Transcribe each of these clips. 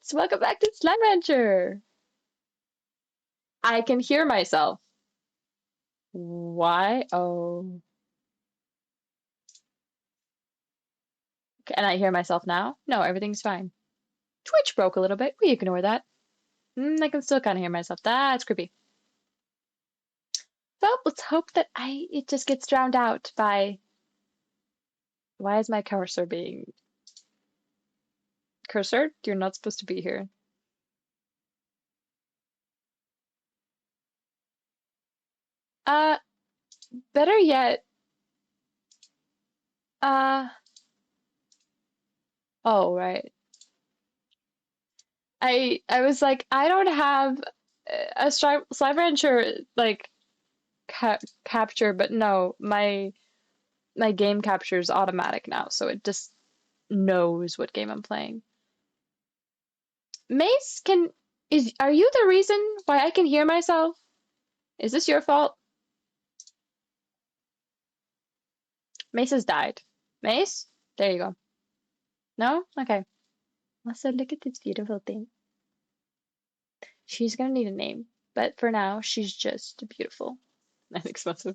Friends! Welcome back to Slime Rancher! I can hear myself. Why? Oh. Can I hear myself now? No, everything's fine. Twitch broke a little bit. We ignore that. I can still kind of hear myself. That's creepy. Well, let's hope that it just gets drowned out by... Why is my cursor being... Cursor? You're not supposed to be here. Uh, better yet... Uh... Oh, right. I was like, I don't have a Slime Rancher, like, capture, but no, my game capture is automatic now, so it just knows what game I'm playing. Mace, are you the reason why I can hear myself? Is this your fault? Mace has died. Mace? There you go. No? Okay. Also, look at this beautiful thing. She's gonna need a name, but for now, she's just beautiful and expensive.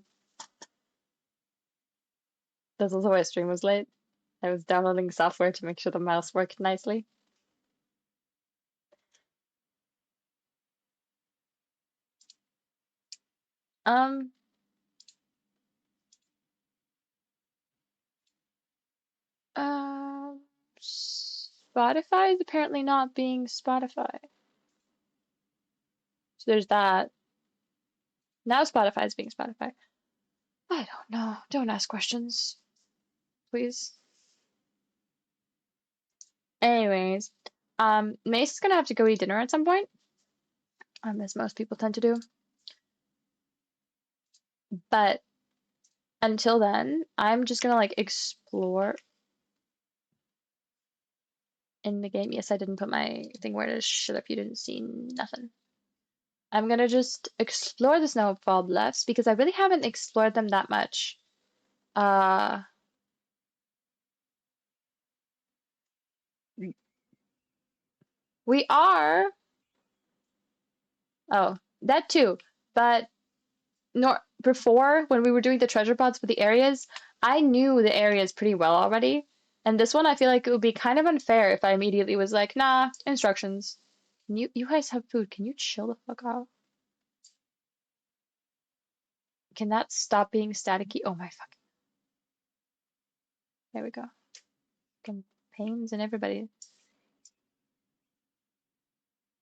That's also why stream was late. I was downloading software to make sure the mouse worked nicely. Um, Spotify is apparently not being Spotify. So there's that. Now Spotify is being Spotify. I don't know. Don't ask questions, please. Anyways, Mace is gonna have to go eat dinner at some point, as most people tend to do. But until then, I'm just gonna like explore in the game. Yes, I didn't put my thing where it is. Shut up, you didn't see nothing. I'm gonna just explore the snowfall bluffs because I really haven't explored them that much. Uh, we are. Oh, that too. But nor before when we were doing the treasure pods for the areas, I knew the areas pretty well already. And this one, I feel like it would be kind of unfair if I immediately was like, nah, instructions. You guys have food. Can you chill the fuck out? Can that stop being staticky? Oh my fucking. There we go. Fucking pains and everybody.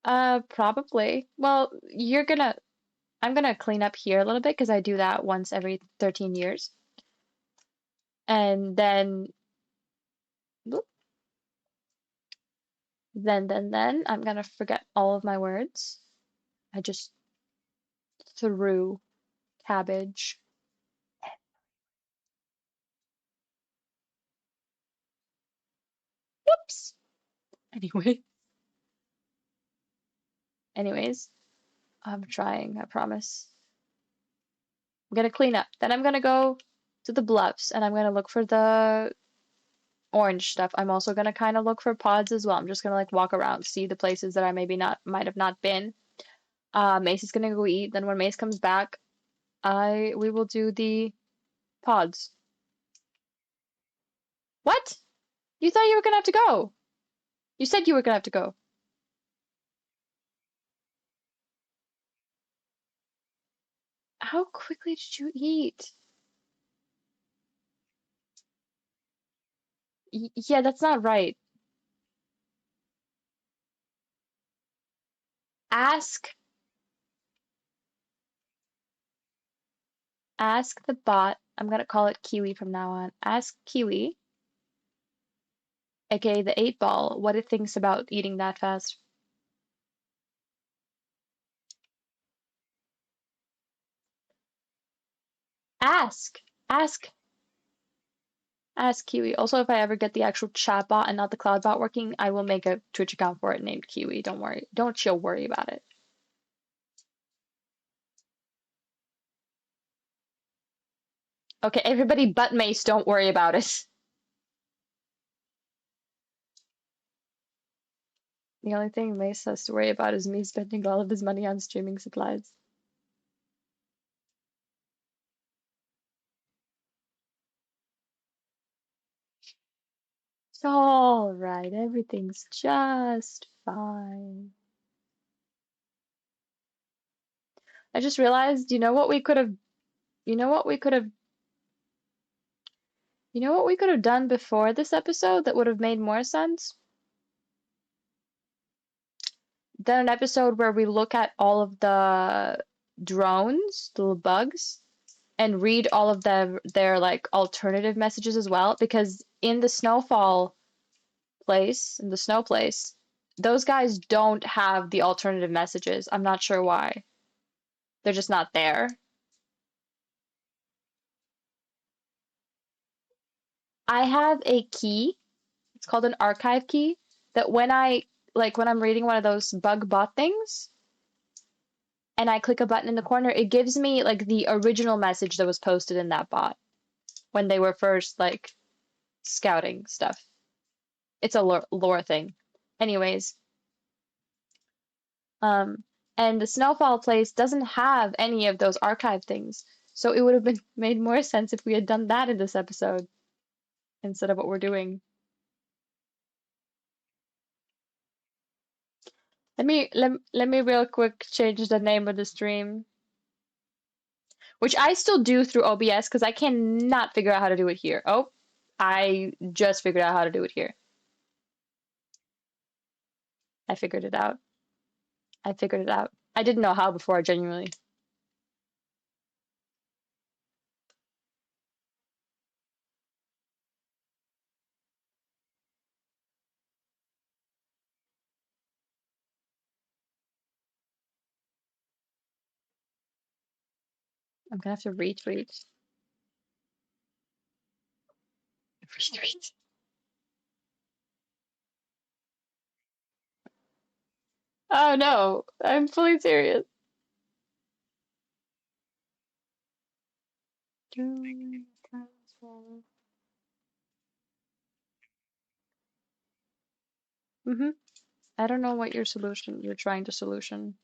Probably. Well, I'm gonna clean up here a little bit because I do that once every 13 years. And then, then I'm gonna forget all of my words. I just threw cabbage. Whoops. Anyway, anyways, I'm trying, I promise. I'm gonna clean up. Then I'm gonna go to the bluffs and I'm gonna look for the orange stuff. I'm also gonna kind of look for pods as well. I'm just gonna like walk around, see the places that I might have not been. Mace is gonna go eat. Then when Mace comes back, we will do the pods. What? You thought you were gonna have to go. You said you were gonna have to go. How quickly did you eat? Yeah, that's not right. Ask ask the bot. I'm gonna call it Kiwi from now on. Ask Kiwi, aka the 8 ball, what it thinks about eating that fast. Ask. Ask. Ask Kiwi. Also, if I ever get the actual chat bot and not the cloud bot working, I will make a Twitch account for it named Kiwi. Don't worry. Don't you worry about it. Okay, everybody but Mace, don't worry about it. The only thing Mace has to worry about is me spending all of his money on streaming supplies. It's all right. Everything's just fine. I just realized, you know what we could have, you know what we could have, you know what we could have done before this episode that would have made more sense? Done an episode where we look at all of the drones, the little bugs, and read all of their like alternative messages as well, because in the snowfall place, in the snow place, those guys don't have the alternative messages. I'm not sure why. They're just not there. I have a key. It's called an archive key that when I'm reading one of those bug bot things and I click a button in the corner, it gives me like the original message that was posted in that bot when they were first like scouting stuff. It's a lore thing. Anyways, um, and the snowfall place doesn't have any of those archive things. So it would have been made more sense if we had done that in this episode instead of what we're doing. Let me real quick change the name of the stream, which I still do through OBS because I cannot figure out how to do it here. Oh, I just figured out how to do it here. I figured it out. I figured it out. I didn't know how before, genuinely. I'm gonna have to retweet. Retweet. Oh no, I'm fully serious. Mm-hmm. I don't know what you're trying to solution.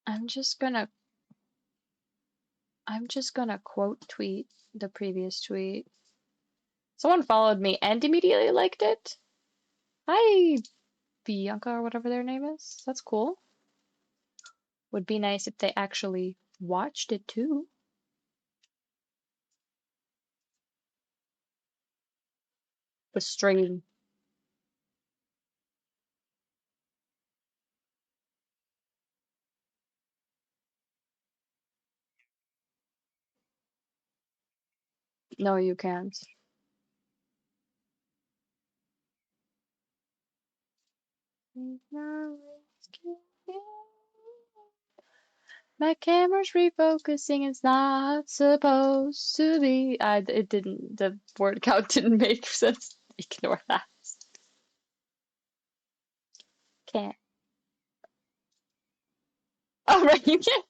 I'm just gonna quote tweet the previous tweet. Someone followed me and immediately liked it. Hi, Bianca or whatever their name is. That's cool. Would be nice if they actually watched it too. The stream. No, you can't. My camera's refocusing. It's not supposed to be. It didn't. The word count didn't make sense. Ignore that. Can't. Oh right, you can't.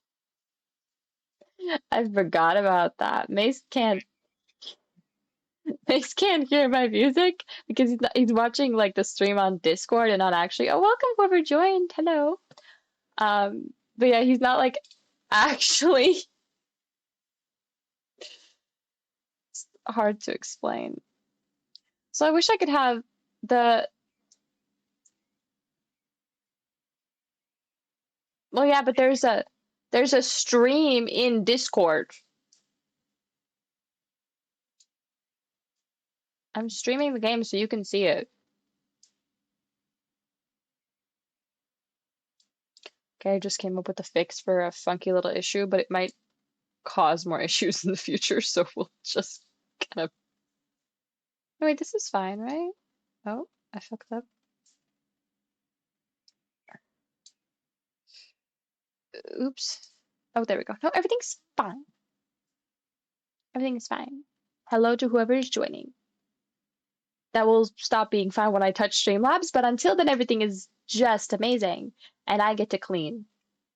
I forgot about that. Mace can't hear my music because he's watching like the stream on Discord and not actually. Oh, welcome whoever joined. Hello. But yeah, he's not like actually. It's hard to explain. So I wish I could have the. Well, yeah, but there's a stream in Discord. I'm streaming the game so you can see it. Okay, I just came up with a fix for a funky little issue, but it might cause more issues in the future, so we'll just kind of. Oh, wait, this is fine, right? Oh, I fucked up. Oops. Oh, there we go. No, everything's fine. Everything is fine. Hello to whoever is joining. That will stop being fine when I touch Streamlabs, but until then, everything is just amazing. And I get to clean.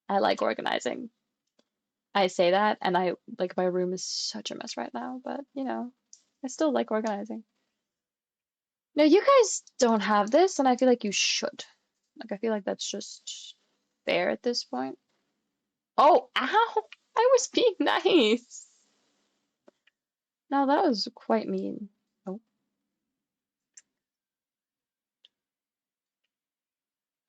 I like organizing. I say that, and I like my room is such a mess right now, but you know, I still like organizing. No, you guys don't have this, and I feel like you should. Like, I feel like that's just fair at this point. Oh, ow! I was being nice. No, that was quite mean. Oh.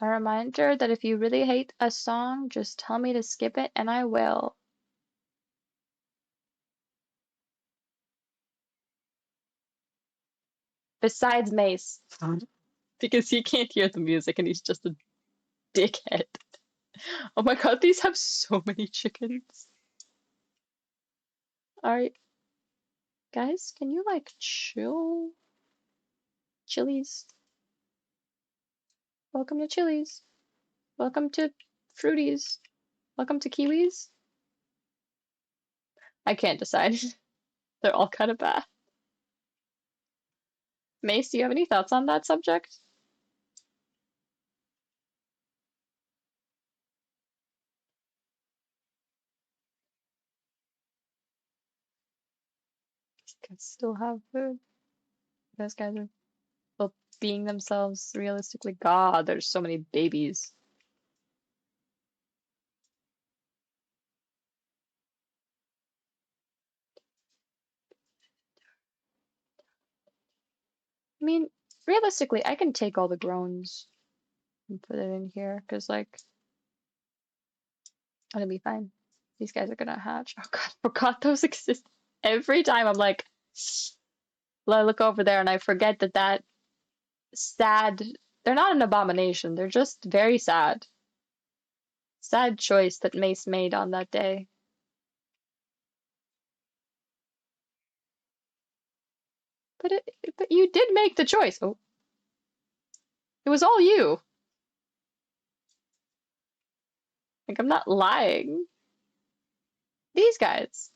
A reminder that if you really hate a song, just tell me to skip it and I will. Besides Mace, because he can't hear the music and he's just a dickhead. Oh my god, these have so many chickens. Alright, guys, can you like chill? Chilies. Welcome to Chilies. Welcome to Fruities. Welcome to Kiwis. I can't decide. They're all kind of bad. Mace, do you have any thoughts on that subject? Can still have food. Those guys are both being themselves realistically. God, there's so many babies. I mean, realistically, I can take all the groans and put it in here because, like, it'll be fine. These guys are gonna hatch. Oh God, I forgot those exist. Every time I'm like, I look over there and I forget that that sad. They're not an abomination. They're just very sad. Sad choice that Mace made on that day. But you did make the choice. Oh, it was all you. Like I'm not lying. These guys.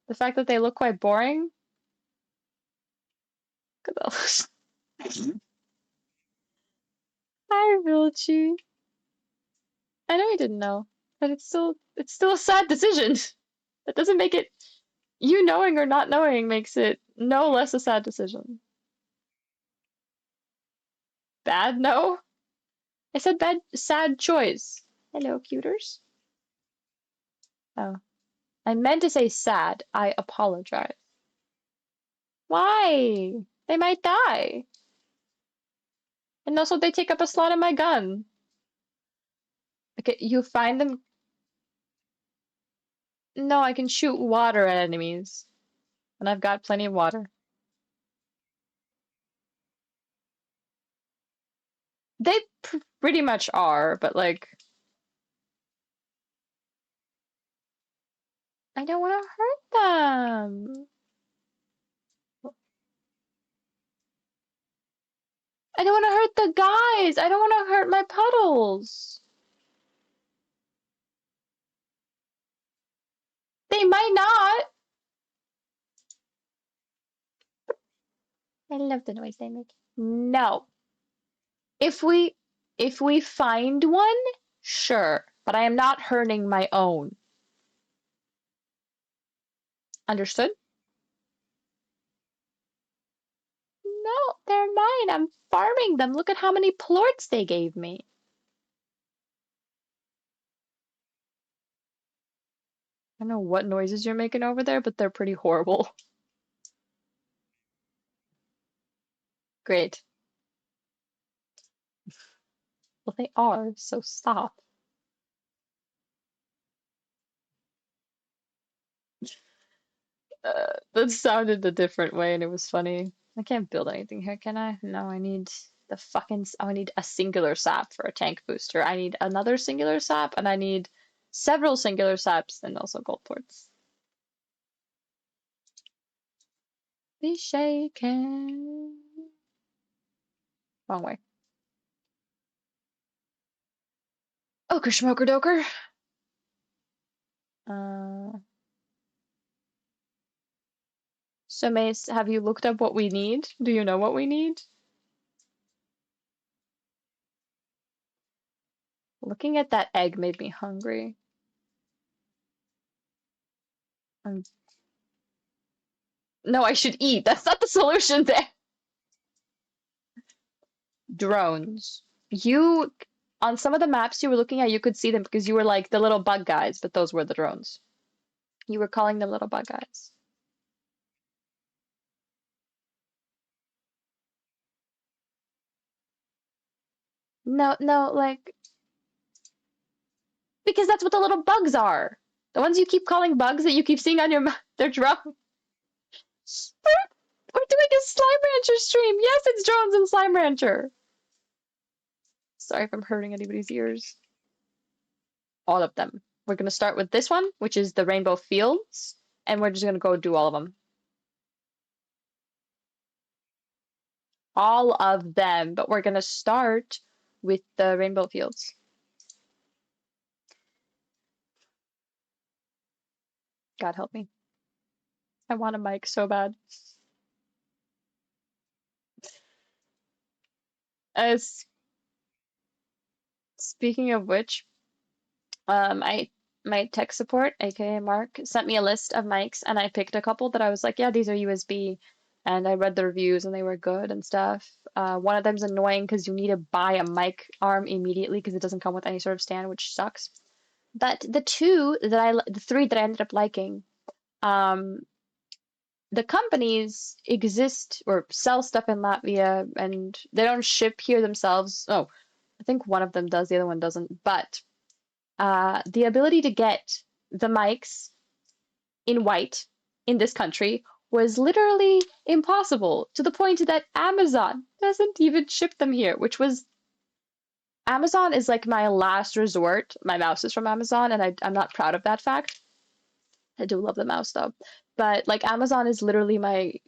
The fact that they look quite boring. Look at those. Hi, Vilchi. I know you didn't know, but it's still a sad decision. That doesn't make it you knowing or not knowing makes it no less a sad decision. Bad? No. I said bad, sad choice. Hello, cuters. Oh, I meant to say sad. I apologize. Why? They might die. And also, they take up a slot in my gun. Okay, you find them. No, I can shoot water at enemies, and I've got plenty of water. They pretty much are, but like, I don't want to hurt them. I don't want to hurt the guys. I don't want to hurt my puddles. They might not. I love the noise they make. No. If we if we find one, sure, but I am not hurting my own. Understood? No, they're mine. I'm farming them. Look at how many plorts they gave me. I don't know what noises you're making over there, but they're pretty horrible. Great. Well, they are, so stop. That sounded a different way and it was funny. I can't build anything here, can I? No, I need the fucking. Oh, I need a singular sap for a tank booster. I need another singular sap, and I need several singular saps and also gold ports. Be shaken. Wrong way. Oker schmoker doker. Uh, so Mace, have you looked up what we need? Do you know what we need? Looking at that egg made me hungry. Um, no, I should eat. That's not the solution there. Drones. You, on some of the maps you were looking at, you could see them because you were like the little bug guys, but those were the drones. You were calling them little bug guys. No, no, like, because that's what the little bugs are. The ones you keep calling bugs that you keep seeing on your map, they're drones. We're doing a Slime Rancher stream. Yes, it's drones and Slime Rancher. Sorry if I'm hurting anybody's ears. All of them. We're going to start with this one, which is the Rainbow Fields, and we're just going to go do all of them. All of them, but we're going to start with the Rainbow Fields. God help me. I want a mic so bad. As speaking of which, I my tech support, aka Mark, sent me a list of mics, and I picked a couple that I was like, yeah, these are USB, and I read the reviews and they were good and stuff. One of them's annoying because you need to buy a mic arm immediately because it doesn't come with any sort of stand, which sucks. But the three that I ended up liking, um, the companies exist or sell stuff in Latvia, and they don't ship here themselves. Oh, I think one of them does, the other one doesn't. But the ability to get the mics in white in this country was literally impossible to the point that Amazon doesn't even ship them here, which was Amazon is like my last resort. My mouse is from Amazon, and I'm not proud of that fact. I do love the mouse though. But like Amazon is literally my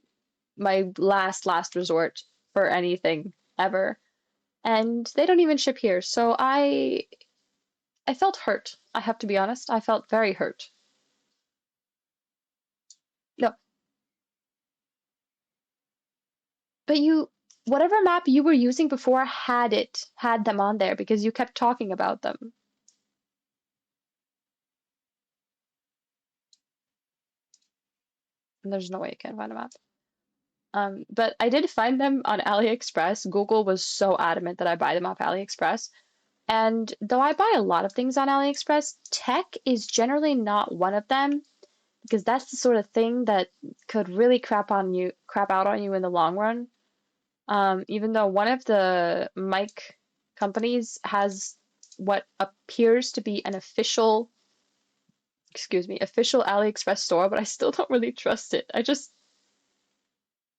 last resort for anything ever. And they don't even ship here. So I felt hurt. I have to be honest. I felt very hurt. No, but whatever map you were using before had them on there because you kept talking about them. And there's no way you can find a map. But I did find them on AliExpress. Google was so adamant that I buy them off AliExpress. And though I buy a lot of things on AliExpress, tech is generally not one of them because that's the sort of thing that could really crap out on you in the long run. Even though one of the mic companies has what appears to be an official, official AliExpress store, but I still don't really trust it.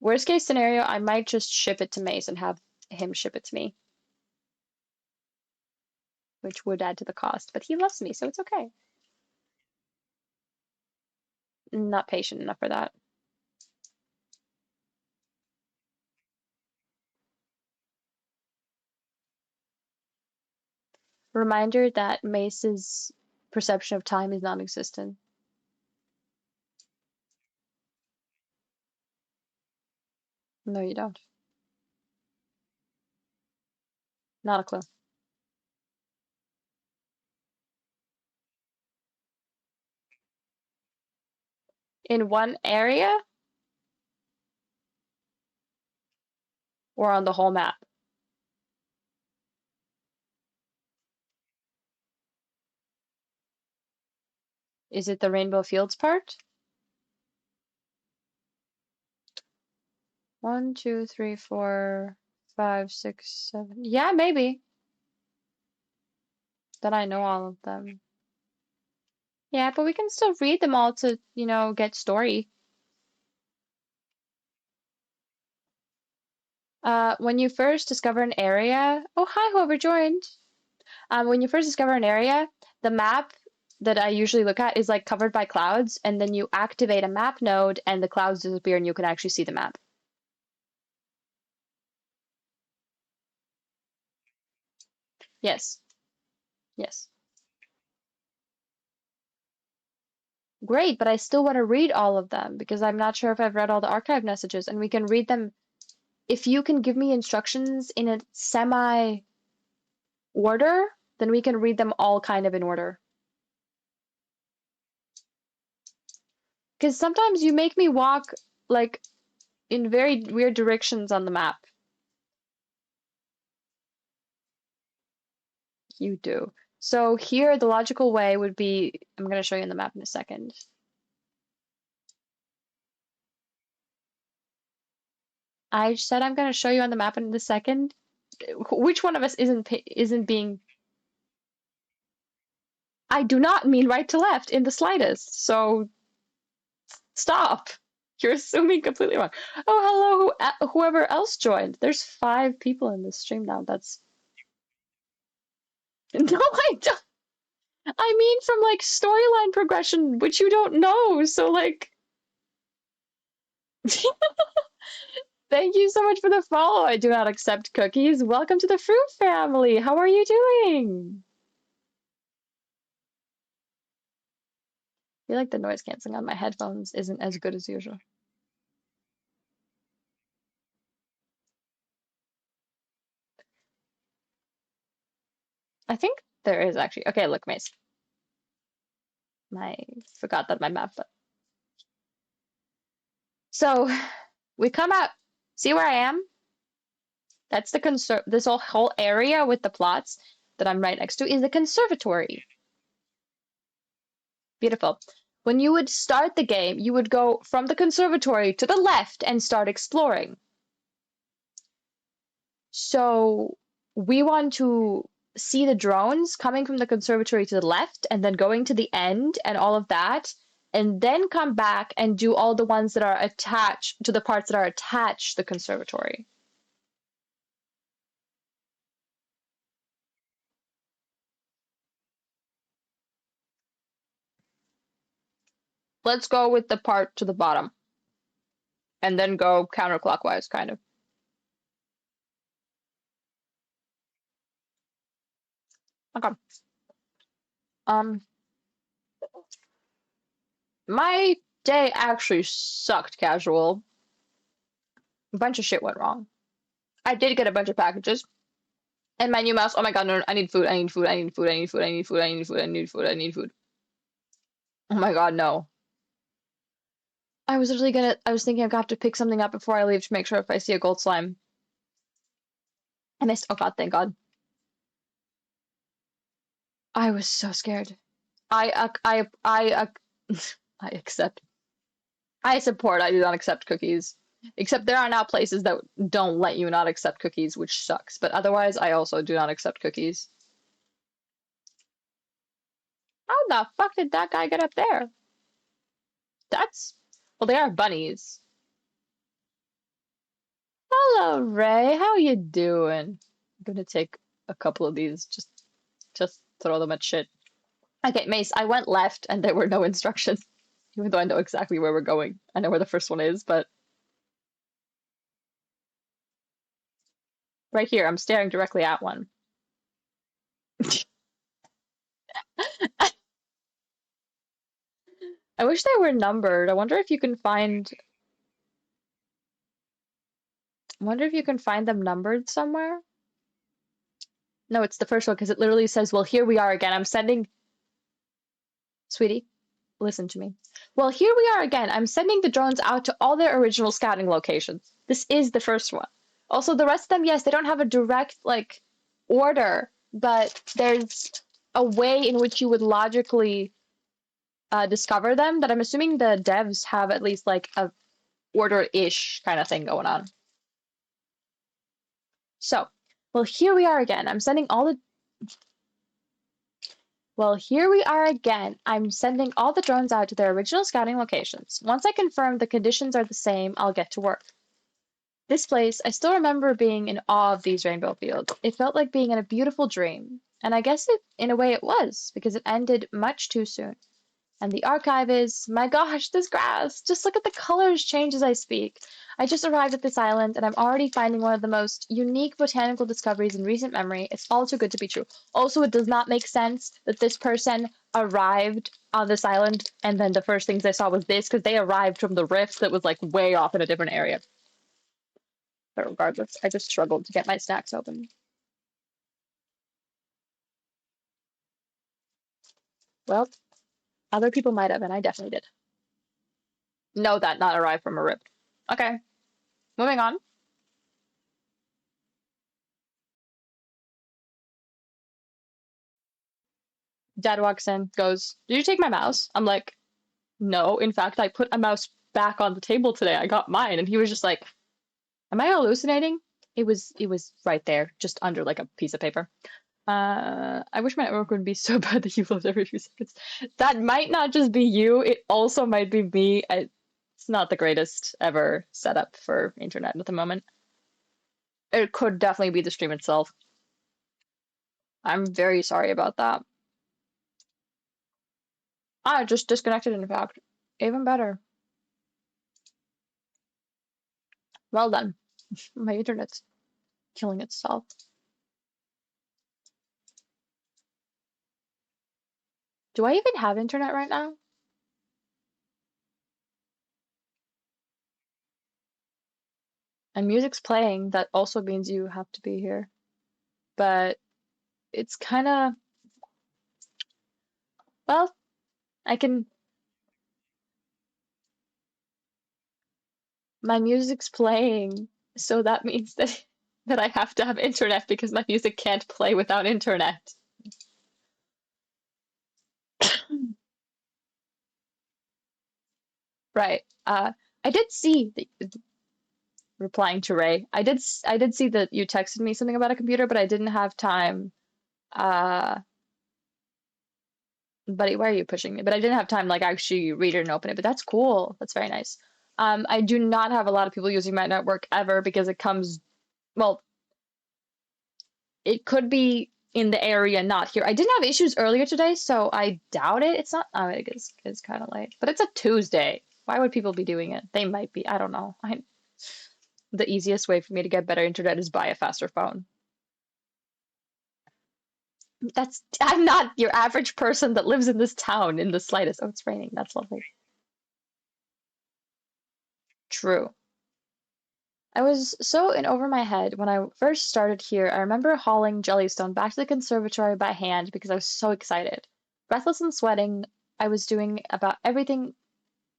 Worst case scenario, I might just ship it to Mace and have him ship it to me, which would add to the cost, but he loves me, so it's okay. Not patient enough for that. Reminder that Mace's perception of time is non-existent. No, you don't. Not a clue. In one area or on the whole map? Is it the Rainbow Fields part? 1, 2, 3, 4, 5, 6, 7. Yeah, maybe. That I know all of them. Yeah, but we can still read them all to, get story. When you first discover an area, oh hi, whoever joined. When you first discover an area, the map that I usually look at is like covered by clouds, and then you activate a map node and the clouds disappear and you can actually see the map. Yes. Yes. Great, but I still want to read all of them because I'm not sure if I've read all the archive messages, and we can read them if you can give me instructions in a semi order, then we can read them all kind of in order. Because sometimes you make me walk, like, in very weird directions on the map. You do. So here, the logical way would be, I'm going to show you on the map in a second. I said I'm going to show you on the map in a second. Which one of us isn't being... I do not mean right to left in the slightest, so stop. You're assuming completely wrong. Oh, hello, whoever else joined. There's 5 people in this stream now. That's... No, I don't. I mean from, like, storyline progression, which you don't know, so, like... Thank you so much for the follow. I do not accept cookies. Welcome to the fruit family. How are you doing? I feel like the noise canceling on my headphones isn't as good as usual. I think there is actually. Okay, look, Mace. I forgot that my map. But... So we come out. See where I am? That's the this whole area with the plots that I'm right next to is the conservatory. Beautiful. When you would start the game, you would go from the conservatory to the left and start exploring. So we want to see the drones coming from the conservatory to the left and then going to the end and all of that, and then come back and do all the ones that are attached to the parts that are attached to the conservatory. Let's go with the part to the bottom and then go counterclockwise, kind of. Okay. My day actually sucked casual. A bunch of shit went wrong. I did get a bunch of packages. And my new mouse, oh my god, no, I need food, I need food, I need food, I need food, I need food, I need food, I need food, I need food. Oh my god, no. I was literally I was thinking I'm gonna have to pick something up before I leave to make sure if I see a gold slime. I missed, oh god, thank god. I was so scared. I accept. I support, I do not accept cookies. Except there are now places that don't let you not accept cookies, which sucks. But otherwise, I also do not accept cookies. How the fuck did that guy get up there? That's... Well, they are bunnies. Hello, Ray. How you doing? I'm gonna take a couple of these, just throw them at shit. Okay, Mace, I went left and there were no instructions. Even though I know exactly where we're going. I know where the first one is, but... Right here, I'm staring directly at one. I wish they were numbered. I wonder if you can find... I wonder if you can find them numbered somewhere? No, it's the first one, because it literally says, well, here we are again. I'm sending... Sweetie, listen to me. Well, here we are again. I'm sending the drones out to all their original scouting locations. This is the first one. Also, the rest of them, yes, they don't have a direct, like, order, but there's a way in which you would logically discover them that I'm assuming the devs have at least, like, a order-ish kind of thing going on. So, well, here we are again. I'm sending all the... Well, here we are again. I'm sending all the drones out to their original scouting locations. Once I confirm the conditions are the same, I'll get to work. This place, I still remember being in awe of these rainbow fields. It felt like being in a beautiful dream. And I guess in a way it was, because it ended much too soon. And the archive is, my gosh, this grass! Just look at the colors change as I speak. I just arrived at this island, and I'm already finding one of the most unique botanical discoveries in recent memory. It's all too good to be true. Also, it does not make sense that this person arrived on this island, and then the first things they saw was this, because they arrived from the rift that was, like, way off in a different area. But regardless, I just struggled to get my snacks open. Well, other people might have, and I definitely did. Know that not arrived from a rip. Okay, moving on. Dad walks in, goes, "Did you take my mouse?" I'm like, "No, in fact, I put a mouse back on the table today. I got mine." And he was just like, "Am I hallucinating?" It was right there, just under like a piece of paper. I wish my network would be so bad that you load every few seconds. That might not just be you, it also might be me. It's not the greatest ever setup for internet at the moment. It could definitely be the stream itself. I'm very sorry about that. I just disconnected, in fact. Even better. Well done. My internet's killing itself. Do I even have internet right now? And music's playing, that also means you have to be here. But it's kind of, well, I can, my music's playing, so that means that I have to have internet because my music can't play without internet. Right. I did see replying to Ray. I did see that you texted me something about a computer, but I didn't have time. Uh, buddy, why are you pushing me? But I didn't have time like actually read it and open it. But that's cool. That's very nice. I do not have a lot of people using my network ever because it comes, well, it could be in the area, not here. I didn't have issues earlier today, so I doubt it. It's not, oh, it's kind of late, but it's a Tuesday. Why would people be doing it? They might be. I don't know. The easiest way for me to get better internet is buy a faster phone. I'm not your average person that lives in this town in the slightest. Oh, it's raining. That's lovely. True. I was so in over my head when I first started here. I remember hauling Jellystone back to the conservatory by hand because I was so excited. Breathless and sweating, I was doing about everything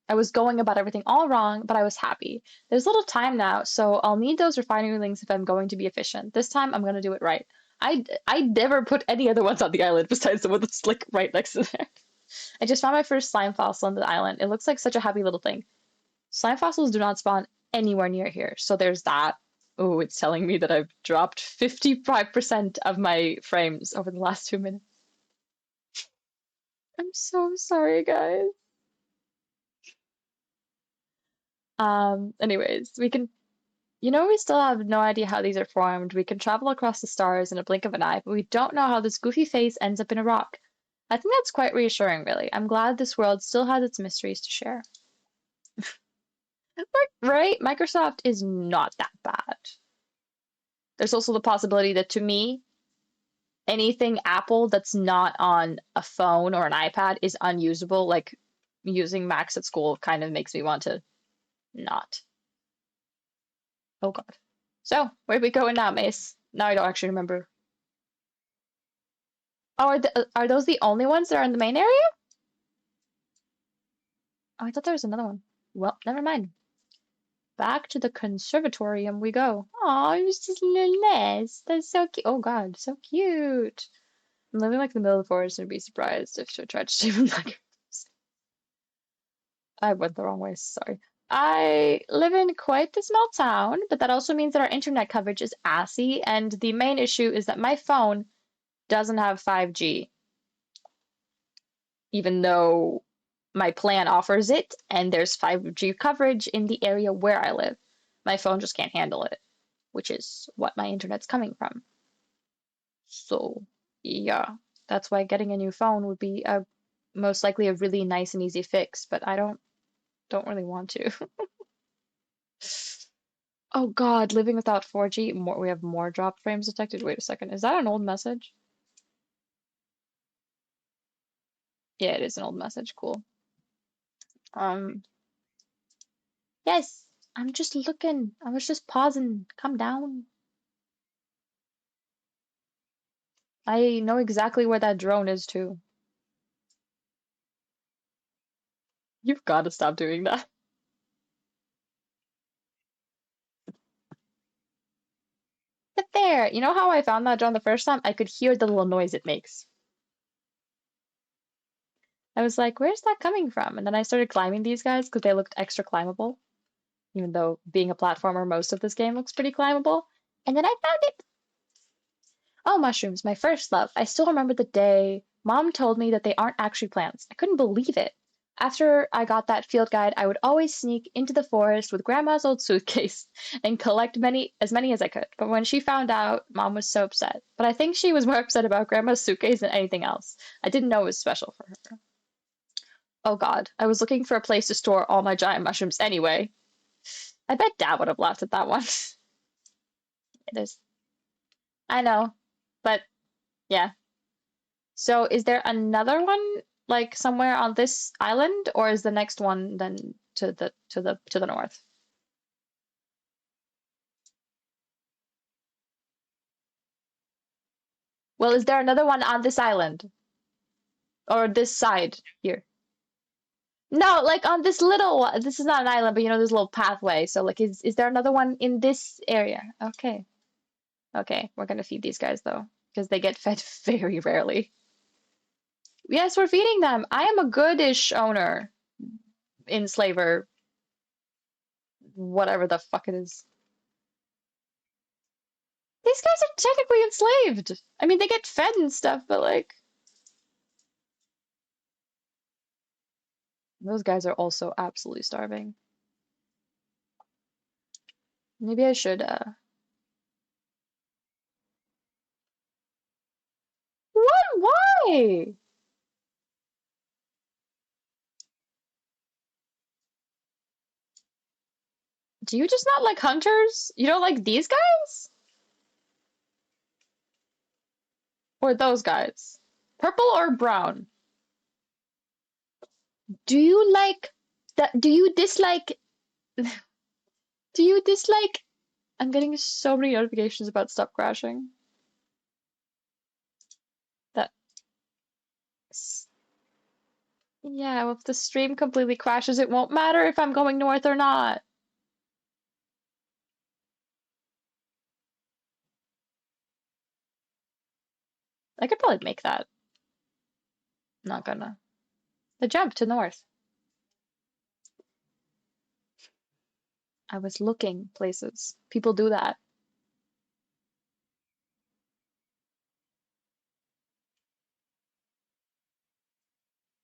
I was going about everything all wrong, but I was happy. There's little time now, so I'll need those refinery links if I'm going to be efficient. This time I'm going to do it right. I never put any other ones on the island besides the one that's like right next to there. I just found my first slime fossil on the island. It looks like such a happy little thing. Slime fossils do not spawn anywhere near here, so there's that. Oh, it's telling me that I've dropped 55% of my frames over the last 2 minutes. I'm so sorry, guys. Anyways, we still have no idea how these are formed. We can travel across the stars in a blink of an eye, but we don't know how this goofy face ends up in a rock. I think that's quite reassuring, really. I'm glad this world still has its mysteries to share. Right? Microsoft is not that bad. There's also the possibility that to me, anything Apple that's not on a phone or an iPad is unusable. Like using Macs at school kind of makes me want to not. Oh God. So, where are we going now, Mace? Now I don't actually remember. Oh, are those the only ones that are in the main area? Oh, I thought there was another one. Well, never mind. Back to the conservatorium we go. Oh, it's just a little nest. That's so cute. Oh God, so cute. I'm living like in the middle of the forest and I'd be surprised if she tried to shave him like I went the wrong way, sorry. I live in quite the small town, but that also means that our internet coverage is assy, and the main issue is that my phone doesn't have 5G, even though my plan offers it, and there's 5G coverage in the area where I live. My phone just can't handle it, which is what my internet's coming from. So, yeah, that's why getting a new phone would be a most likely a really nice and easy fix, but I don't really want to. Oh God, living without 4G, we have more drop frames detected. Wait a second, is that an old message? Yeah, it is an old message. Cool. Um, yes, I'm just looking. I was just pausing. Calm down. I know exactly where that drone is too. You've got to stop doing that. there. You know how I found that John the first time? I could hear the little noise it makes. I was like, where's that coming from? And then I started climbing these guys because they looked extra climbable, even though being a platformer, most of this game looks pretty climbable. And then I found it. Oh, mushrooms, my first love. I still remember the day Mom told me that they aren't actually plants. I couldn't believe it. After I got that field guide, I would always sneak into the forest with Grandma's old suitcase and collect many as I could. But when she found out, Mom was so upset. But I think she was more upset about Grandma's suitcase than anything else. I didn't know it was special for her. Oh God, I was looking for a place to store all my giant mushrooms anyway. I bet Dad would have laughed at that one. It is. I know, but yeah. So is there another one like somewhere on this island, or is the next one then to the north? Well, is there another one on this island or this side here? No, like on this little one. This is not an island, but you know, this little pathway. So like, is there another one in this area? Okay, okay, we're gonna feed these guys though, because they get fed very rarely. Yes, we're feeding them. I am a goodish owner, enslaver, whatever the fuck it is. These guys are technically enslaved. I mean, they get fed and stuff, but like, those guys are also absolutely starving. Maybe I should, What? Why? Do you just not like hunters? You don't like these guys? Or those guys? Purple or brown? Do you like that? Do you dislike? I'm getting so many notifications about stop crashing. That, yeah, well, if the stream completely crashes, it won't matter if I'm going north or not. I could probably make that. Not gonna. The jump to north. I was looking places. People do that.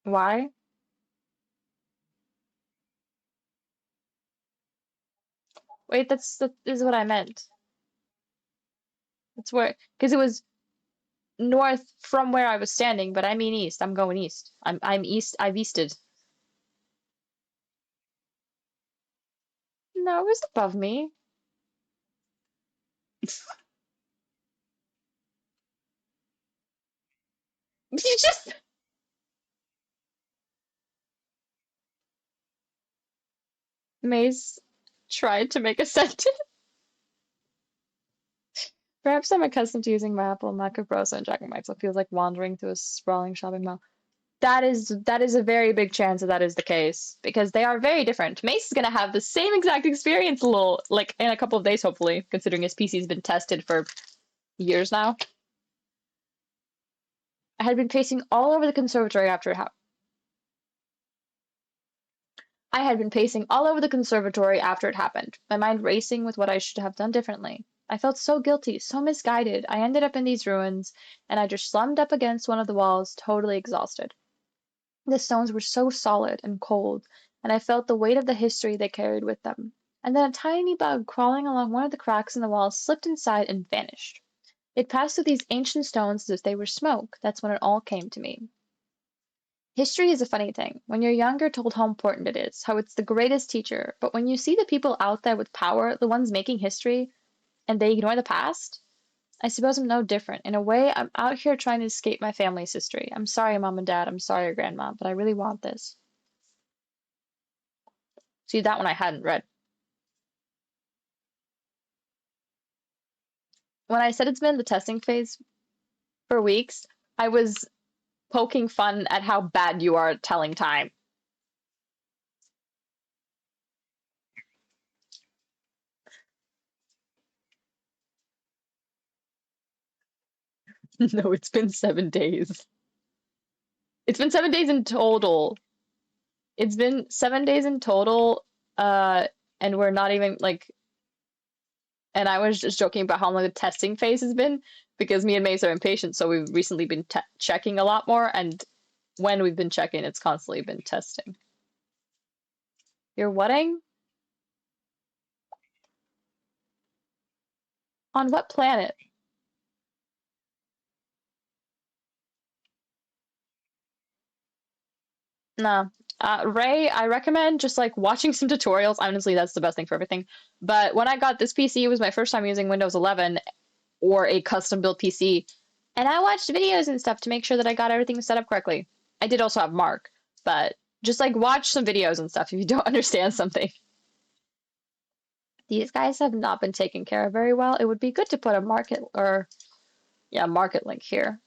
Why? Wait, that is what I meant. That's where, because it was north from where I was standing, but I mean east. I'm going east. I'm east. I've easted. No, it was above me. You just Maze tried to make a sentence. Perhaps I'm accustomed to using my Apple MacBook browser and checking myself feels like wandering through a sprawling shopping mall. That is a very big chance that that is the case because they are very different. Mace is gonna have the same exact experience a little like in a couple of days, hopefully, considering his PC's been tested for years now. I had been pacing all over the conservatory after it happened. I had been pacing all over the conservatory after it happened, my mind racing with what I should have done differently. I felt so guilty, so misguided. I ended up in these ruins, and I just slumped up against one of the walls, totally exhausted. The stones were so solid and cold, and I felt the weight of the history they carried with them. And then a tiny bug crawling along one of the cracks in the wall slipped inside and vanished. It passed through these ancient stones as if they were smoke. That's when it all came to me. History is a funny thing. When you're young, you're told how important it is, how it's the greatest teacher. But when you see the people out there with power, the ones making history, and they ignore the past, I suppose I'm no different. In a way, I'm out here trying to escape my family's history. I'm sorry, Mom and Dad. I'm sorry, Grandma, but I really want this. See, that one I hadn't read. When I said it's been the testing phase for weeks, I was poking fun at how bad you are at telling time. No, it's been 7 days. It's been 7 days in total. It's been 7 days in total, uh, and we're not even like, and I was just joking about how long the testing phase has been because me and Mace are impatient, so we've recently been checking a lot more, and when we've been checking, it's constantly been testing. You're wedding? On what planet? Nah. Ray, I recommend just like watching some tutorials. Honestly, that's the best thing for everything. But when I got this PC, it was my first time using Windows 11 or a custom built PC. And I watched videos and stuff to make sure that I got everything set up correctly. I did also have Mark, but just like watch some videos and stuff if you don't understand something. These guys have not been taken care of very well. It would be good to put a market or yeah, market link here.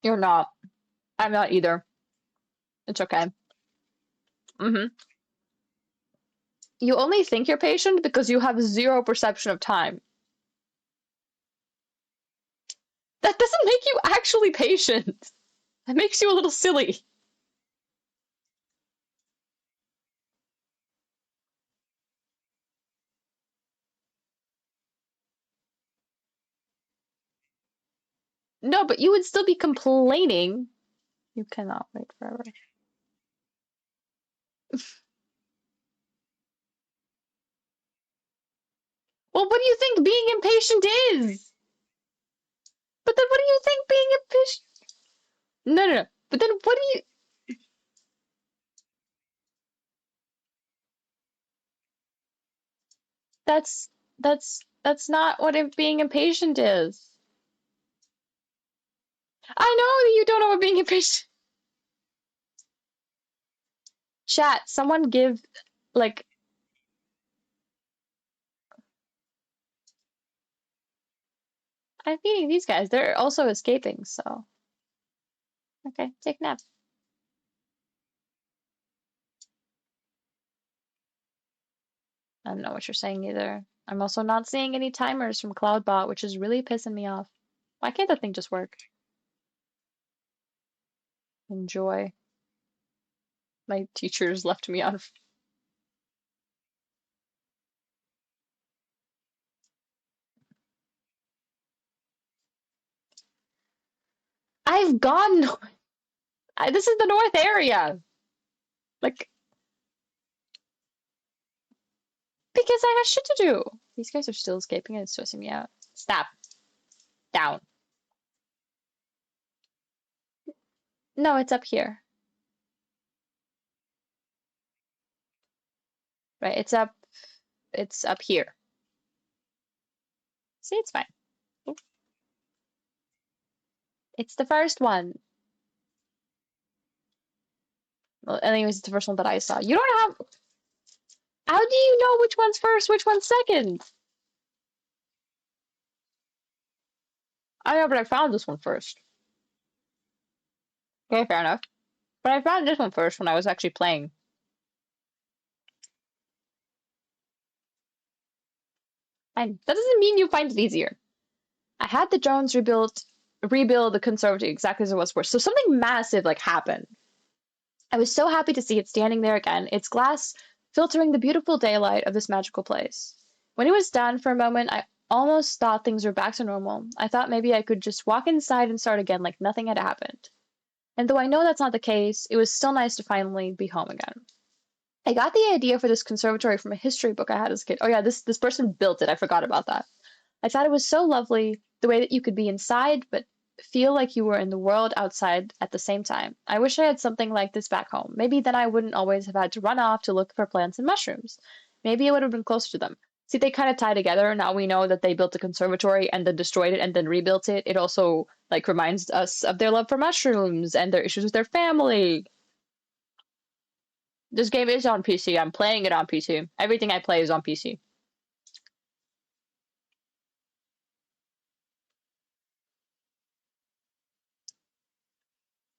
You're not. I'm not either. It's okay. Mm-hmm. You only think you're patient because you have zero perception of time. That doesn't make you actually patient. That makes you a little silly. No, but you would still be complaining. You cannot wait forever. Well, what do you think being impatient is? But then what do you think being impatient? No, no, no. But then what do you? That's that's not what being impatient is. I know that you don't know what being impatient. Chat, someone give like I'm feeding these guys. They're also escaping, so okay, take a nap. I don't know what you're saying either. I'm also not seeing any timers from Cloudbot, which is really pissing me off. Why can't that thing just work? Enjoy. My teachers left me on. I've gone. This is the north area. Like, because I got shit to do. These guys are still escaping and it's stressing me out. Stop. Down. No, it's up here. Right, it's up here. See, it's fine. It's the first one. Well, anyways, it's the first one that I saw. You don't have. How do you know which one's first, which one's second? I know, but I found this one first. Okay, fair enough. But I found this one first when I was actually playing. Fine. That doesn't mean you find it easier. I had the drones rebuild the conservatory exactly as it was first. So something massive like happened. I was so happy to see it standing there again, its glass filtering the beautiful daylight of this magical place. When it was done for a moment, I almost thought things were back to normal. I thought maybe I could just walk inside and start again like nothing had happened. And though I know that's not the case, it was still nice to finally be home again. I got the idea for this conservatory from a history book I had as a kid. Oh yeah, this person built it. I forgot about that. I thought it was so lovely the way that you could be inside but feel like you were in the world outside at the same time. I wish I had something like this back home. Maybe then I wouldn't always have had to run off to look for plants and mushrooms. Maybe it would have been closer to them. See, they kind of tie together. Now we know that they built a conservatory and then destroyed it and then rebuilt it. It also like reminds us of their love for mushrooms and their issues with their family. This game is on PC. I'm playing it on PC. Everything I play is on PC.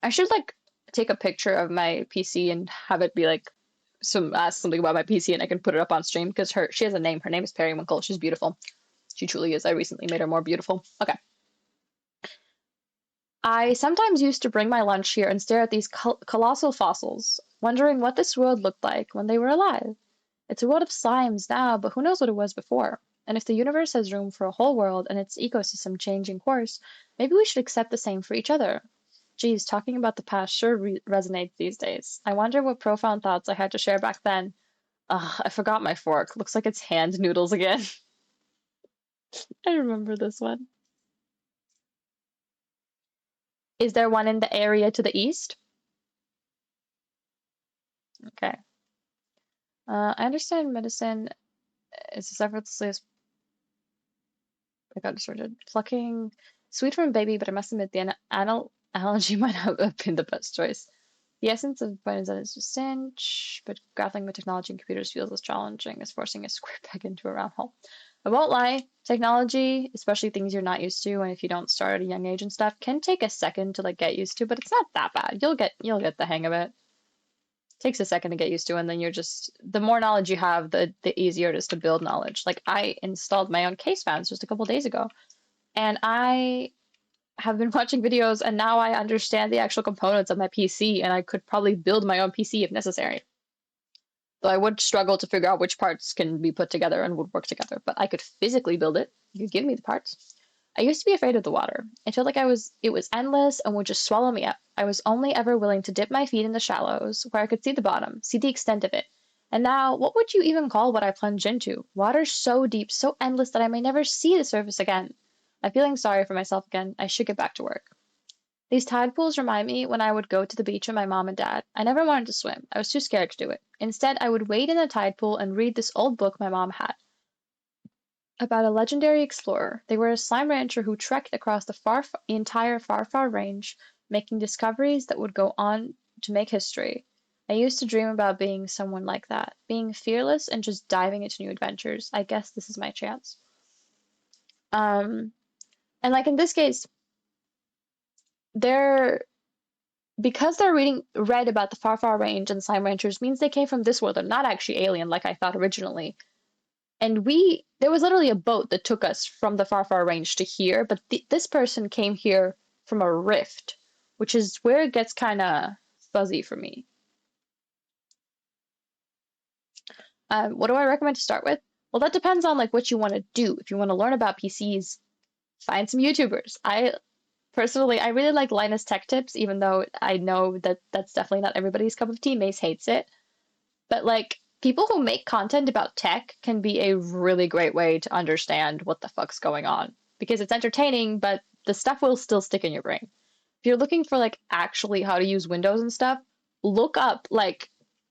I should like take a picture of my PC and have it be like ask something about my PC and I can put it up on stream because she has a name. Her name is Periwinkle. She's beautiful. She truly is. I recently made her more beautiful. Okay. I sometimes used to bring my lunch here and stare at these colossal fossils, wondering what this world looked like when they were alive. It's a world of slimes now, but who knows what it was before? And if the universe has room for a whole world and its ecosystem changing course, maybe we should accept the same for each other. Geez, talking about the past sure resonates these days. I wonder what profound thoughts I had to share back then. Ugh, I forgot my fork. Looks like it's hand noodles again. I remember this one. Is there one in the area to the east? Okay. I understand medicine is as effortlessly as I got distorted. Plucking sweet from a baby, but I must admit the analogy might have been the best choice. The essence of the point is that it's a cinch, but grappling with technology and computers feels as challenging as forcing a square peg into a round hole. I won't lie, technology, especially things you're not used to, and if you don't start at a young age and stuff, can take a second to like get used to, but it's not that bad. You'll get the hang of it. Takes a second to get used to, and then you're just the more knowledge you have, the easier it is to build knowledge. Like I installed my own case fans just a couple days ago, and I have been watching videos, and now I understand the actual components of my PC, and I could probably build my own PC if necessary. Though I would struggle to figure out which parts can be put together and would work together, but I could physically build it. You could give me the parts. I used to be afraid of the water. I felt like it was endless and would just swallow me up. I was only ever willing to dip my feet in the shallows, where I could see the bottom, see the extent of it. And now, what would you even call what I plunge into? Water so deep, so endless that I may never see the surface again. I'm feeling sorry for myself again. I should get back to work. These tide pools remind me when I would go to the beach with my mom and dad. I never wanted to swim. I was too scared to do it. Instead, I would wade in the tide pool and read this old book my mom had about a legendary explorer. They were a slime rancher who trekked across the entire far range, making discoveries that would go on to make history. I used to dream about being someone like that, being fearless and just diving into new adventures. I guess this is my chance. And like in this case, they're because they're read about the far range and slime ranchers means they came from this world. They're not actually alien like I thought originally. And there was literally a boat that took us from the far range to here, but this person came here from a rift, which is where it gets kind of fuzzy for me. What do I recommend to start with? Well, that depends on like what you want to do. If you want to learn about PCs, find some YouTubers. Personally, I really like Linus Tech Tips, even though I know that that's definitely not everybody's cup of tea. Mace hates it. But like people who make content about tech can be a really great way to understand what the fuck's going on because it's entertaining, but the stuff will still stick in your brain. If you're looking for like actually how to use Windows and stuff, look up like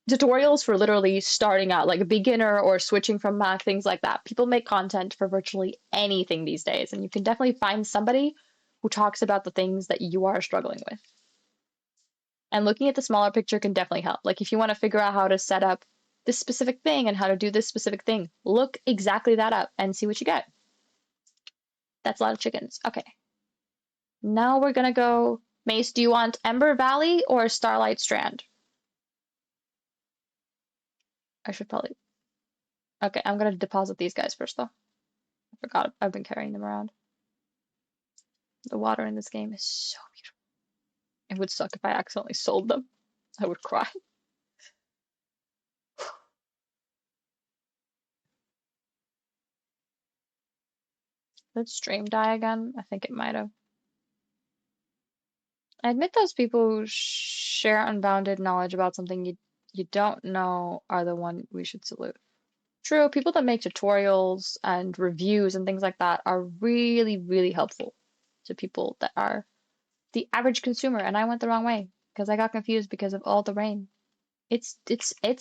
tutorials for literally starting out, like a beginner or switching from Mac, things like that. People make content for virtually anything these days, and you can definitely find somebody who talks about the things that you are struggling with. And looking at the smaller picture can definitely help. Like if you want to figure out how to set up this specific thing and how to do this specific thing, look exactly that up and see what you get. That's a lot of chickens. Okay. Now we're gonna go. Mace, do you want Ember Valley or Starlight Strand? I should probably. Okay, I'm gonna deposit these guys first though. I forgot I've been carrying them around. The water in this game is so beautiful. It would suck if I accidentally sold them. I would cry. Did stream die again? I think it might have. I admit those people who share unbounded knowledge about something you don't know are the one we should salute. True, people that make tutorials and reviews and things like that are really, really helpful to people that are the average consumer, and I went the wrong way because I got confused because of all the rain. It's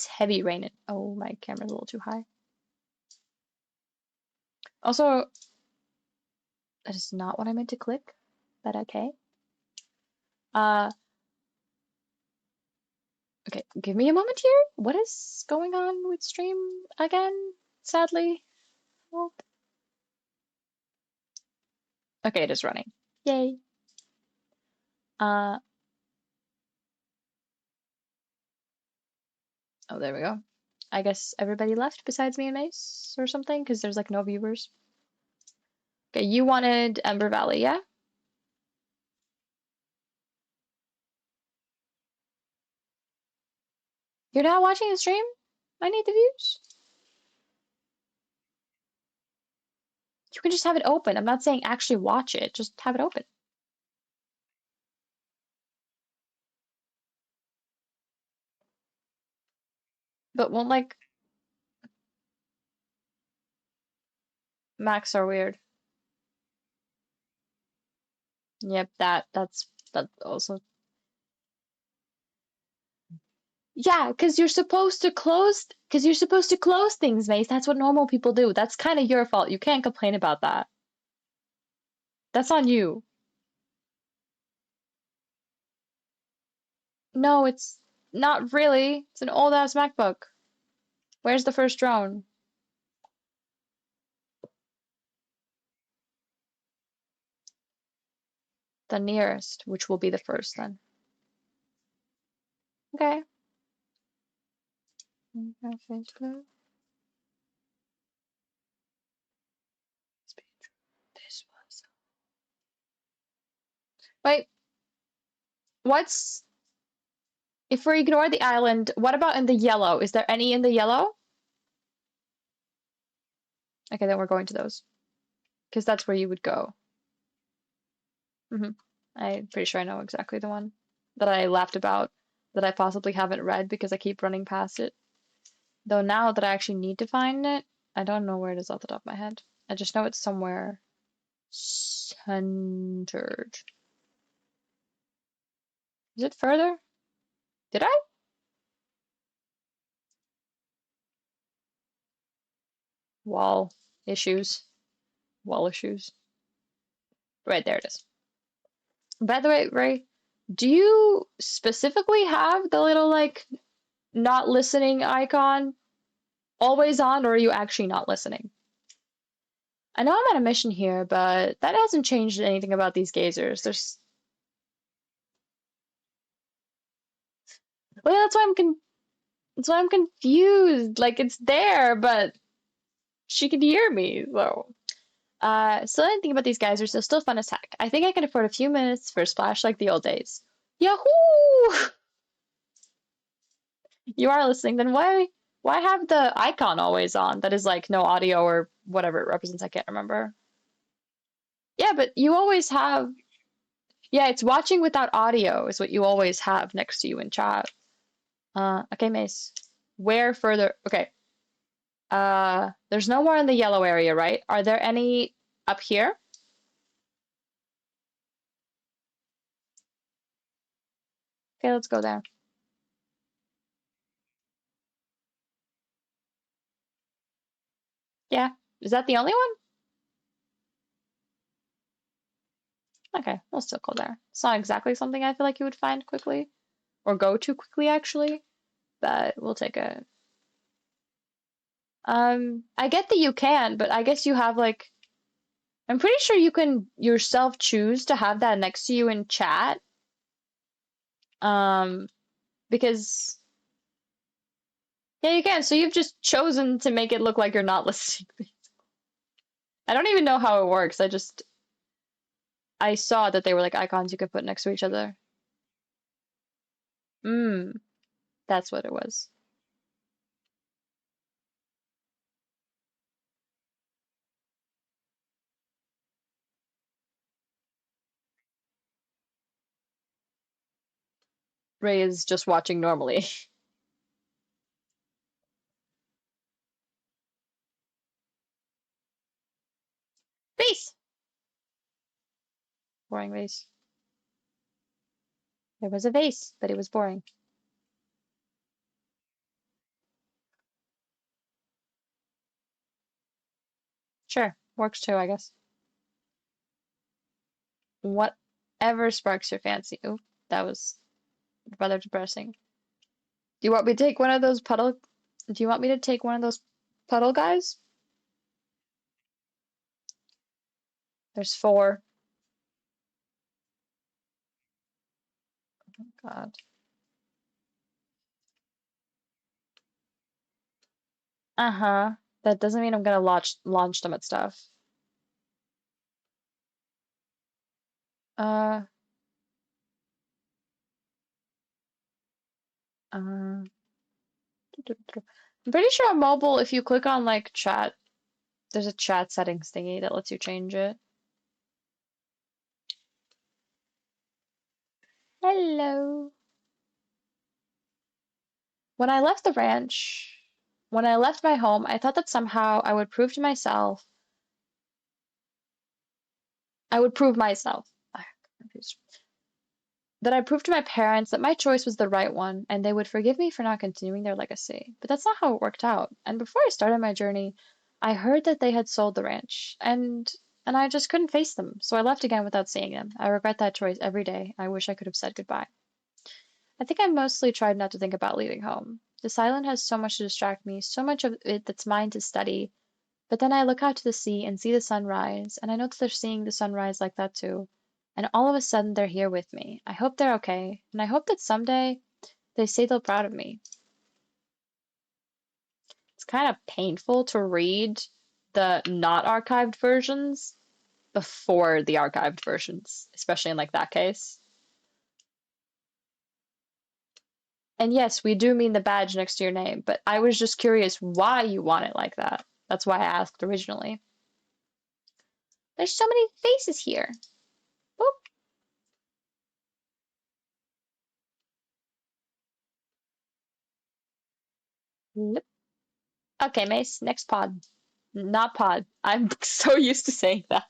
heavy raining. Oh, my camera's a little too high. Also, that is not what I meant to click, but okay. Okay, give me a moment here. What is going on with stream again? Sadly. Well, okay, it is running. Yay. Uh, Oh, there we go. I guess everybody left besides me and Mace or something, because there's like no viewers. Okay, you wanted Ember Valley, yeah? You're not watching the stream? I need the views. You can just have it open. I'm not saying actually watch it, just have it open. But won't like Max are weird. Yep, that also. Yeah, because you're supposed to close things, Mace. That's what normal people do. That's kind of your fault. You can't complain about that. That's on you. No, it's not really. It's an old ass MacBook. Where's the first drone? The nearest, which will be the first then. Okay. Wait, what's if we ignore the island, what about in the yellow? Is there any in the yellow? Okay, then we're going to those. Because that's where you would go. I'm pretty sure I know exactly the one that I laughed about that I possibly haven't read because I keep running past it. Though now that I actually need to find it, I don't know where it is off the top of my head. I just know it's somewhere centered. Is it further? Did I? Wall issues. Wall issues. Right, there it is. By the way, Ray, do you specifically have the little, like, not listening icon always on, or are you actually not listening? I know I'm on a mission here, but that hasn't changed anything about these gazers. Well, that's why I'm confused. Like, it's there, but she can hear me, so. Still didn't think about these geysers, they're still fun as heck. I think I can afford a few minutes for a splash like the old days. Yahoo! You are listening, then why have the icon always on that is like no audio or whatever it represents? I can't remember. Yeah, but you always have. Yeah, it's watching without audio is what you always have next to you in chat. Okay, Mace. Where further? Okay. There's no more in the yellow area, right? Are there any up here? Okay, let's go there. Yeah. Is that the only one? Okay, we'll still go there. It's not exactly something I feel like you would find quickly. Or go to quickly, actually. But we'll take it. I get that you can, but I guess you have like I'm pretty sure you can yourself choose to have that next to you in chat. Um, because yeah, you can. So you've just chosen to make it look like you're not listening. I don't even know how it works. I saw that they were like icons you could put next to each other. That's what it was. Ray is just watching normally. Vase! Boring vase. There was a vase, but it was boring. Sure, works too, I guess. Whatever sparks your fancy. Ooh, that was rather depressing. Do you want me to take one of those puddle? Do you want me to take one of those puddle guys? There's four. Oh, God. Uh-huh. That doesn't mean I'm gonna launch them at stuff. Uh, uh, I'm pretty sure on mobile, if you click on like chat, there's a chat settings thingy that lets you change it. Hello. When I left the ranch, when I left my home, I thought that somehow I would prove myself. I'm confused. That I proved to my parents that my choice was the right one and they would forgive me for not continuing their legacy. But that's not how it worked out. And before I started my journey, I heard that they had sold the ranch and I just couldn't face them. So I left again without seeing them. I regret that choice every day. I wish I could have said goodbye. I think I mostly tried not to think about leaving home. This island has so much to distract me, so much of it that's mine to study. But then I look out to the sea and see the sunrise, and I know that they're seeing the sunrise like that too. And all of a sudden they're here with me. I hope they're okay, and I hope that someday they say they're proud of me. It's kind of painful to read the not archived versions before the archived versions, especially in like that case. And yes, we do mean the badge next to your name, but I was just curious why you want it like that. That's why I asked originally. There's so many faces here. Oop. Okay, Mace, next pod. Not pod. I'm so used to saying that.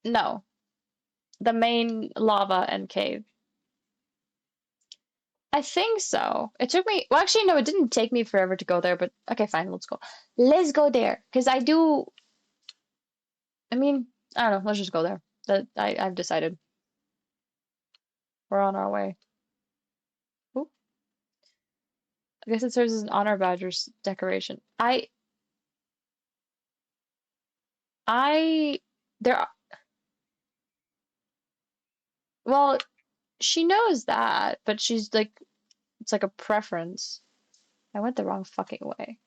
No, the main lava and cave. I think so. It took me, well, actually, no, it didn't take me forever to go there, but okay, fine, let's go. Let's go there. Because I mean, I don't know, let's just go there. I've decided. We're on our way. Ooh, I guess it serves as an honor badger's decoration. I, there, well, she knows that, but she's like, it's like a preference. I went the wrong fucking way.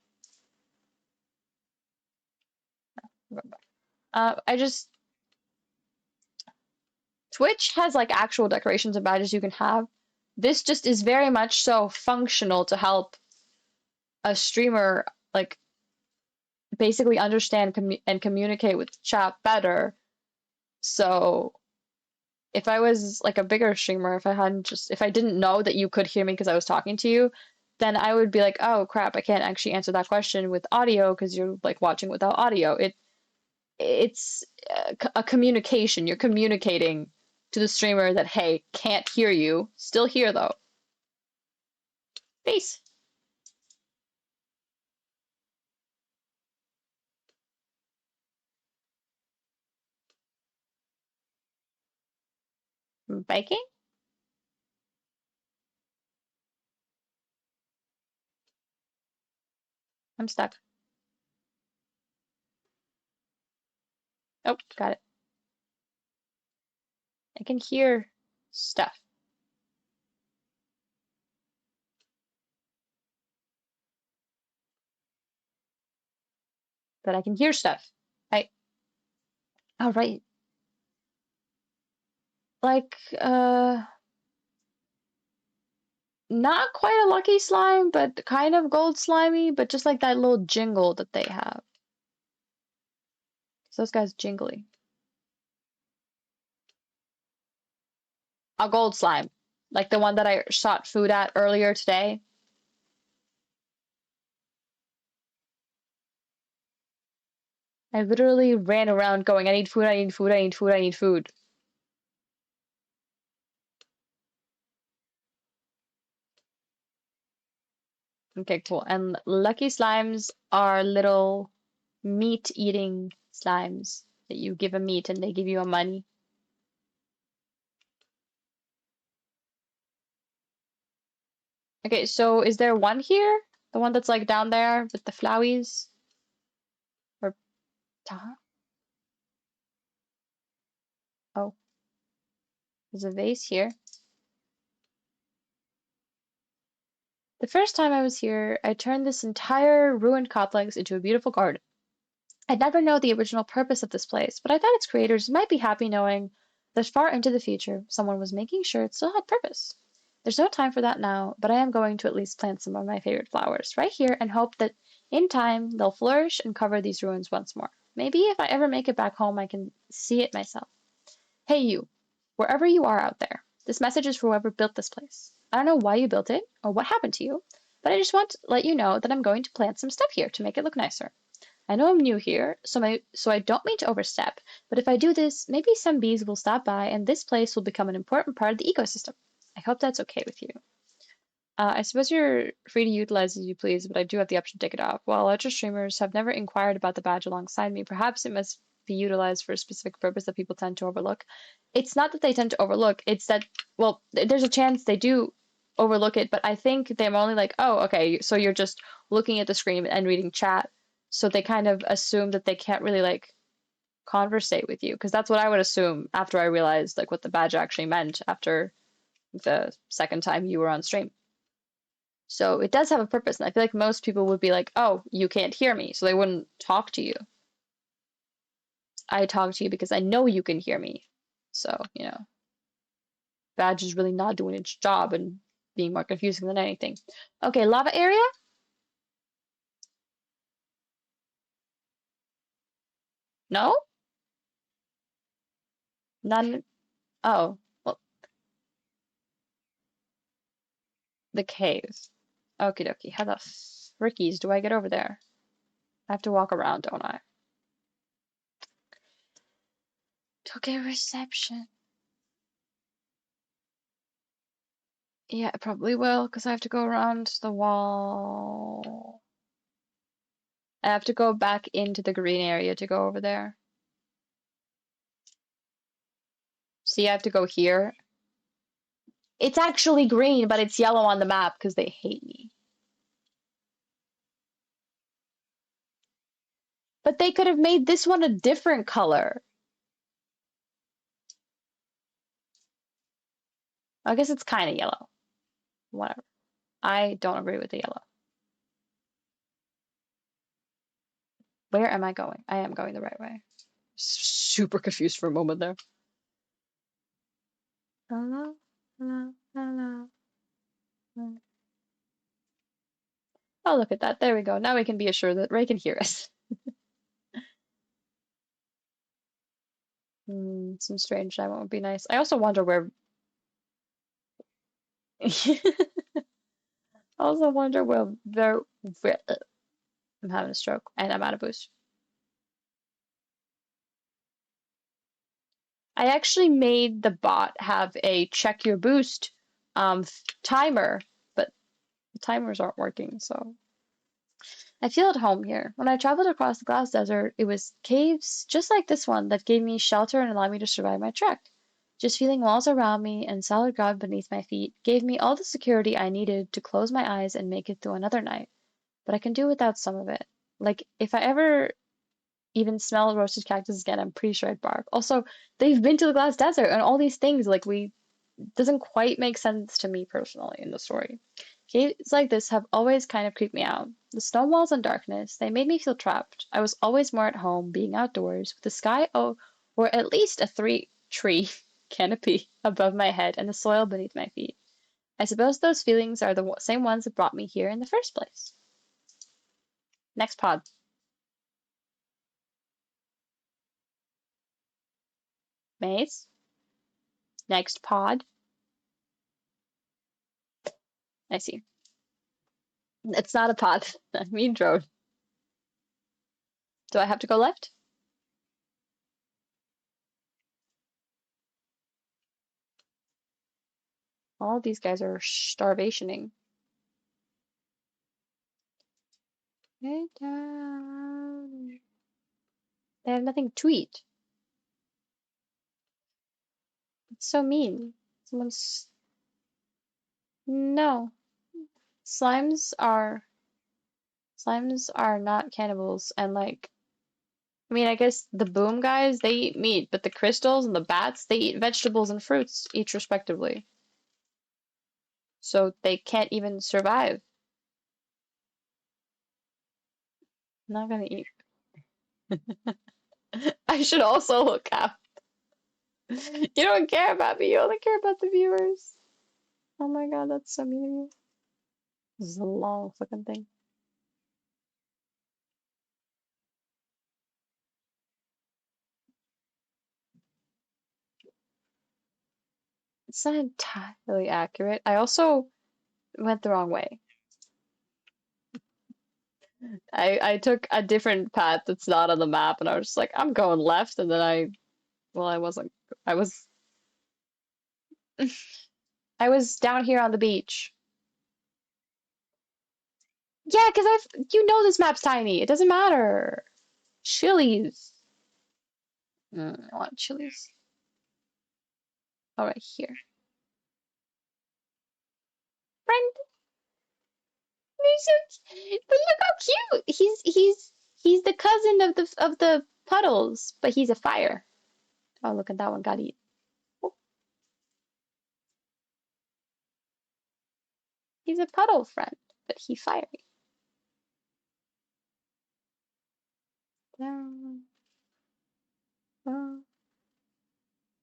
I just Twitch has like actual decorations and badges you can have. This just is very much so functional to help a streamer like basically understand and communicate with chat better. So if I was like a bigger streamer, if I didn't know that you could hear me because I was talking to you, then I would be like, oh crap, I can't actually answer that question with audio because you're like watching without audio. It's a communication. You're communicating to the streamer that, hey, can't hear you. Still here though. Peace. Biking? I'm stuck. Oh, got it. I can hear stuff, but I can hear stuff. I, all right. Like, not quite a lucky slime, but kind of gold slimy, but just like that little jingle that they have. So those guys jingly. A gold slime. Like the one that I shot food at earlier today. I literally ran around going, I need food, I need food, I need food, I need food. Okay, cool. And lucky slimes are little meat-eating slimes that you give a meat and they give you a money. Okay, so is there one here? The one that's like down there with the flowies? Or ta? Oh. There's a vase here. The first time I was here, I turned this entire ruined complex into a beautiful garden. I'd never know the original purpose of this place, but I thought its creators might be happy knowing that far into the future, someone was making sure it still had purpose. There's no time for that now, but I am going to at least plant some of my favorite flowers right here and hope that in time they'll flourish and cover these ruins once more. Maybe if I ever make it back home, I can see it myself. Hey, you, wherever you are out there, this message is for whoever built this place. I don't know why you built it or what happened to you, but I just want to let you know that I'm going to plant some stuff here to make it look nicer. I know I'm new here, so I don't mean to overstep, but if I do this, maybe some bees will stop by and this place will become an important part of the ecosystem. I hope that's okay with you. I suppose you're free to utilize as you please, but I do have the option to take it off. While other streamers have never inquired about the badge alongside me, perhaps it must be utilized for a specific purpose that people tend to overlook. It's not that they tend to overlook, it's that, well, there's a chance they do overlook it, but I think they're only like, oh, okay, so you're just looking at the screen and reading chat. So they kind of assume that they can't really like conversate with you, because that's what I would assume after I realized like what the badge actually meant after the second time you were on stream. So it does have a purpose, and I feel like most people would be like, oh, you can't hear me, so they wouldn't talk to you. I talk to you because I know you can hear me. So, badge is really not doing its job and being more confusing than anything. Okay, lava area? No? None? Oh, well, the cave. Okie dokie. How the frickies do I get over there? I have to walk around, don't I? To get reception. Yeah, I probably will, because I have to go around the wall. I have to go back into the green area to go over there. See, I have to go here. It's actually green, but it's yellow on the map because they hate me. But they could have made this one a different color. I guess it's kind of yellow. Whatever. I don't agree with the yellow. Where am I going? I am going the right way. Super confused for a moment there. Hello, hello, hello. Oh, look at that. There we go. Now we can be assured that Ray can hear us. Some strange time would be nice. I also wonder where. I also wonder where. I'm having a stroke and I'm out of boost. I actually made the bot have a check your boost timer, but the timers aren't working, so. I feel at home here. When I traveled across the glass desert, it was caves just like this one that gave me shelter and allowed me to survive my trek. Just feeling walls around me and solid ground beneath my feet gave me all the security I needed to close my eyes and make it through another night. But I can do without some of it. Like, if I ever even smell roasted cactus again, I'm pretty sure I'd barf. Also, they've been to the glass desert and all these things, like, doesn't quite make sense to me personally in the story. Caves like this have always kind of creeped me out. The stone walls and darkness, they made me feel trapped. I was always more at home, being outdoors, with the sky or at least a tree canopy above my head and the soil beneath my feet. I suppose those feelings are the same ones that brought me here in the first place. Next pod. Maze. Next pod. I see. It's not a pod. I mean drone. Do I have to go left? All these guys are starvationing. Get down. They have nothing to eat. It's so mean. Someone's. No. Slimes are. Slimes are not cannibals, and like. I mean, I guess the boom guys, they eat meat, but the crystals and the bats, they eat vegetables and fruits, each respectively. So they can't even survive. Not gonna eat. I should also look up. You don't care about me, you only care about the viewers. Oh my god, that's so mean of you. This is a long fucking thing. It's not entirely accurate. I also went the wrong way. I took a different path that's not on the map, and I was just like, I'm going left, and then well, I wasn't. I was, I was down here on the beach. Yeah, because this map's tiny. It doesn't matter. Chilies. I want chilies. All right, here. Friend, you're so but look how cute. He's the cousin of the puddles, but he's a fire. Oh, look at that one got eaten. Oh, he's a puddle friend, but he fiery. Down, and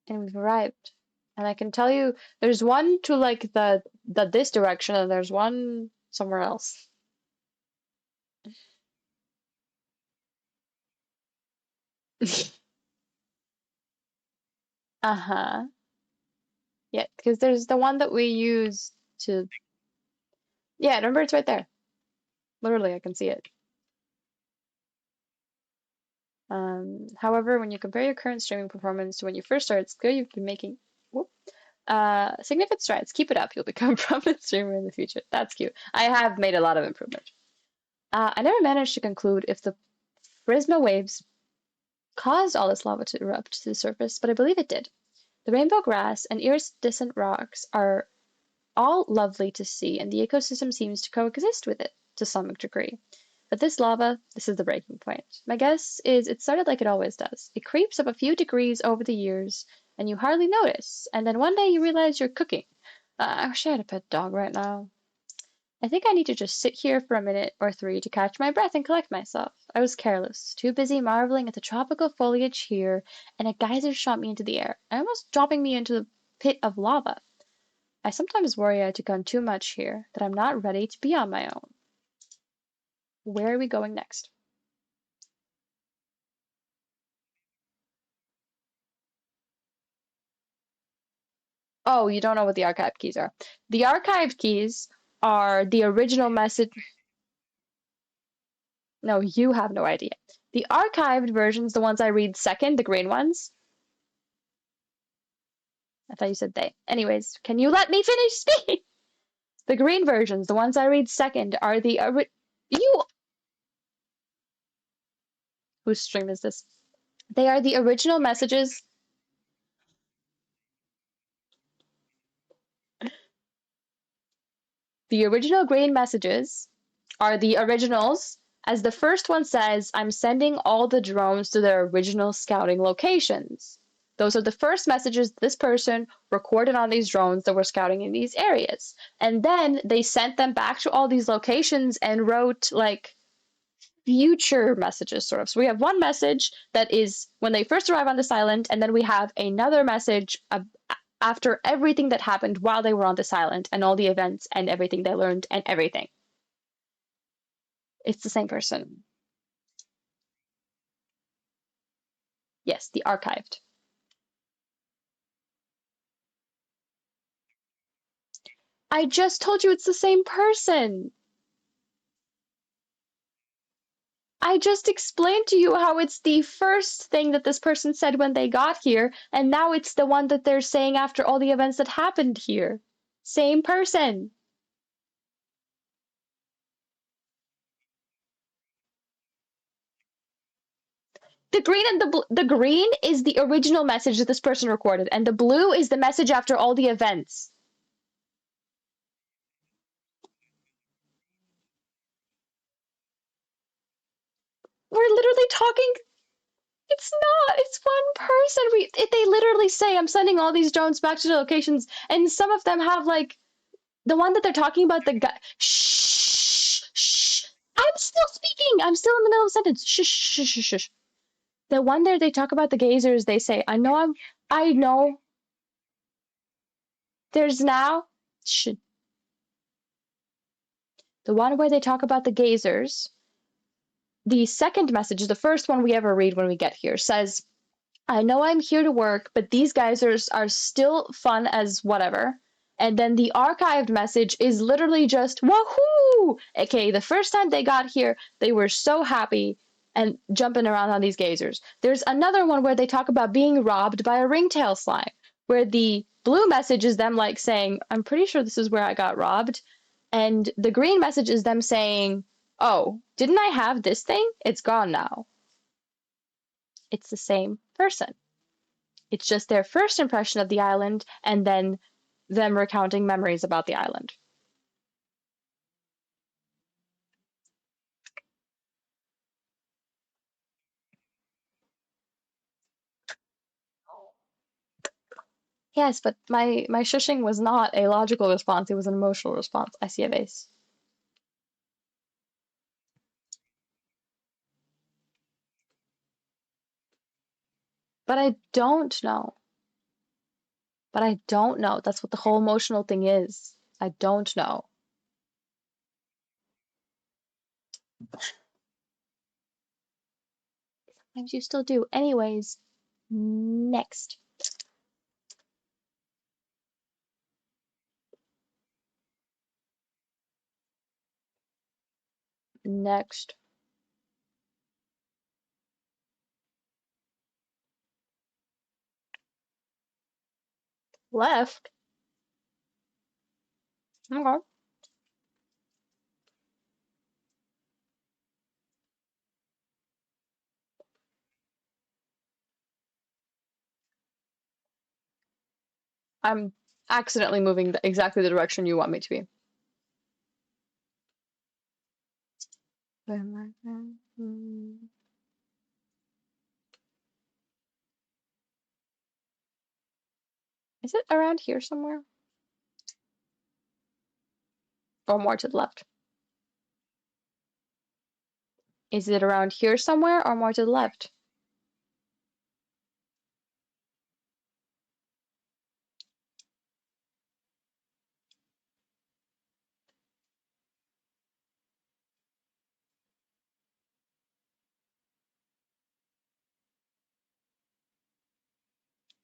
we've arrived. And I can tell you, there's one to like the this direction, and there's one somewhere else. Uh-huh. Yeah, because there's the one that we use to. Yeah, remember it's right there. Literally, I can see it. However, when you compare your current streaming performance to when you first started, it's clear you've been making whoop, significant strides. Keep it up. You'll become a prominent streamer in the future. That's cute. I have made a lot of improvement. I never managed to conclude if the Prisma waves caused all this lava to erupt to the surface, but I believe it did. The rainbow grass and iridescent rocks are all lovely to see, and the ecosystem seems to coexist with it to some degree. But this lava, this is the breaking point. My guess is it started like it always does. It creeps up a few degrees over the years, and you hardly notice, and then one day you realize you're cooking. I wish I had a pet dog right now. I think I need to just sit here for a minute or three to catch my breath and collect myself. I was careless, too busy marveling at the tropical foliage here, and a geyser shot me into the air, almost dropping me into the pit of lava. I sometimes worry I took on too much here, that I'm not ready to be on my own. Where are we going next? Oh, you don't know what the archived keys are. The archived keys are the original message. No, you have no idea. The archived versions, the ones I read second, the green ones. I thought you said they. Anyways, can you let me finish speaking? The green versions, the ones I read second, are the you. Whose stream is this? They are the original messages. The original green messages are the originals. As the first one says, I'm sending all the drones to their original scouting locations. Those are the first messages this person recorded on these drones that were scouting in these areas. And then they sent them back to all these locations and wrote like future messages, sort of. So we have one message that is when they first arrive on this island, and then we have another message after everything that happened while they were on this island and all the events and everything they learned and everything. It's the same person. Yes, the archived. I just told you it's the same person. I just explained to you how it's the first thing that this person said when they got here, and now it's the one that they're saying after all the events that happened here. Same person. The green and the green is the original message that this person recorded, and the blue is the message after all the events. We're literally talking. It's not. It's one person. They literally say, I'm sending all these drones back to the locations, and some of them have like the one that they're talking about. The guy. Shh. Shh. I'm still speaking. I'm still in the middle of a sentence. Shh. Shh. Shh. Shh. Shh. The one there they talk about the gazers. They say, I know. I know. There's now. Shh. The one where they talk about the gazers. The second message, the first one we ever read when we get here, says, I know I'm here to work, but these guys are still fun as whatever. And then the archived message is literally just woohoo! Okay, the first time they got here, they were so happy and jumping around on these gazers. There's another one where they talk about being robbed by a ringtail slime, where the blue message is them like saying, I'm pretty sure this is where I got robbed. And the green message is them saying, oh, didn't I have this thing? It's gone now. It's the same person. It's just their first impression of the island and then them recounting memories about the island. Yes, but my shushing was not a logical response, it was an emotional response. I see a vase. But I don't know. But I don't know. That's what the whole emotional thing is. I don't know. Sometimes you still do. Anyways, next. Next. Left. Okay. I'm accidentally moving exactly the direction you want me to be. Is it around here somewhere? Or more to the left? Is it around here somewhere or more to the left?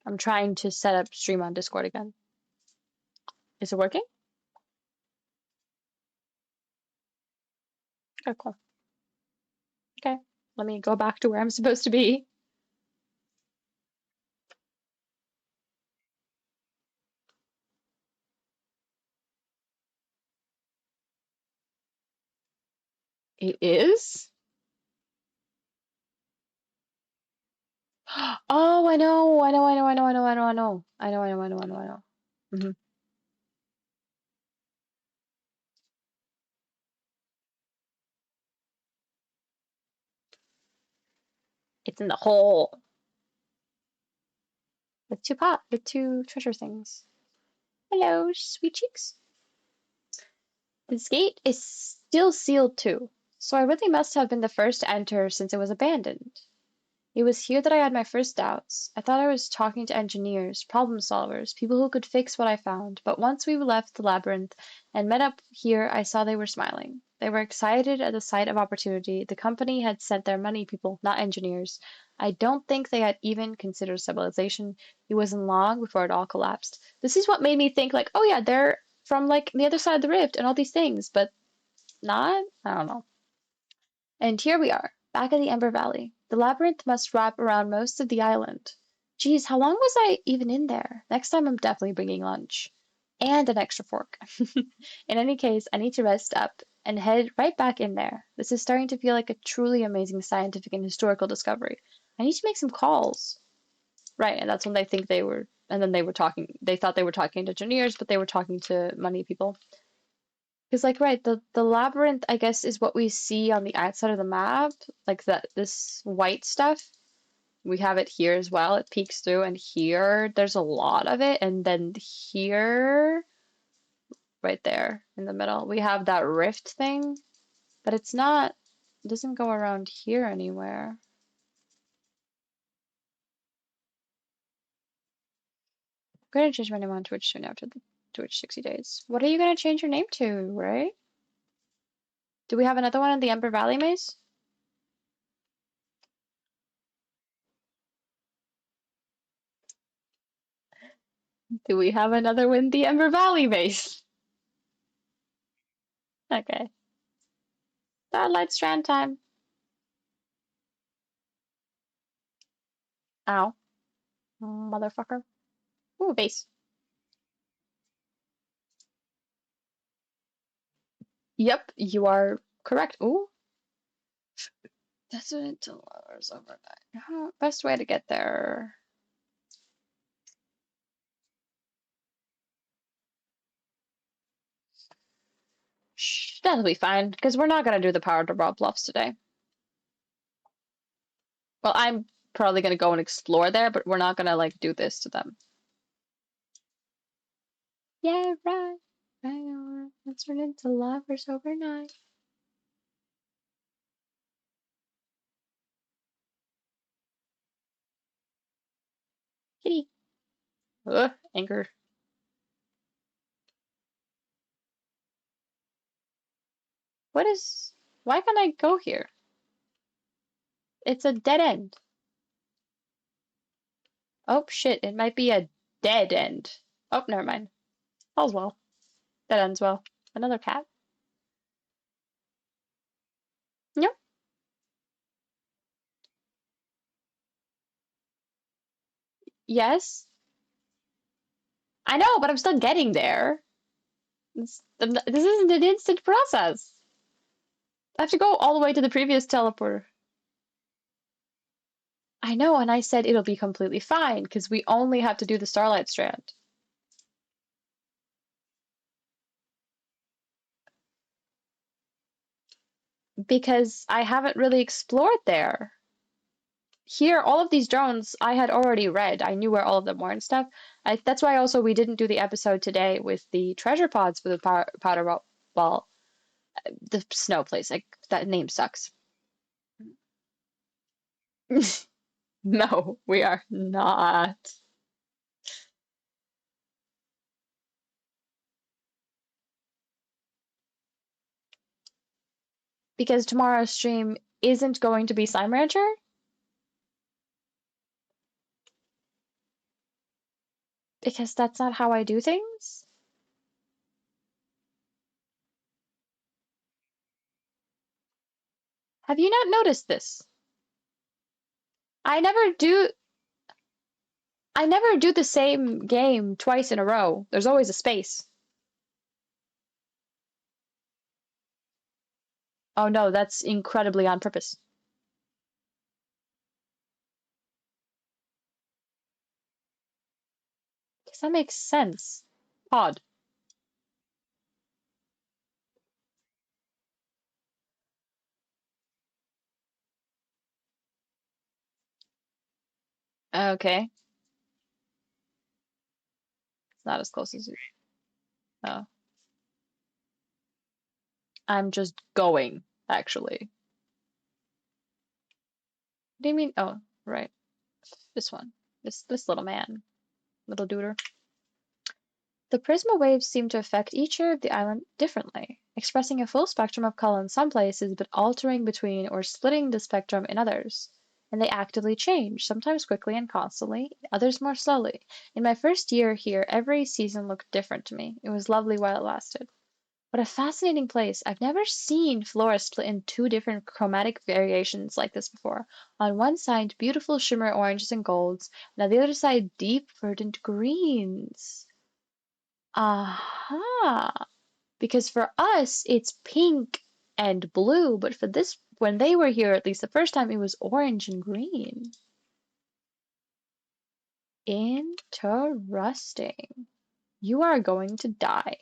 I'm trying to set up stream on Discord again. Is it working? Okay, cool. Okay, let me go back to where I'm supposed to be. It is? Oh, I know, I know, I know, I know, I know, I know, I know. I know, I know, I know, I know, I know. Hmm. It's in the hole. With two treasure things. Hello, sweet cheeks. This gate is still sealed too, so I really must have been the first to enter since it was abandoned. It was here that I had my first doubts. I thought I was talking to engineers, problem solvers, people who could fix what I found, but once we left the labyrinth and met up here, I saw they were smiling. They were excited at the sight of opportunity. The company had sent their money people, not engineers. I don't think they had even considered civilization. It wasn't long before it all collapsed. This is what made me think, like, oh yeah, they're from like the other side of the rift and all these things, but not? I don't know. And here we are, back at the Ember Valley. The labyrinth must wrap around most of the island. Geez, how long was I even in there? Next time I'm definitely bringing lunch. And an extra fork. In any case, I need to rest up and head right back in there. This is starting to feel like a truly amazing scientific and historical discovery. I need to make some calls. Right, and that's when they think they were, and then they thought they were talking to engineers, but they were talking to money people. Because like right, the labyrinth I guess is what we see on the outside of the map, like this white stuff. We have it here as well. It peeks through, and here there's a lot of it. And then here, right there in the middle, we have that rift thing, but it's not, it doesn't go around here anywhere. I'm gonna change my name on Twitch soon after the Twitch 60 days. What are you gonna change your name to, right? Do we have another one in the Ember Valley Maze? Do we have another one in the Ember Valley Maze? Okay. Starlight Strand time. Ow. Motherfucker. Ooh, base. Yep, you are correct. Ooh. That's until hours overnight. Best way to get there. Shh, that'll be fine, because we're not gonna do the power to rob bluffs today. Well, I'm probably gonna go and explore there, but we're not gonna like do this to them. Yeah, right. Let's turn into lovers overnight. Kitty. Ugh, anchor. What is... Why can't I go here? It's a dead end. Oh, shit, it might be a dead end. Oh, never mind. All's well. That ends well. Another cat. Yep. Yes. I know, but I'm still getting there. This isn't an instant process. I have to go all the way to the previous teleporter. I know, and I said it'll be completely fine, because we only have to do the Starlight Strand. Because I haven't really explored there. Here, all of these drones I had already read. I knew where all of them were and stuff. That's why also we didn't do the episode today with the treasure pods for the powder ball. The snow place. Like, that name sucks. No, we are not. Because tomorrow's stream isn't going to be Slime Rancher. Because that's not how I do things. Have you not noticed this? I never do I never do the same game twice in a row. There's always a space. Oh no, that's incredibly on purpose. Because that makes sense. Odd. Okay. It's not as close as you. Oh. I'm just going, actually. What do you mean? Oh, right. This one. This little man. Little duder. The prisma waves seem to affect each area of the island differently, expressing a full spectrum of color in some places, but altering between or splitting the spectrum in others. And they actively change, sometimes quickly and constantly, others more slowly. In my first year here, every season looked different to me. It was lovely while it lasted. What a fascinating place. I've never seen flora split in two different chromatic variations like this before. On one side, beautiful shimmer oranges and golds, and on the other side, deep verdant greens. Aha! Because for us, it's pink and blue, but for this, when they were here, at least the first time, it was orange and green. Interesting. You are going to die.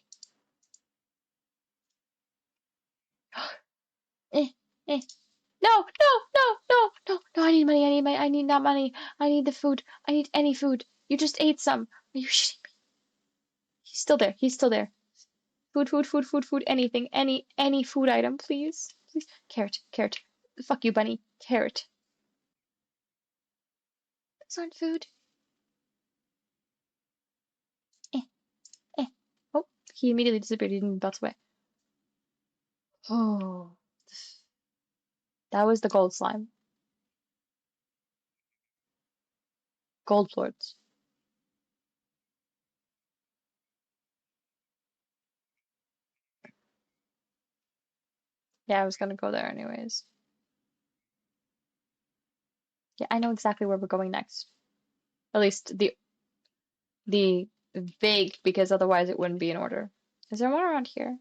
Eh, eh. No, no, no, no, no, No, I need money. I need money. I need not money. I need the food. I need any food. You just ate some. Are you shitting me? He's still there. He's still there. Food, food, food, food, food. Anything. Any food item, please. Please. Carrot. Carrot. Fuck you, bunny. Carrot. Those aren't food. Eh, eh. Oh, he immediately disappeared. He didn't bounce away. Oh, that was the gold slime. Gold floors. Yeah, I was gonna go there anyways. Yeah, I know exactly where we're going next. At least the vague, because otherwise it wouldn't be in order. Is there more around here?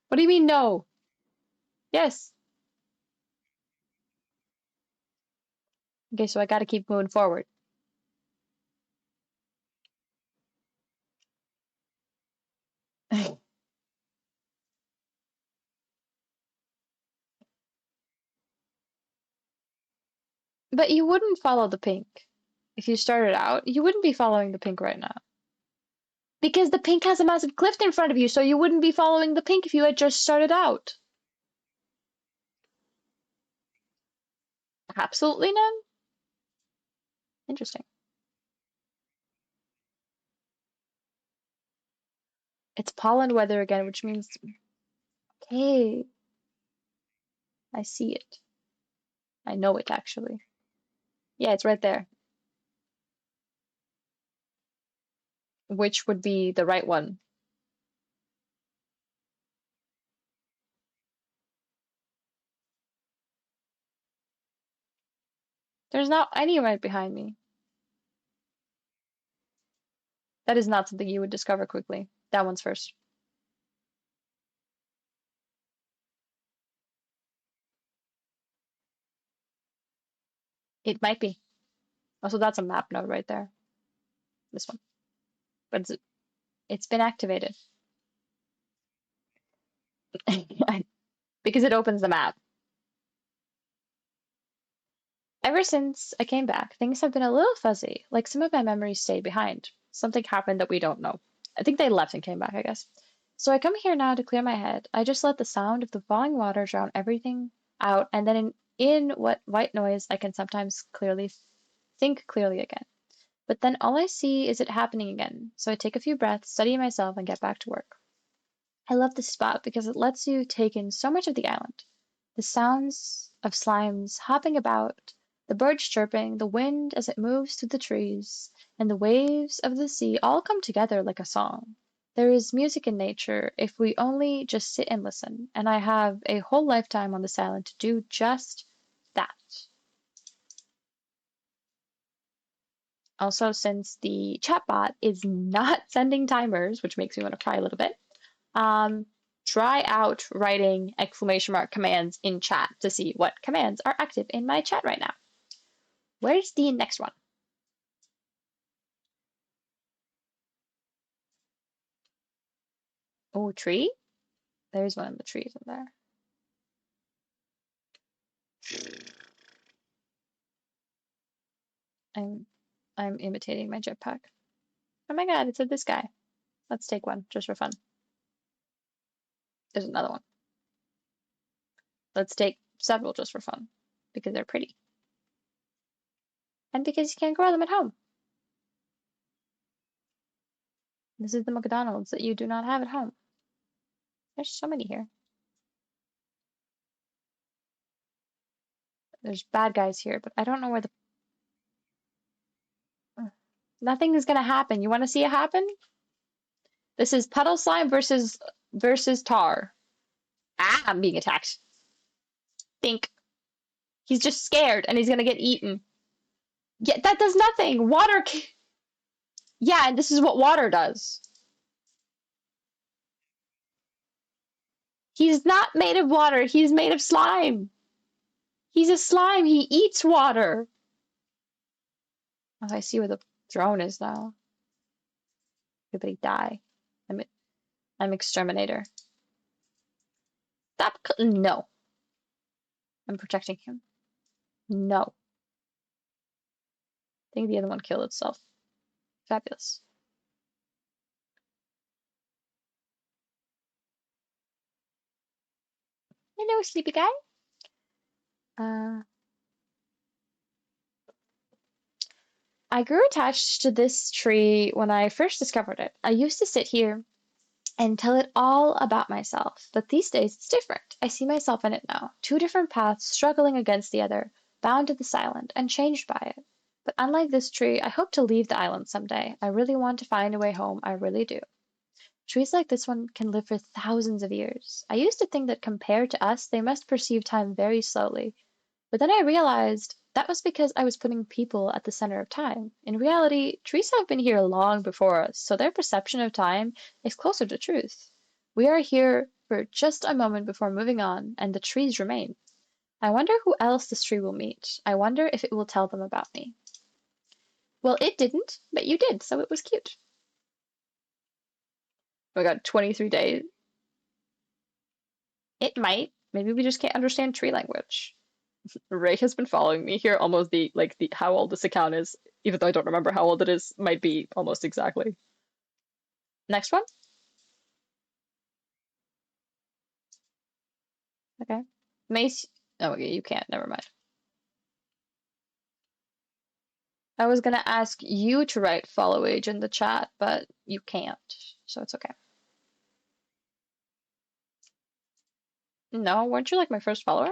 What do you mean no? Yes. Okay, so I gotta keep moving forward. But you wouldn't follow the pink. If you started out, you wouldn't be following the pink right now. Because the pink has a massive cliff in front of you, so you wouldn't be following the pink if you had just started out. Absolutely none? Interesting. It's pollen weather again, which means, okay, I see it. I know it actually. Yeah, it's right there. Which would be the right one? There's not any right behind me. That is not something you would discover quickly. That one's first. It might be. Also, that's a map node right there. This one. But it's been activated. Because it opens the map. Ever since I came back, things have been a little fuzzy. Like some of my memories stayed behind. Something happened that we don't know. I think they left and came back, I guess. So I come here now to clear my head. I just let the sound of the falling water drown everything out, and then in what white noise I can sometimes clearly think clearly again. But then all I see is it happening again. So I take a few breaths, study myself, and get back to work. I love this spot because it lets you take in so much of the island. The sounds of slimes hopping about, the birds chirping, the wind as it moves through the trees, and the waves of the sea all come together like a song. There is music in nature if we only just sit and listen, and I have a whole lifetime on this island to do just that. Also, since the chatbot is not sending timers, which makes me want to cry a little bit, um, try out writing exclamation mark commands in chat to see what commands are active in my chat right now. Where's the next one? Oh, tree? There's one of the trees in there. I'm imitating my jetpack. Oh my god, it's of this guy. Let's take one just for fun. There's another one. Let's take several just for fun because they're pretty. And because you can't grow them at home. This is the McDonald's that you do not have at home. There's so many here. There's bad guys here, but I don't know where the... Nothing is gonna happen. You want to see it happen? This is puddle slime versus tar. Ah, I'm being attacked. Think. He's just scared and he's gonna get eaten. Yeah, that does nothing. Water. Yeah, and this is what water does. He's not made of water. He's made of slime. He's a slime. He eats water. Oh, I see where the Drone is now. Everybody die. I'm I'm exterminator. Stop. No. I'm protecting him. No. I think the other one killed itself. Fabulous. Hello, sleepy guy. Uh, I grew attached to this tree when I first discovered it. I used to sit here and tell it all about myself, but these days it's different. I see myself in it now. Two different paths struggling against the other, bound to this island and changed by it. But unlike this tree, I hope to leave the island someday. I really want to find a way home. I really do. Trees like this one can live for thousands of years. I used to think that compared to us, they must perceive time very slowly. But then I realized that was because I was putting people at the center of time. In reality, trees have been here long before us, so their perception of time is closer to truth. We are here for just a moment before moving on, and the trees remain. I wonder who else this tree will meet. I wonder if it will tell them about me. Well, it didn't, but you did, so it was cute. We got 23 days. It might. Maybe we just can't understand tree language. Ray has been following me here almost the how old this account is, even though I don't remember how old it is, might be almost exactly. Next one. Okay. Mace. Oh, okay, you can't. Never mind. I was gonna ask you to write follow age in the chat, but you can't, so it's okay. No, weren't you like my first follower?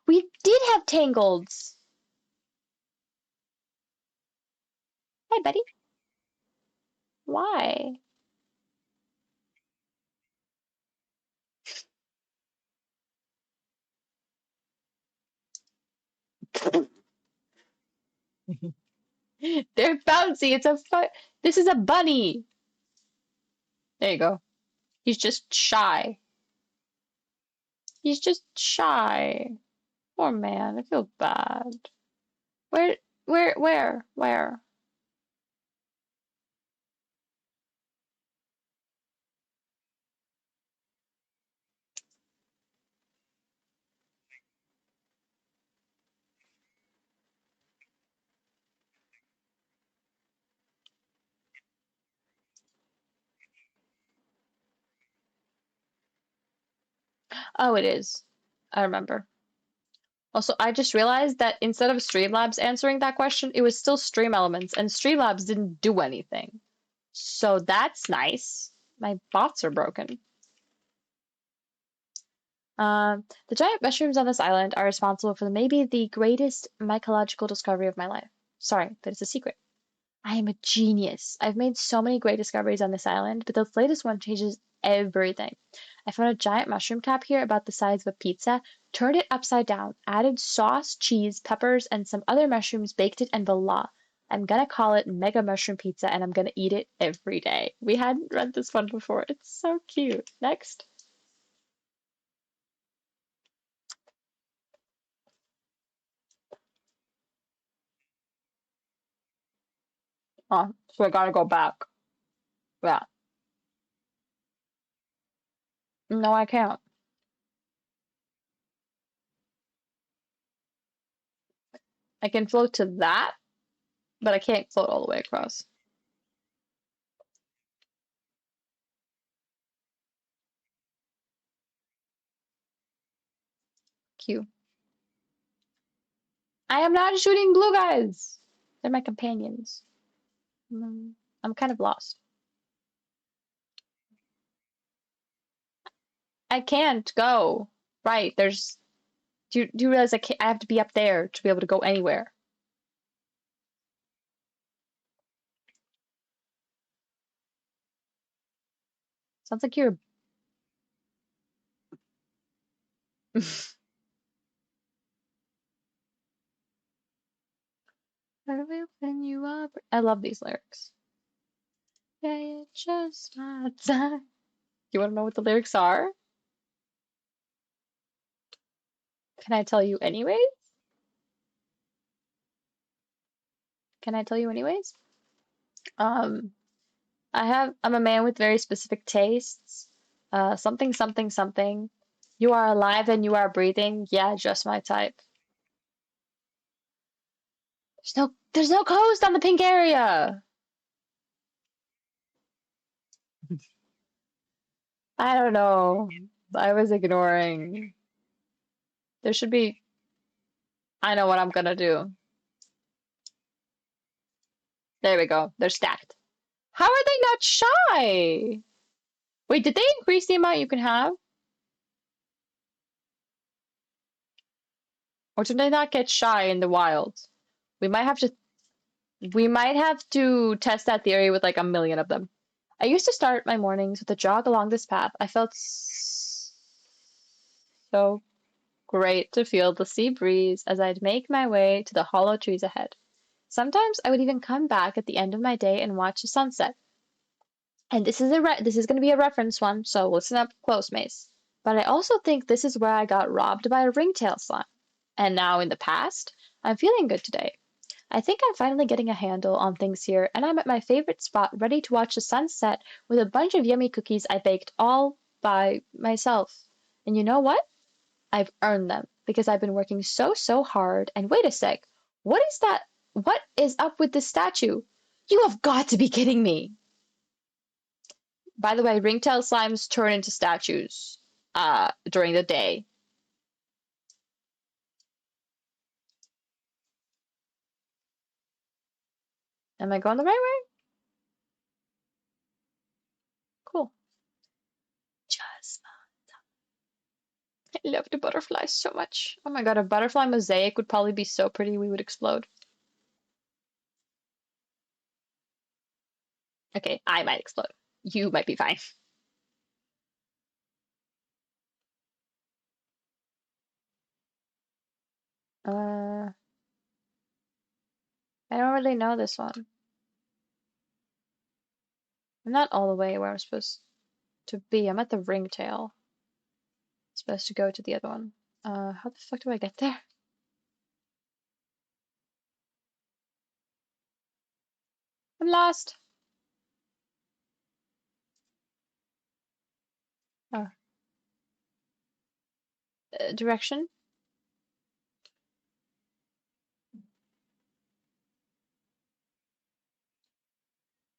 We did have Tangleds. Hey, buddy. Why? They're bouncy. It's a fun. This is a bunny. There you go. He's just shy. He's just shy. Poor man. I feel bad. Where, where? Oh, it is. I remember. Also, I just realized that instead of Streamlabs answering that question, it was still Stream Elements, and Streamlabs didn't do anything. So that's nice. My bots are broken. The giant mushrooms on this island are responsible for maybe the greatest mycological discovery of my life. Sorry, but it's a secret. I am a genius. I've made so many great discoveries on this island, but this latest one changes everything. I found a giant mushroom cap here about the size of a pizza, turned it upside down, added sauce, cheese, peppers, and some other mushrooms, baked it, and voila. I'm gonna call it Mega Mushroom Pizza, and I'm gonna eat it every day. We hadn't read this one before. It's so cute. Next. Oh, so I gotta go back. Yeah. No, I can't. I can float to that, but I can't float all the way across. Q. I am not shooting blue guys. They're my companions. I'm kind of lost. I can't go. Right, there's. Do you realize I have to be up there to be able to go anywhere? Sounds like you're. How do I open you up? I love these lyrics. Yeah, it's just my time. You want to know what the lyrics are? Can I tell you anyway? can I tell you anyways? Um, I'm a man with very specific tastes. Something, something, something. You are alive and you are breathing. Yeah, just my type. There's no coast on the pink area. I don't know. I was ignoring. There should be. I know what I'm gonna do. There we go. They're stacked. How are they not shy? Wait, did they increase the amount you can have? Or did they not get shy in the wild? We might have to we might have to test that theory with like a million of them. I used to start my mornings with a jog along this path. I felt so great to feel the sea breeze as I'd make my way to the hollow trees ahead. Sometimes I would even come back at the end of my day and watch the sunset. And this is going to be a reference one, so listen up close, Mace. But I also think this is where I got robbed by a ringtail slime. And now in the past, I'm feeling good today. I think I'm finally getting a handle on things here, and I'm at my favorite spot ready to watch the sunset with a bunch of yummy cookies I baked all by myself. And you know what? I've earned them because I've been working so hard. And wait a sec, what is that? What is up with this statue? You have got to be kidding me. By the way, ringtail slimes turn into statues during the day. Am I going the right way? Cool. Just I love the butterflies so much. Oh my god, a butterfly mosaic would probably be so pretty we would explode. Okay, I might explode. You might be fine. Uh, I don't really know this one. I'm not all the way where I'm supposed to be. I'm at the ringtail. Supposed to go to the other one. How the fuck do I get there? I'm lost. Oh, direction?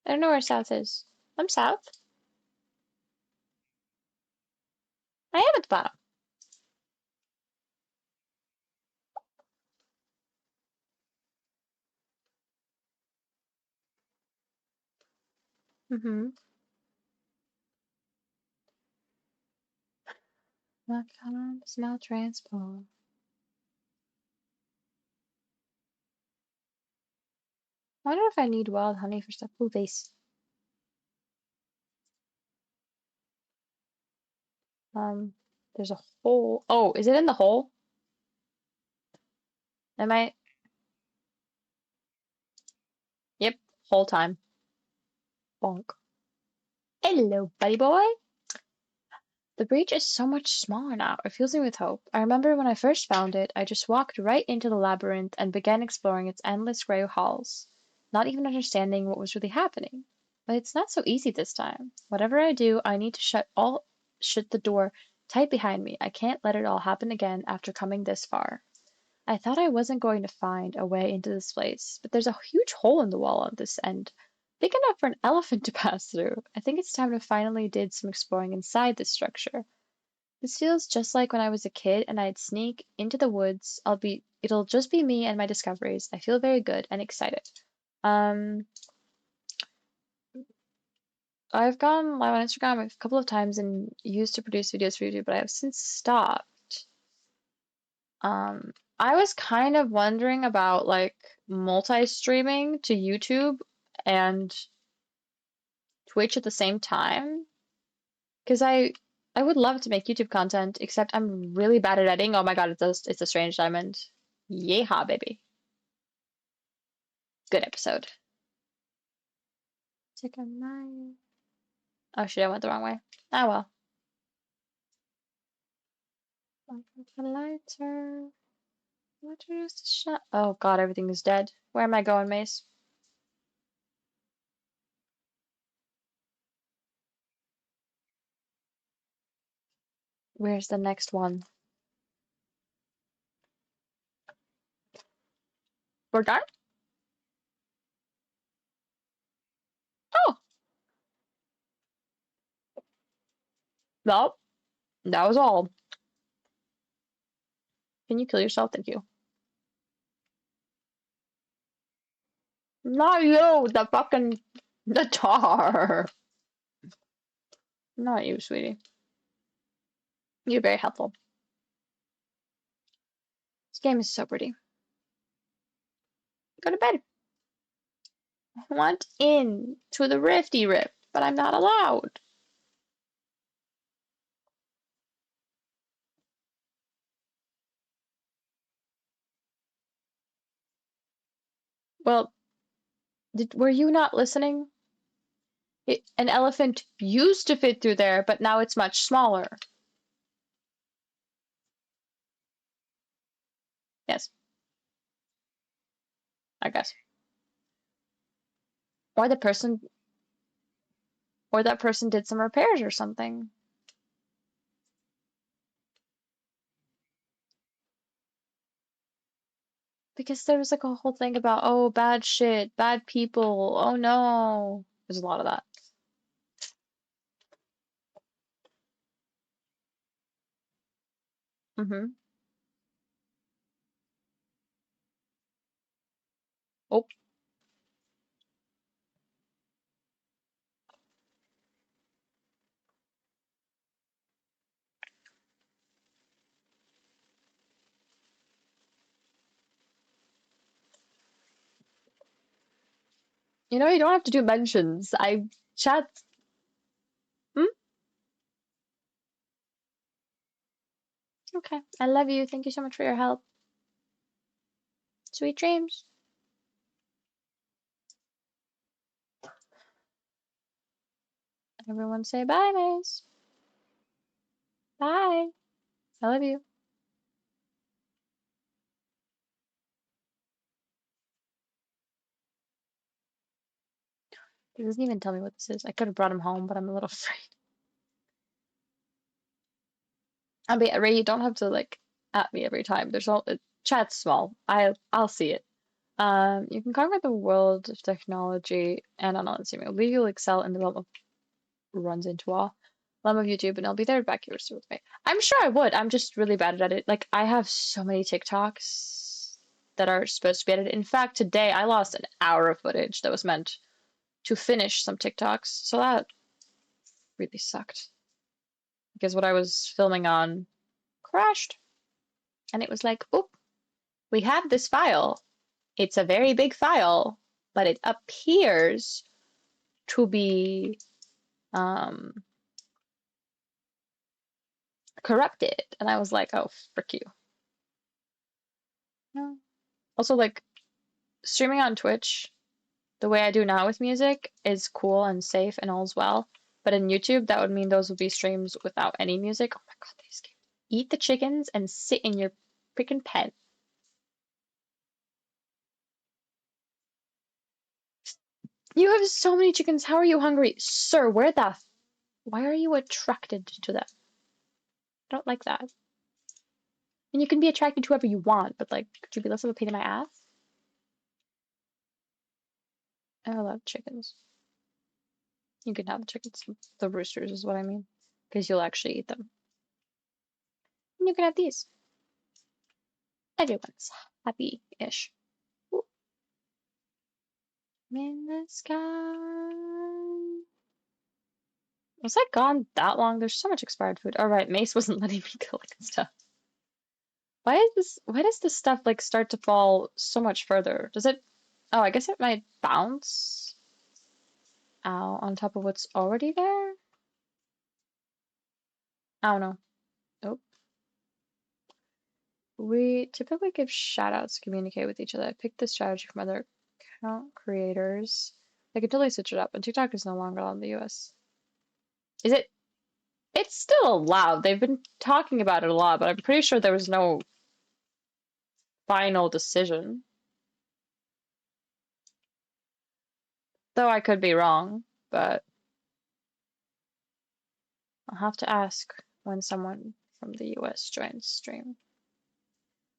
I don't know where south is. I'm south. I am at the bottom. Mm-hmm. Not come, smell transport. I wonder if I need wild honey for stuff. Ooh, vase. Um, there's a hole. Oh, is it in the hole? Am I? Yep, whole time. Bonk. Hello, buddy boy. The breach is so much smaller now. It fills me with hope. I remember when I first found it, I just walked right into the labyrinth and began exploring its endless gray halls, not even understanding what was really happening. But it's not so easy this time. Whatever I do, I need to shut the door tight behind me. I can't let it all happen again after coming this far. I thought I wasn't going to find a way into this place, but there's a huge hole in the wall on this end, big enough for an elephant to pass through. I think it's time to finally did some exploring inside this structure. This feels just like when I was a kid and I'd sneak into the woods. It'll just be me and my discoveries. I feel very good and excited. Um, I've gone live on Instagram a couple of times and used to produce videos for YouTube, but I have since stopped. I was kind of wondering about like multi-streaming to YouTube and Twitch at the same time, because I would love to make YouTube content, except I'm really bad at editing. Oh my God, it's a strange diamond. Yeehaw, baby. Good episode. Take a knife. Oh shit, I went the wrong way. Ah well. A lighter. What is the shot? Oh God, everything is dead. Where am I going, Mace? Where's the next one? We're done? Oh, no, that was all. Can you kill yourself? Thank you. Not you, the fucking the tar. Not you, sweetie. You're very helpful. This game is so pretty. Go to bed. I want in to the Rifty Rift, but I'm not allowed. Well, were you not listening? An elephant used to fit through there, but now it's much smaller. Yes, I guess. Or the person, or that person did some repairs or something. Because there was like a whole thing about, oh, bad shit, bad people, oh no. There's a lot of that. Mm-hmm. Oh, you know, you don't have to do mentions. I chat. Hmm? Okay. I love you. Thank you so much for your help. Sweet dreams. Everyone say bye, Maze. Bye. I love you. He doesn't even tell me what this is. I could have brought him home, but I'm a little afraid. I mean, Ray, you don't have to like at me every time. There's all chat's small. I'll see it. You can conquer the world of technology and on unassuming. Believe you'll excel in the realm of runs into all realm of YouTube, and I'll be there to back you with me. I'm sure I would. I'm just really bad at it. Like I have so many TikToks that are supposed to be edited. In fact, today I lost an hour of footage that was meant to finish some TikToks, so that really sucked because what I was filming on crashed, and it was like, oop, we have this file. It's a very big file, but it appears to be um, corrupted. And I was like, oh, frick you. No. Also, like, streaming on Twitch, the way I do now with music is cool and safe and all's well. But in YouTube, that would mean those would be streams without any music. Oh my god, they escaped. Eat the chickens and sit in your freaking pen. You have so many chickens. How are you hungry? Sir, why are you attracted to that? I don't like that. And you can be attracted to whoever you want, but like, could you be less of a pain in my ass? I love chickens. You can have the chickens, the roosters is what I mean, because you'll actually eat them. And you can have these. Everyone's happy-ish. In the sky. Was I gone that long? There's so much expired food. All right, Mace wasn't letting me collect stuff. Why does this stuff like start to fall so much further? Does it? Oh, I guess it might bounce out on top of what's already there. I don't know. Oh. We typically give shoutouts to communicate with each other. I picked this strategy from other account creators. I could totally switch it up, and TikTok is no longer allowed in the US. Is it? It's still allowed. They've been talking about it a lot, but I'm pretty sure there was no final decision. Though I could be wrong, but I'll have to ask when someone from the US joined stream.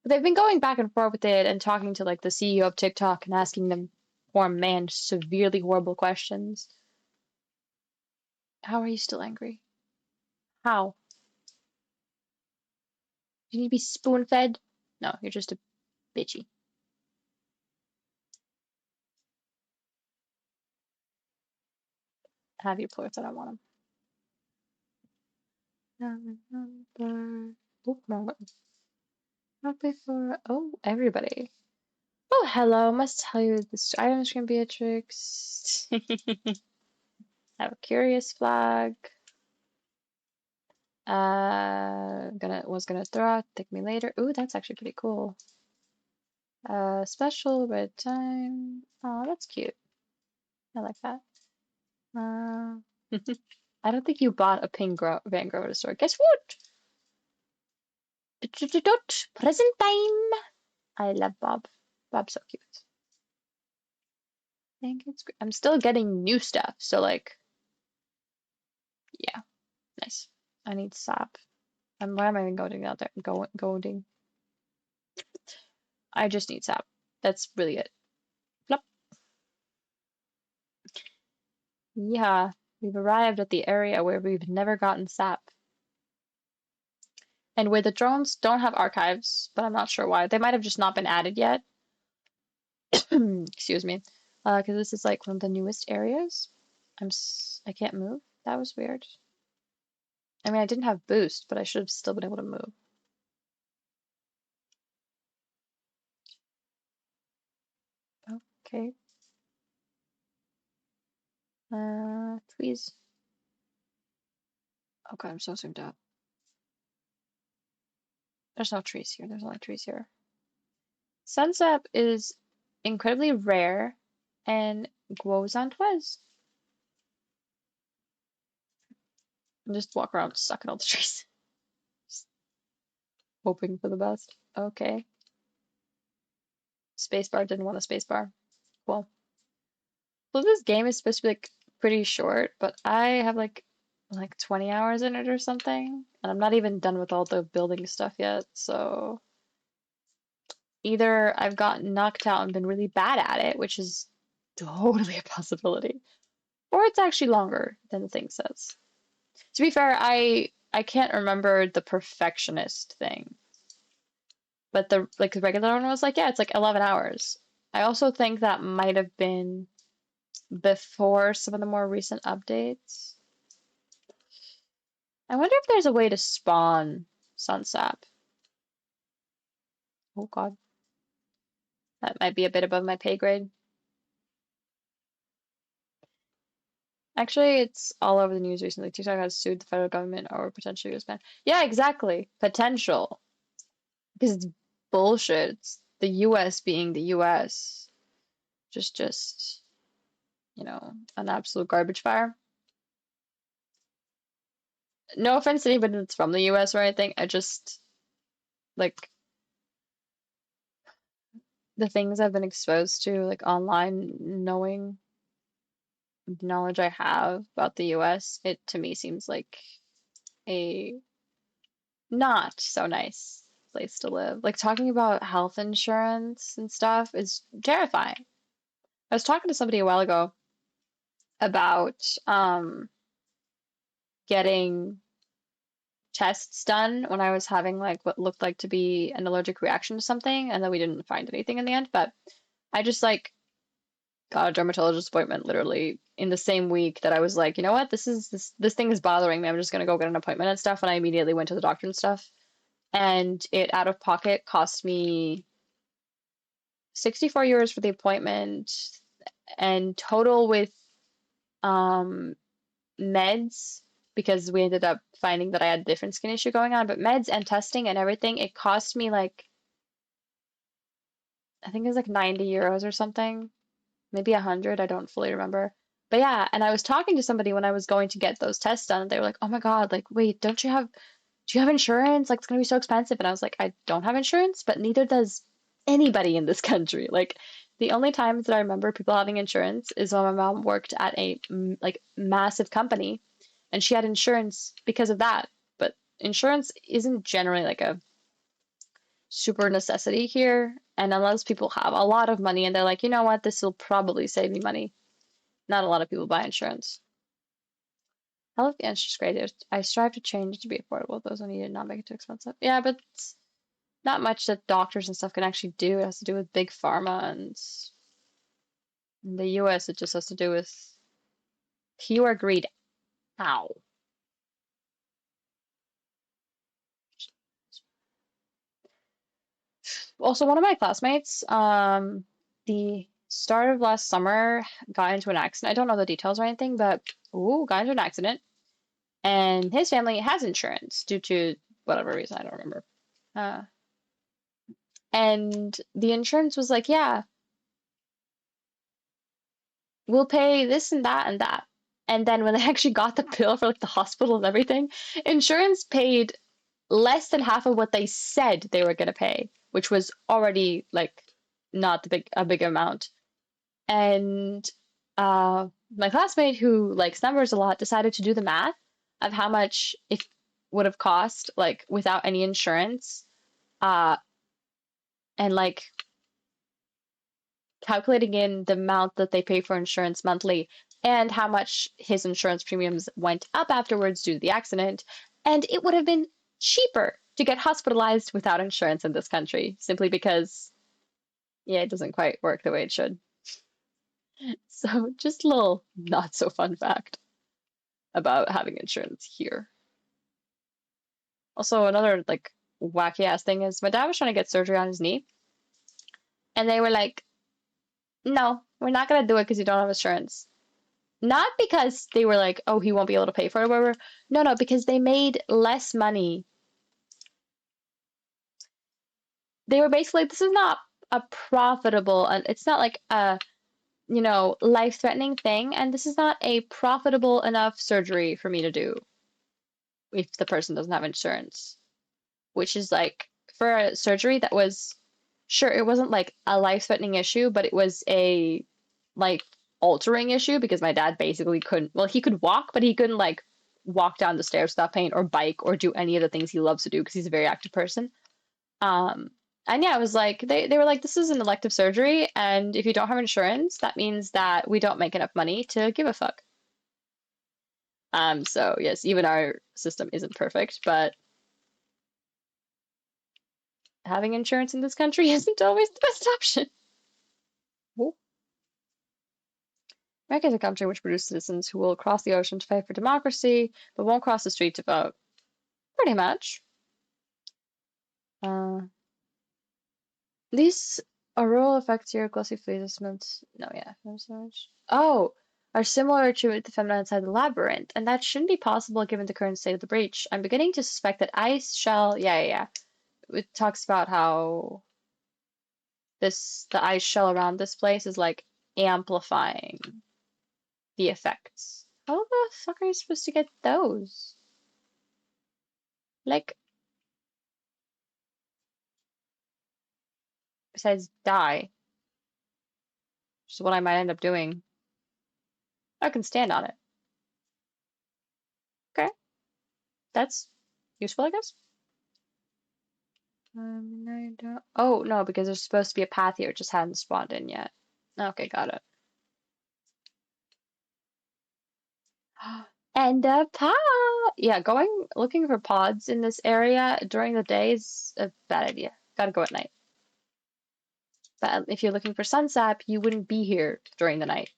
But they've been going back and forth with it and talking to like the CEO of TikTok and asking them, poor man, severely horrible questions. How are you still angry? How? Do you need to be spoon-fed? No, you're just a bitchy. Have your plorts, I don't want them. Oop, wrong button. Not before. Oh, everybody. Oh, hello. Must tell you this item screen, Beatrix. Have a curious flag. Was gonna throw out. Take me later. Ooh, that's actually pretty cool. Special red time. Oh, that's cute. I like that. I don't think you bought a pink Van Gogh at a store. Guess what? Present time. I love Bob. Bob's so cute. I think it's great. I'm still getting new stuff, so like, yeah, nice. I need sap. Why am I even going out there? Goading. I just need sap. That's really it. Plop. Yeah, we've arrived at the area where we've never gotten sap. And where the drones don't have archives, but I'm not sure why. They might have just not been added yet. Excuse me. Because this is like one of the newest areas. I can't move. That was weird. I mean, I didn't have boost, but I should have still been able to move. Okay. Please. Okay, I'm so zoomed out. There's no trees here. There's only trees here. Sunsap is incredibly rare and grows on Twez. And just walk around sucking all the trees. Just hoping for the best. Okay. Spacebar didn't want a spacebar. Cool. So this game is supposed to be like pretty short, but I have like 20 hours in it or something. And I'm not even done with all the building stuff yet, so either I've gotten knocked out and been really bad at it, which is totally a possibility, or it's actually longer than the thing says. To be fair, I can't remember the perfectionist thing, but the regular one was like, yeah, it's like 11 hours. I also think that might have been before some of the more recent updates. I wonder if there's a way to spawn Sunsap. Oh God. That might be a bit above my pay grade. Actually, it's all over the news recently. TikTok has sued the federal government or potentially was banned. Yeah, exactly. Potential. Because it's bullshit. It's the US being the US. Just, an absolute garbage fire. No offense to anybody that's from the US or anything. I just, like, the things I've been exposed to, like, online, knowing the knowledge I have about the US, it to me seems like a not so nice place to live. Like talking about health insurance and stuff is terrifying. I was talking to somebody a while ago about getting tests done when I was having like what looked like to be an allergic reaction to something, and then we didn't find anything in the end. But I just like got a dermatologist appointment literally in the same week that I was like, you know what, this thing is bothering me. I'm just gonna go get an appointment and stuff. And I immediately went to the doctor and stuff. And it out of pocket cost me 64 euros for the appointment, and total with meds, because we ended up finding that I had a different skin issue going on, but meds and testing and everything, it cost me like, I think it was like 90 euros or something, maybe 100, I don't fully remember. But yeah, and I was talking to somebody when I was going to get those tests done, and they were like, oh my God, like, wait, do you have insurance? Like, it's gonna be so expensive. And I was like, I don't have insurance, but neither does anybody in this country. Like, the only times that I remember people having insurance is when my mom worked at a like massive company, and she had insurance because of that. But insurance isn't generally like a super necessity here. And unless people have a lot of money and they're like, you know what, this will probably save me money, not a lot of people buy insurance. Health insurance is great. I strive to change to be affordable. Those who need it, not make it too expensive. Yeah, but not much that doctors and stuff can actually do. It has to do with big pharma, and in the US, it just has to do with pure greed. Ow. Also, one of my classmates, the start of last summer, got into an accident. I don't know the details or anything, but got into an accident. And his family has insurance due to whatever reason, I don't remember. Uh, and the insurance was like, yeah, we'll pay this and that and that. And then when they actually got the bill for like the hospital and everything, insurance paid less than half of what they said they were going to pay, which was already like not a big amount. And my classmate who likes numbers a lot decided to do the math of how much it would have cost like without any insurance, uh, and like calculating in the amount that they pay for insurance monthly and how much his insurance premiums went up afterwards due to the accident. And it would have been cheaper to get hospitalized without insurance in this country simply because, yeah, it doesn't quite work the way it should. So, just a little not so fun fact about having insurance here. Also, another like wacky ass thing is my dad was trying to get surgery on his knee, and they were like, no, we're not gonna do it because you don't have insurance. Not because they were like, oh, he won't be able to pay for it or whatever. No, no, because they made less money. They were basically, this is not a profitable, and it's not like a, life-threatening thing, and this is not a profitable enough surgery for me to do if the person doesn't have insurance. Which is like, for a surgery that was, sure, it wasn't like a life-threatening issue, but it was a, like, altering issue because my dad basically couldn't, well, he could walk, but he couldn't like walk down the stairs without pain or bike or do any of the things he loves to do because he's a very active person. Um, and yeah, it was like they were like, this is an elective surgery, and if you don't have insurance, that means that we don't make enough money to give a fuck. So yes, even our system isn't perfect, but having insurance in this country isn't always the best option. America is a country which produces citizens who will cross the ocean to fight for democracy, but won't cross the street to vote. Pretty much. Uh, these auroral effects here, glossy fleas, assessments. No, yeah. Oh, are similar to the feminine inside the labyrinth, and that shouldn't be possible given the current state of the breach. I'm beginning to suspect that ice shell. Yeah. It talks about how the ice shell around this place is like amplifying the effects. How the fuck are you supposed to get those? Like, besides die, which is what I might end up doing. I can stand on it. Okay, that's useful, I guess. Oh, no, because there's supposed to be a path here, it just hadn't spawned in yet. Okay, got it. And a pod! Yeah, looking for pods in this area during the day is a bad idea. Gotta go at night. But if you're looking for sunsap, you wouldn't be here during the night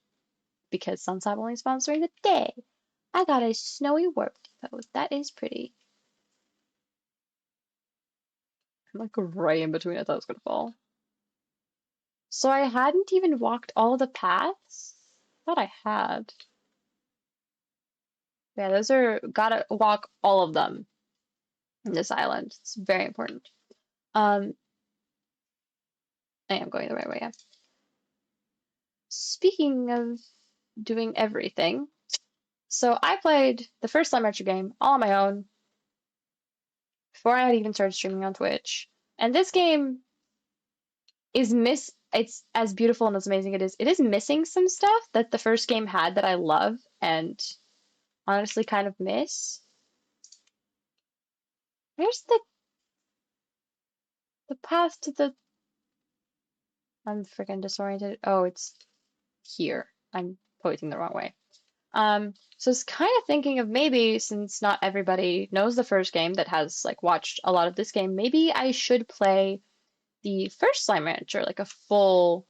because sunsap only spawns during the day. I got a snowy warp depot. That is pretty. I'm like right in between. I thought it was gonna fall. So I hadn't even walked all the paths? I thought I had. Yeah, those are gotta walk all of them in this island. It's very important. I am going the right way, yeah. Speaking of doing everything, so I played the first Slime Rancher game all on my own before I had even started streaming on Twitch. And this game is it's as beautiful and as amazing it is missing some stuff that the first game had that I love and honestly kind of miss. Where's the path to the... I'm freaking disoriented. Oh, it's here. I'm pointing the wrong way. So it's kind of thinking of maybe, since not everybody knows the first game that has like watched a lot of this game, maybe I should play the first Slime Rancher, like a full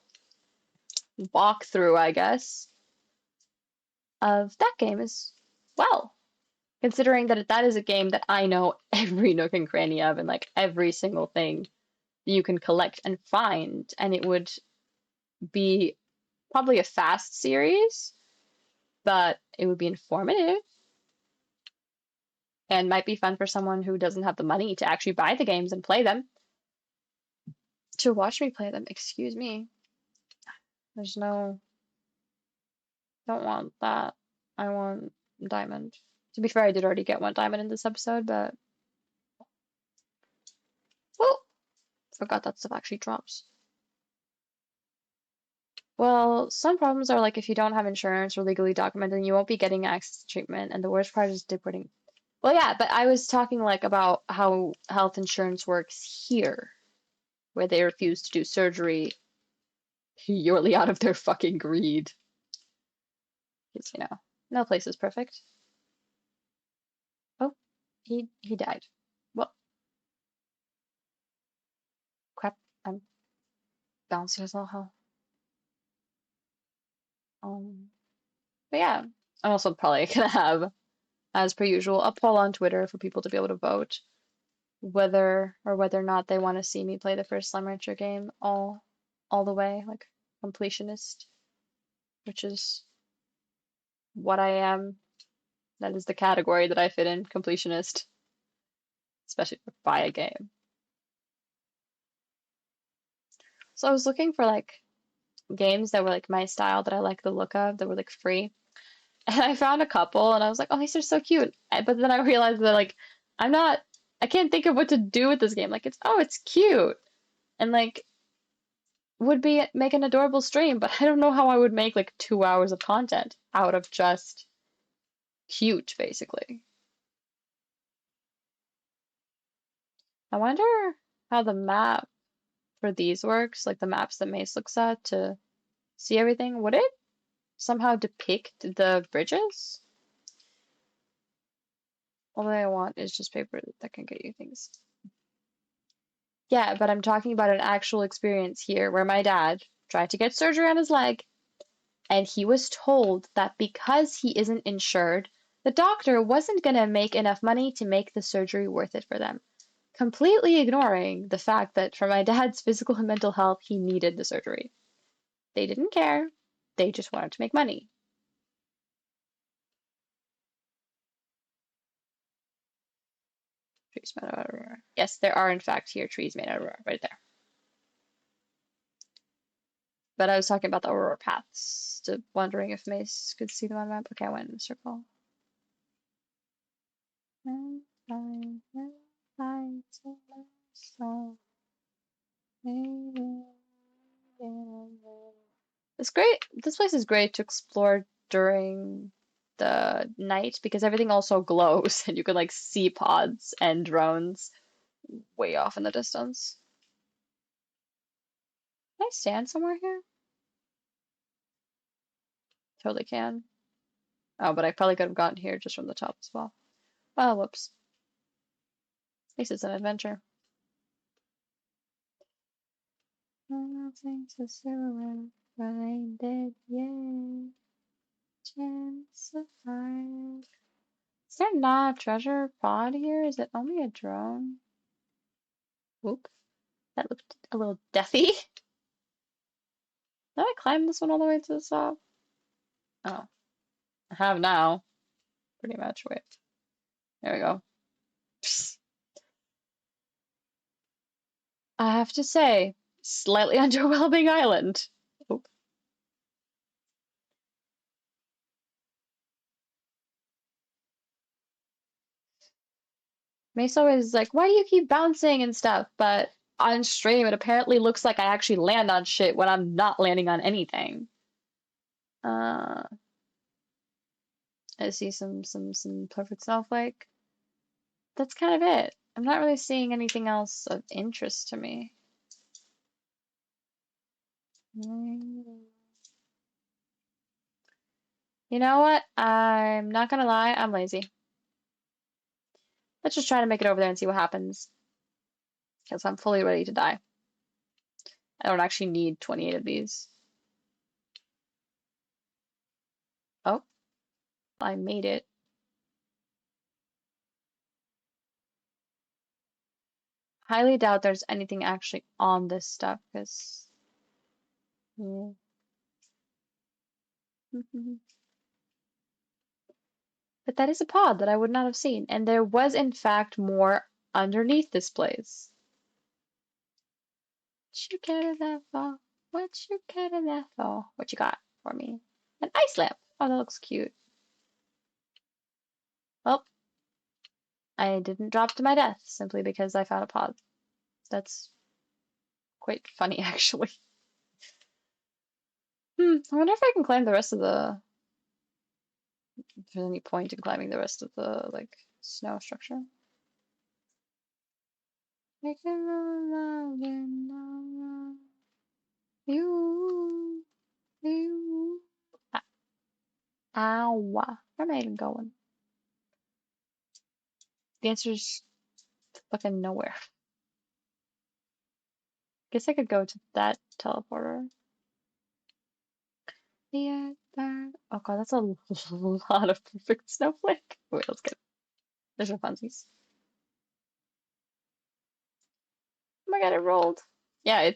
walkthrough, I guess, of that game as well. Considering that that is a game that I know every nook and cranny of and like every single thing you can collect and find, and it would be probably a fast series, but it would be informative and might be fun for someone who doesn't have the money to actually buy the games and play them to watch me play them. Excuse me. There's no, don't want that. I want diamond. To be fair, I did already get one diamond in this episode, but oh, forgot that stuff actually drops. Well, some problems are like if you don't have insurance or legally documented, you won't be getting access to treatment, and the worst part is deporting. Well, yeah, but I was talking like about how health insurance works here, where they refuse to do surgery purely out of their fucking greed. Because, no place is perfect. Oh, he died. Well, crap, I'm bouncing as all hell. But yeah, I'm also probably gonna have, as per usual, a poll on Twitter for people to be able to vote whether or not they want to see me play the first Slime Rancher game all the way, like completionist, which is what I am. That is the category that I fit in, completionist, especially to buy a game. So I was looking for like games that were like my style that I like the look of that were like free. And I found a couple and I was like, oh, these are so cute. But then I realized that like I can't think of what to do with this game. Like it's cute. And like would be make an adorable stream, but I don't know how I would make like 2 hours of content out of just cute, basically. I wonder how the map for these works, like the maps that Mace looks at to see everything. Would it somehow depict the bridges? All I want is just paper that can get you things. Yeah, but I'm talking about an actual experience here where my dad tried to get surgery on his leg, and he was told that because he isn't insured, the doctor wasn't going to make enough money to make the surgery worth it for them, completely ignoring the fact that for my dad's physical and mental health, he needed the surgery. They didn't care. They just wanted to make money. Trees made out of aurora. Yes, there are in fact here trees made out of aurora, right there. But I was talking about the aurora paths, wondering if Mace could see them on the map. Okay, I went in a circle. It's great. This place is great to explore during the night because everything also glows and you can like see pods and drones way off in the distance. Can I stand somewhere here? Totally can. Oh, but I probably could have gotten here just from the top as well. Oh, whoops. At least it's an adventure. Nothing's a silhouette, but ain't dead yet. Chance of fire. Is there not a treasure pod here? Is it only a drone? Whoop. That looked a little deathy. Did I climb this one all the way to the top? Oh, I have now. Pretty much. Wait. There we go. Psst. I have to say, slightly underwhelming island. Oop. Mace always like, why do you keep bouncing and stuff? But on stream, it apparently looks like I actually land on shit when I'm not landing on anything. I see some perfect snowflake. That's kind of it. I'm not really seeing anything else of interest to me. You know what? I'm not gonna lie, I'm lazy. Let's just try to make it over there and see what happens. Because I'm fully ready to die. I don't actually need 28 of these. Oh, I made it. Highly doubt there's anything actually on this stuff, because... Yeah. But that is a pod that I would not have seen, and there was in fact more underneath this place. What you getting that for? What you getting that for? What you got for me? An ice lamp. Oh, that looks cute. Well, I didn't drop to my death simply because I found a pod. That's quite funny, actually. I wonder if I can climb the rest of the... If there's any point in climbing the rest of the, like, snow structure. I can imagine you, you. Ah, ow. Where am I even going? The answer's fucking nowhere. Guess I could go to that teleporter. Yeah, oh god, that's a lot of perfect snowflake. Wait, let's get. There's no funsies. Oh my god, it rolled. Yeah,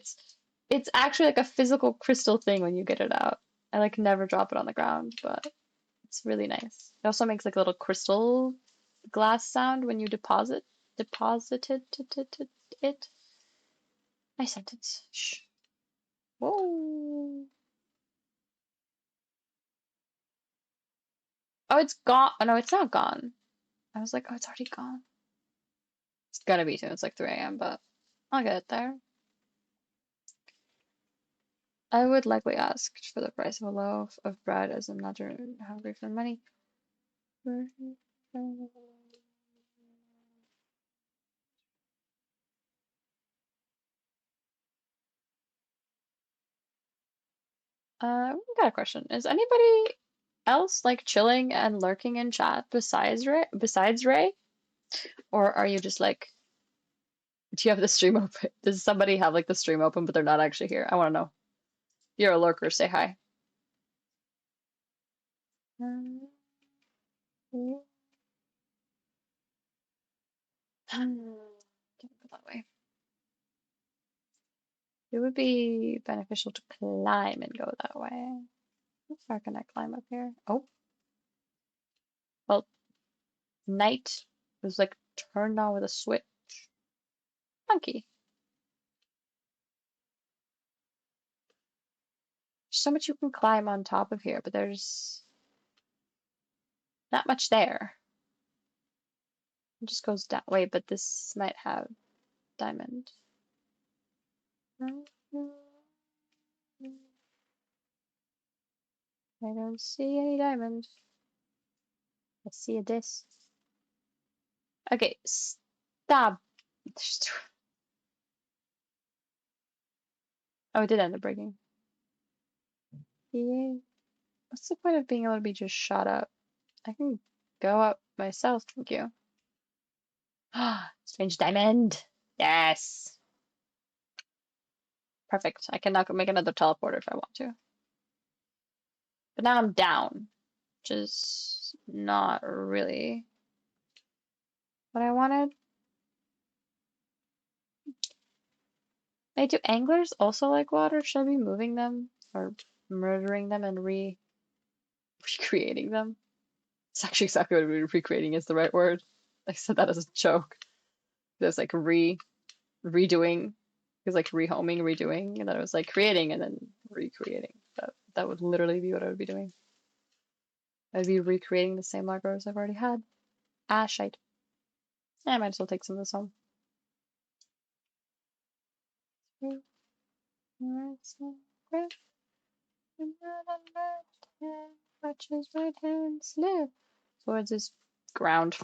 it's actually like a physical crystal thing when you get it out. I like never drop it on the ground, but it's really nice. It also makes like a little crystal glass sound when you deposited it. Nice sentence. Shh. Whoa. Oh, it's gone. Oh no, it's not gone. I was like, oh, it's already gone. It's gotta be soon. It's like 3 a.m., but I'll get it there. I would likely ask for the price of a loaf of bread as I'm not hungry for money. We got a question. Is anybody else like chilling and lurking in chat besides Ray? Besides Ray? Or are you just like, do you have the stream open? Does somebody have like the stream open but they're not actually here? I want to know. If you're a lurker, say hi. Can't go that way. It would be beneficial to climb and go that way. How far can I climb up here? Oh, well, night was like turned on with a switch. Funky. There's so much you can climb on top of here, but there's not much there. It just goes that way, but this might have diamond. I don't see any diamond. I see a disc. Okay, stop. Oh, it did end up breaking. Yeah. What's the point of being able to be just shot up? I can go up myself, thank you. Ah, strange diamond. Yes. Perfect. I can now make another teleporter if I want to. But now I'm down, which is not really what I wanted. Wait, do anglers also like water? Should I be moving them or murdering them and recreating them? It's actually exactly what recreating is the right word. I said that as a joke. There's like redoing. It's like rehoming, redoing, and then it was like creating and then recreating. That would literally be what I would be doing. I'd be recreating the same Legos I've already had. Ah, shite. I might as well take some of this home. Watch his right hand slip towards his ground.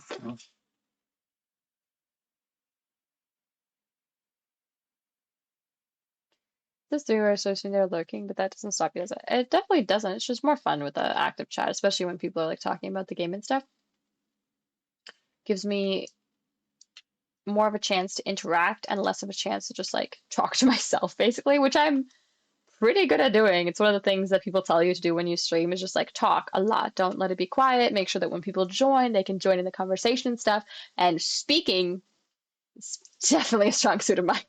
This 3 hours so soon they're lurking, but that doesn't stop you. Does it? It definitely doesn't. It's just more fun with the active chat, especially when people are like talking about the game and stuff. Gives me more of a chance to interact and less of a chance to just like talk to myself, basically, which I'm pretty good at doing. It's one of the things that people tell you to do when you stream is just like talk a lot. Don't let it be quiet. Make sure that when people join, they can join in the conversation and stuff. And speaking is definitely a strong suit of mine.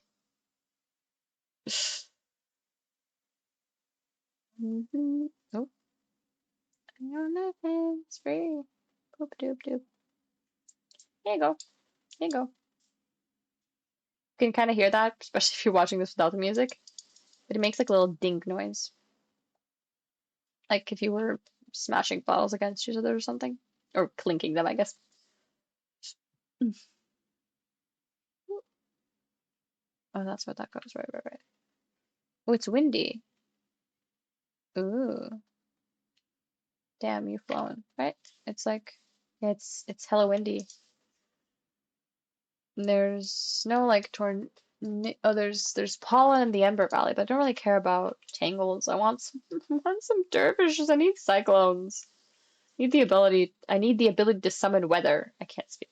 Oh, it's free. Boop doop doop. Here you go. Here you go. You can kind of hear that, especially if you're watching this without the music. But it makes like a little ding noise. Like if you were smashing bottles against each other or something. Or clinking them, I guess. Oh, that's what that goes. Right, right, right. Oh, it's windy. Ooh. Damn, you've flown. Right? It's like, yeah, it's hella windy. There's no like oh, there's pollen in the Ember Valley, but I don't really care about tangles. I want some, I want some dervishes. I need cyclones. I need the ability to summon weather. I can't speak.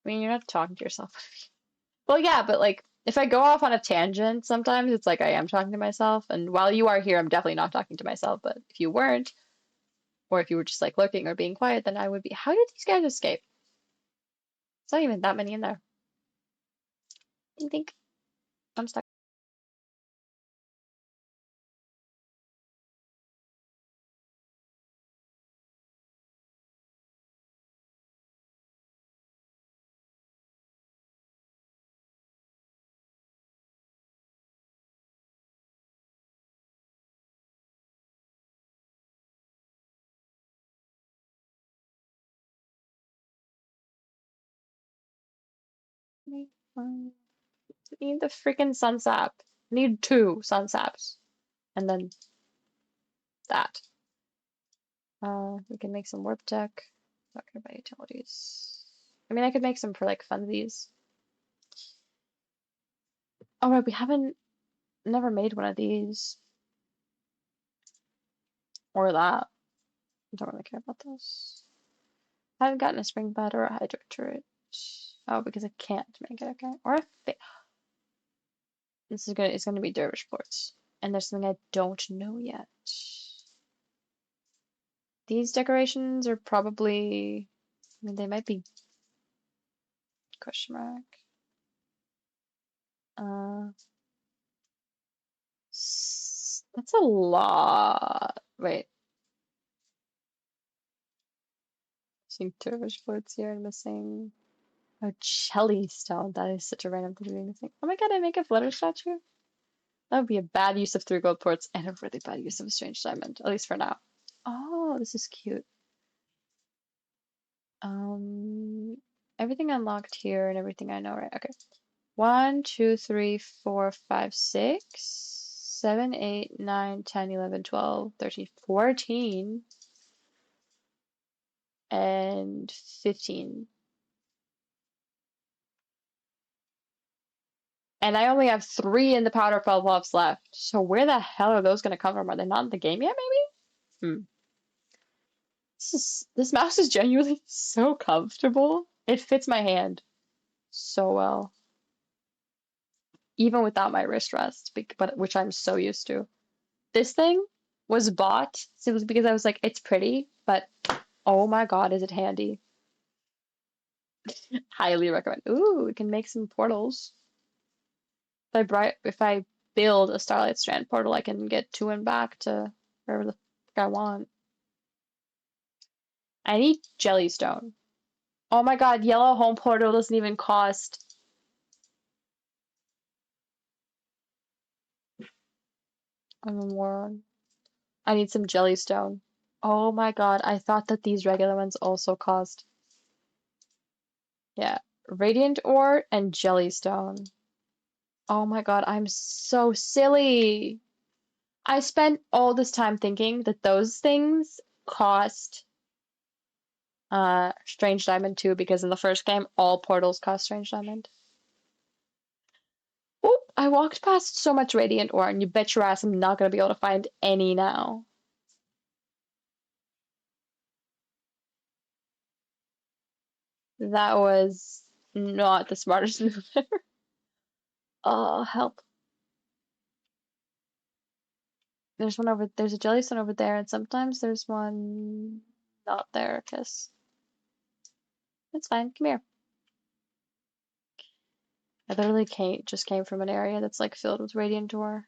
I mean, you're not talking to yourself. Well, yeah, but like if I go off on a tangent, sometimes it's like I am talking to myself. And while you are here, I'm definitely not talking to myself. But if you weren't, or if you were just like looking or being quiet, then I would be. How did these guys escape? It's not even that many in there. Think, think. I'm stuck. I need the freaking sun sap. I need 2 sun saps. And then that. We can make some warp tech. Not gonna buy utilities. I mean, I could make some for like funsies. Oh, right, we haven't never made one of these. Or that. I don't really care about this. I haven't gotten a spring bed or a hydro turret. Oh, because I can't make it, okay. Or a This is gonna it's gonna be dervish ports. And there's something I don't know yet. These decorations are probably I mean they might be question mark. That's a lot. Wait. Missing dervish ports here and missing oh jelly stone. That is such a random thing to be missing. Oh my god, I make a flutter statue? That would be a bad use of 3 gold ports and a really bad use of a strange diamond, at least for now. Oh, this is cute. Um, everything unlocked here and everything I know, right? Okay. 1, 2, 3, 4, 5, 6, 7, 8, 9, 10, 11, 12, 13, 14, and 15. And I only have 3 in the powder puff left. So where the hell are those gonna come from? Are they not in the game yet, maybe? This mouse is genuinely so comfortable. It fits my hand so well, even without my wrist rest, but which I'm so used to. This thing was bought simply because I was like, it's pretty, but oh my God, is it handy? Highly recommend. Ooh, we can make some portals. If I build a Starlight Strand portal, I can get to and back to wherever the fuck I want. I need Jellystone. Oh my God, Yellow Home Portal doesn't even cost. I'm a moron. I need some Jellystone. Oh my God, I thought that these regular ones also cost. Yeah, Radiant Ore and Jellystone. Oh my God, I'm so silly. I spent all this time thinking that those things cost Strange Diamond too, because in the first game all portals cost Strange Diamond. Oop, I walked past so much radiant ore, and you bet your ass I'm not gonna be able to find any now. That was not the smartest move ever. Oh, help. There's a jellystone over there, and sometimes there's one not there, because it's fine. Come here. I literally just came from an area that's like filled with radiant ore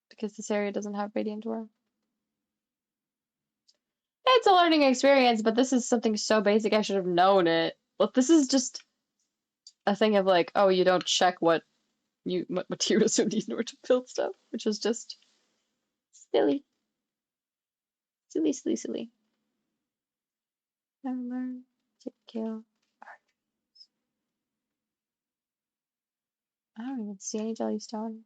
because this area doesn't have radiant ore. It's a learning experience, but this is something so basic I should have known it. Well, this is just a thing of like, oh, you don't check what materials you need in order to build stuff, which is just silly, silly, silly, silly. I learned to kill. I don't even see any jellystone.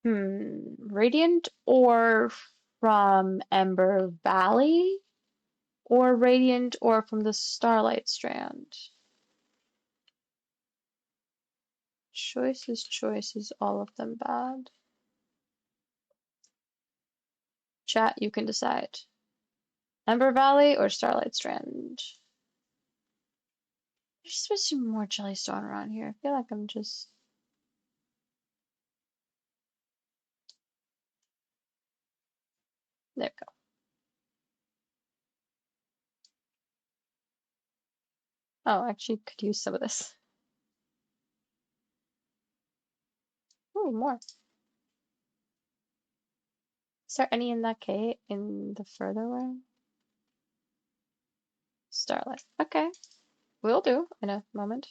Radiant ore from Ember Valley or radiant ore from the Starlight Strand? Choices, all of them bad. Chat, you can decide. Ember Valley or Starlight Strand? There's supposed to be more jellystone around here. I feel like I'm just... There we go. Oh, actually could use some of this. Ooh, more. Is there any in that cave in the further way? Starlight. Okay. Will do in a moment.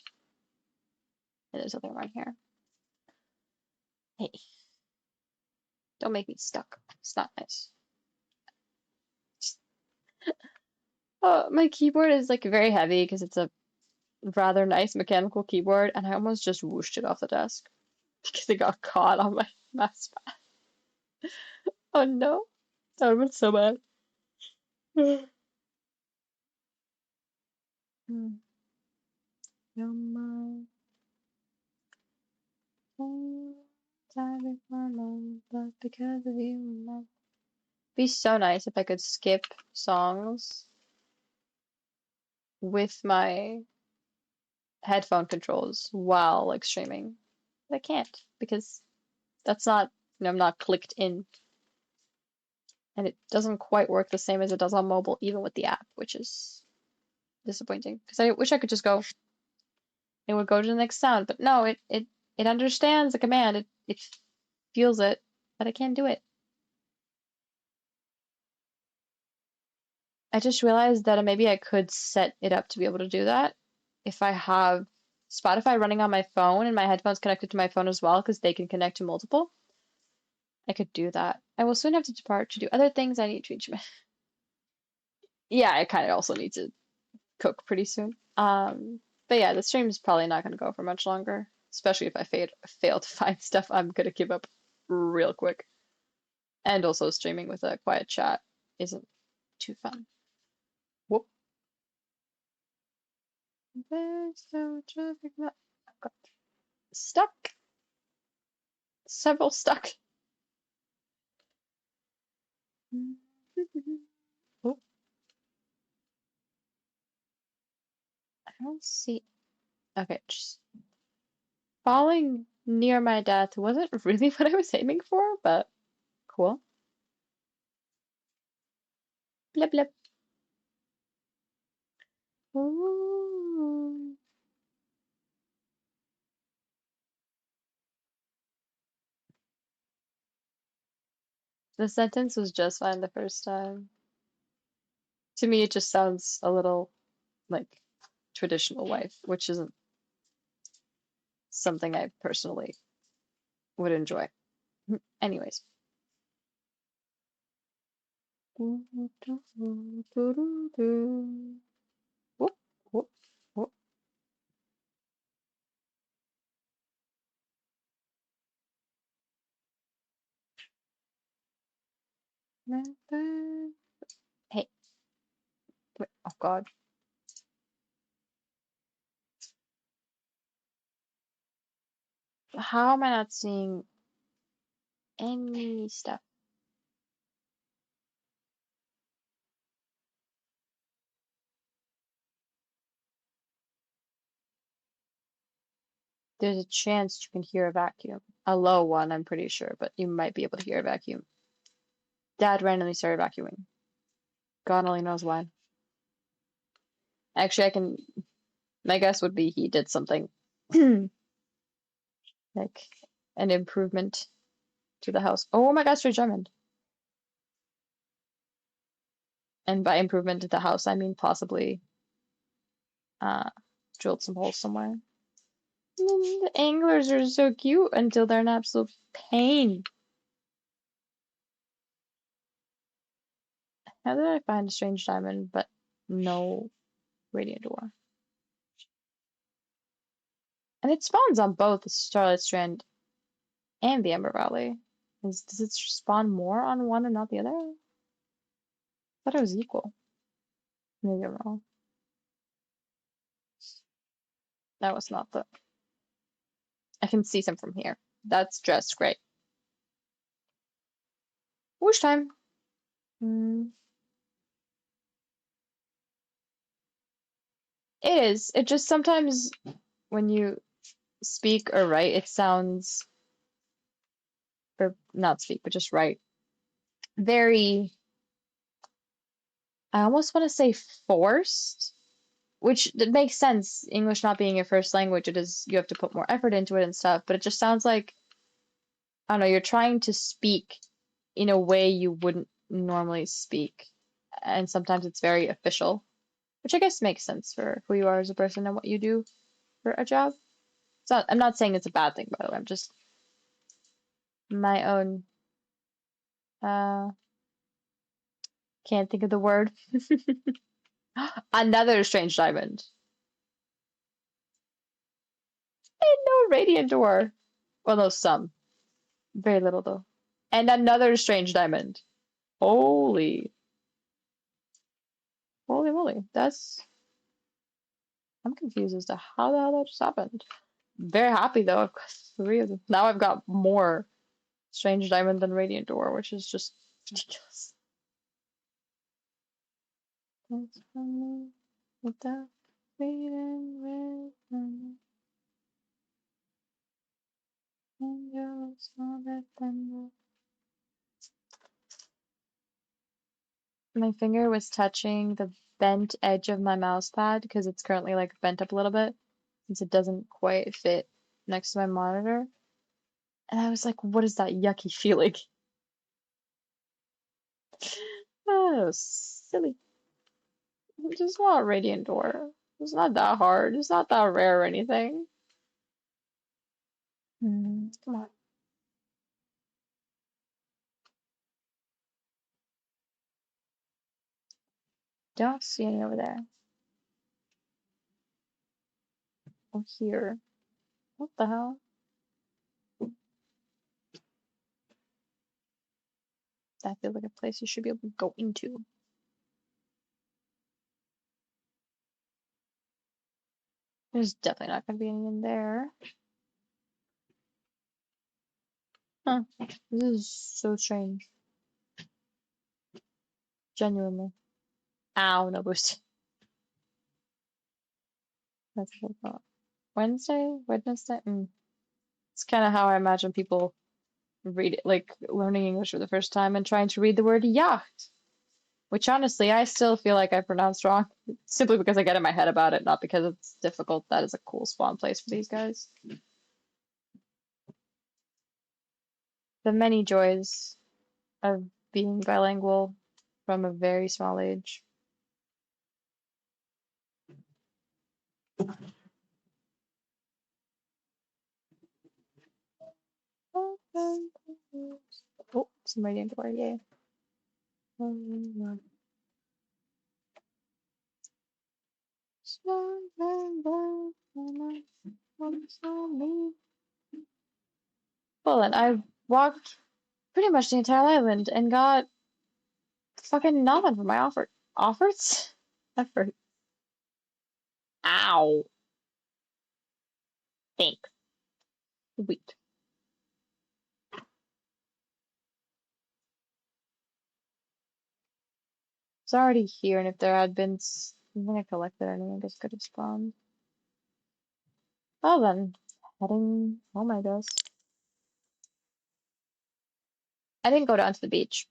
And there's nothing around here. Hey, don't make me stuck. It's not nice. Oh, my keyboard is like very heavy because it's a rather nice mechanical keyboard, and I almost just whooshed it off the desk because it got caught on my mouse pad. Oh no, that would have been so bad. Hmm. No more time before long, but because of you, it'd be so nice if I could skip songs with my headphone controls while like streaming. But I can't because that's not, I'm not clicked in, and it doesn't quite work the same as it does on mobile, even with the app, which is disappointing. Because I wish I could just go, it would go to the next sound, but no, it understands the command, it feels it, but I can't do it. I just realized that maybe I could set it up to be able to do that if I have Spotify running on my phone and my headphones connected to my phone as well, because they can connect to multiple. I could do that. I will soon have to depart to do other things. I need to reach my. Yeah, I kind of also need to cook pretty soon. But yeah, the stream is probably not going to go for much longer, especially if I fail to find stuff. I'm gonna give up real quick. And also streaming with a quiet chat isn't too fun. Whoop. There's no traffic. I've got stuck. Several stuck. Oh, I don't see. Okay, just falling near my death wasn't really what I was aiming for, but cool. Blip blip. Ooh. The sentence was just fine the first time. To me, it just sounds a little like traditional wife, which isn't something I personally would enjoy. Anyways. Whoop, whoop, whoop. Hey, wait, oh God. How am I not seeing any stuff? There's a chance you can hear a vacuum. A low one, I'm pretty sure, but you might be able to hear a vacuum. Dad randomly started vacuuming. God only knows why. Actually, my guess would be he did something like an improvement to the house. Oh my gosh, you're German. And by improvement to the house, I mean possibly uh, drilled some holes somewhere. The anglers are so cute until they're an absolute pain. How did I find a strange diamond but no radiant ore? And it spawns on both the Starlight Strand and the Ember Valley. Does it spawn more on one and not the other? I thought it was equal. Maybe I'm wrong. That was not the. I can see some from here. That's just great. Whoosh time. Hmm. It is. It just sometimes when you speak or write, it sounds, or not speak, but just write, very, I almost want to say forced, which makes sense. English not being your first language, it is, you have to put more effort into it and stuff, but it just sounds like, I don't know, you're trying to speak in a way you wouldn't normally speak. And sometimes it's very official, which I guess makes sense for who you are as a person and what you do for a job. So I'm not saying it's a bad thing, by the way. I'm just my own uh can't think of the word. Another strange diamond. And no radiant ore. Well, no, some. Very little though. And another strange diamond. Holy, holy moly. I'm confused as to how the hell that just happened. Very happy though. I've got three of them. Now I've got more strange diamond than radiant ore, which is just ridiculous. Without freedom, my finger was touching the bent edge of my mouse pad because it's currently like bent up a little bit since it doesn't quite fit next to my monitor. And I was like, what is that yucky feeling? Oh, silly. I just want Radiant Door. It's not that hard. It's not that rare or anything. Come on. Don't see any over there. Oh, here. What the hell? That feels like a place you should be able to go into. There's definitely not going to be any in there. Huh. This is so strange. Genuinely. Ow, no boost. That's what I thought. Wednesday? Wednesday? It's kind of how I imagine people read it, like learning English for the first time and trying to read the word yacht. Which honestly, I still feel like I pronounced wrong, simply because I get in my head about it, not because it's difficult. That is a cool spawn place for these guys. The many joys of being bilingual from a very small age. Oh, some radiant door, yay. Well, then I walked pretty much the entire island and got fucking nothing for my offers? Effort. Ow. Thanks. Wheat. It's already here, and if there had been something I collected, I guess could have spawned. Well then, heading home, I guess. I didn't go down to the beach.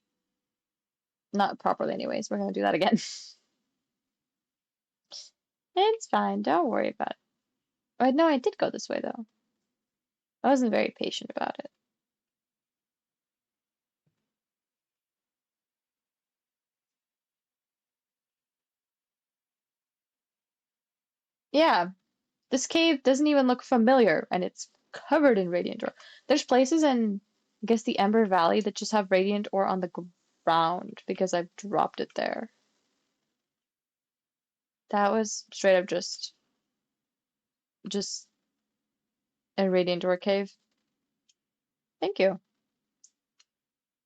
Not properly, anyways. We're gonna do that again. It's fine. Don't worry about it. No, I did go this way though. I wasn't very patient about it. Yeah, this cave doesn't even look familiar, and it's covered in radiant ore. There's places in, I guess, the Ember Valley that just have radiant ore on the ground because I've dropped it there. That was straight up just a radiant ore cave. Thank you.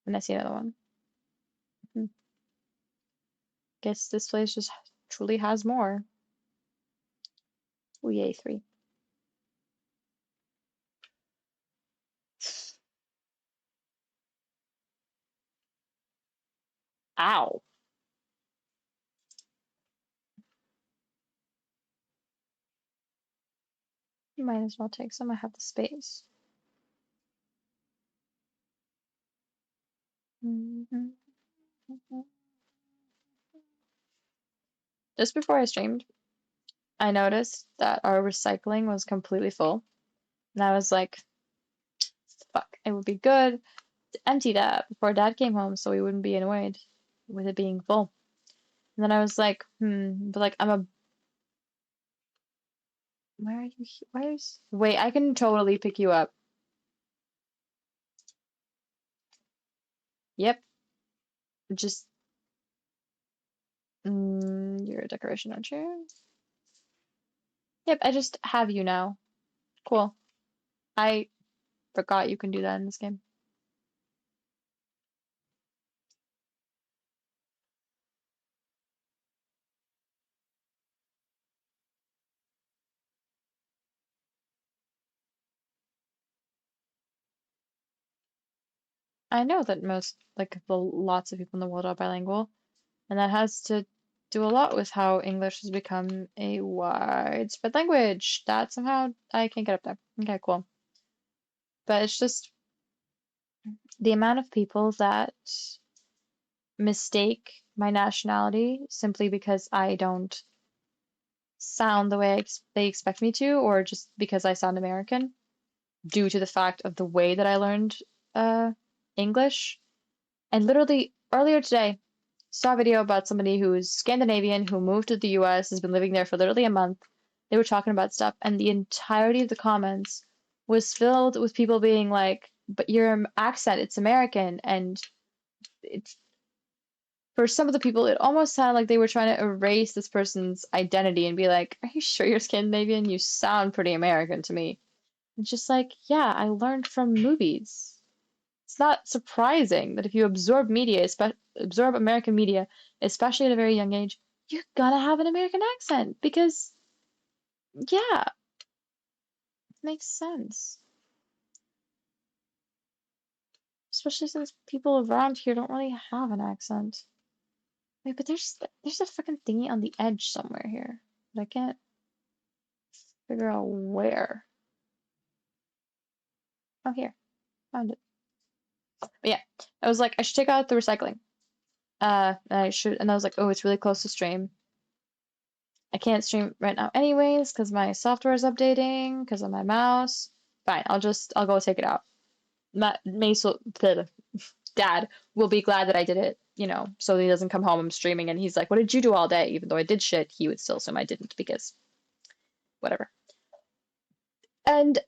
And I see another one. Hmm. Guess this place just truly has more. Ooh, yay, 3. Ow. You might as well take some. I have the space. Just before I streamed, I noticed that our recycling was completely full. And I was like, fuck, it would be good to empty that before Dad came home so we wouldn't be annoyed with it being full. And then I was like, but like where are you? Wait, I can totally pick you up. Yep, just, you're a decoration, aren't you? Yep, I just have you now. Cool. I forgot you can do that in this game. I know that lots of people in the world are bilingual, and that has to do a lot with how English has become a widespread language. That somehow I can't get up there. Okay, cool. But it's just the amount of people that mistake my nationality simply because I don't sound the way they expect me to, or just because I sound American, due to the fact of the way that I learned uh, English. And literally earlier today, saw a video about somebody who's Scandinavian who moved to the US, has been living there for literally a month. They were talking about stuff, and the entirety of the comments was filled with people being like, "But your accent, it's American," and it's for some of the people, it almost sounded like they were trying to erase this person's identity and be like, "Are you sure you're Scandinavian? You sound pretty American to me." It's just like, yeah, I learned from movies. It's not surprising that if you absorb American media, especially at a very young age, you're gonna have an American accent because, yeah, it makes sense. Especially since people around here don't really have an accent. Wait, but there's a freaking thingy on the edge somewhere here, but I can't figure out where. Oh, here, found it. But yeah, I was like, I should take out the recycling. And I was like, oh, it's really close to stream. I can't stream right now anyways because my software is updating because of my mouse. Fine, I'll go take it out. Dad will be glad that I did it, so he doesn't come home, I'm streaming, and he's like, what did you do all day? Even though I did shit, he would still assume I didn't because whatever. And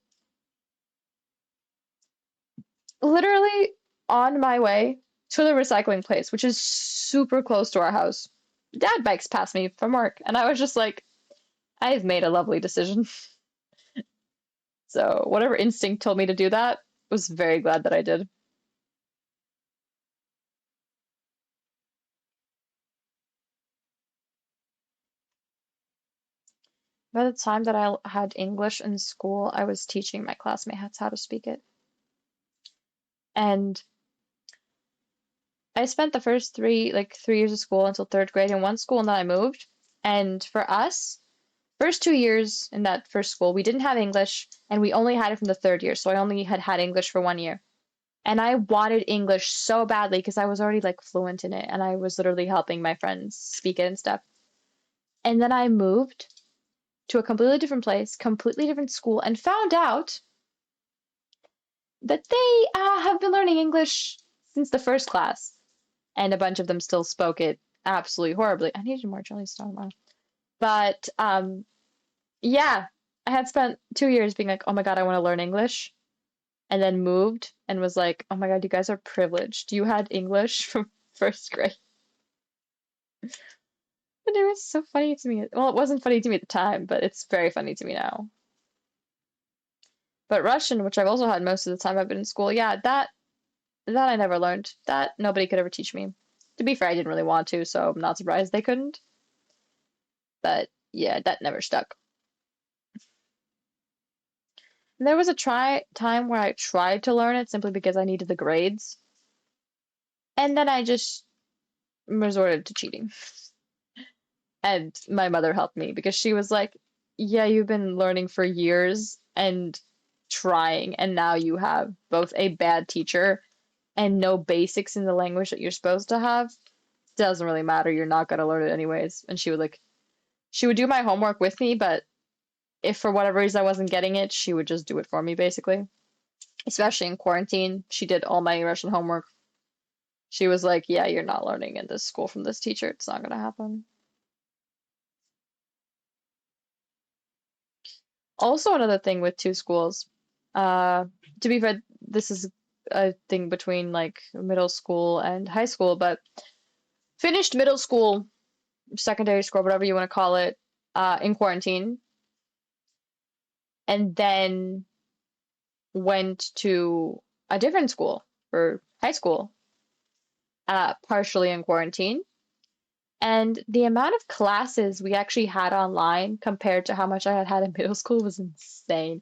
literally on my way to the recycling place, which is super close to our house, Dad bikes past me from work, and I was just like, I've made a lovely decision. So whatever instinct told me to do that, was very glad that I did. By the time that I had English in school, I was teaching my classmates how to speak it. And I spent the first 3 years of school until third grade in one school, and then I moved. And for us, first 2 years in that first school, we didn't have English, and we only had it from the third year. So I only had English for 1 year. And I wanted English so badly because I was already like fluent in it, and I was literally helping my friends speak it and stuff. And then I moved to a completely different place, completely different school, and found out that they have been learning English since the first class, and a bunch of them still spoke it absolutely horribly. I needed more jelly stone, but yeah, I had spent 2 years being like, oh my God, I want to learn English, and then moved and was like, oh my God, you guys are privileged. You had English from first grade. But it was so funny to me. Well, it wasn't funny to me at the time, but it's very funny to me now. But Russian, which I've also had most of the time I've been in school, yeah, that I never learned. That nobody could ever teach me. To be fair, I didn't really want to, so I'm not surprised they couldn't. But yeah, that never stuck. And there was a time where I tried to learn it simply because I needed the grades, and then I just resorted to cheating. And my mother helped me because she was like, "Yeah, you've been learning for years and trying, and now you have both a bad teacher and no basics in the language that you're supposed to have. Doesn't really matter. You're not gonna learn it anyways." And she would do my homework with me, but if for whatever reason I wasn't getting it, she would just do it for me basically. Especially in quarantine, she did all my Russian homework. She was like, "Yeah, you're not learning in this school from this teacher. It's not gonna happen." Also, another thing with two schools, uh, to be fair, this is a thing between like middle school and high school, but finished middle school, secondary school, whatever you want to call it, in quarantine, and then went to a different school for high school, partially in quarantine. And the amount of classes we actually had online compared to how much I had had in middle school was insane.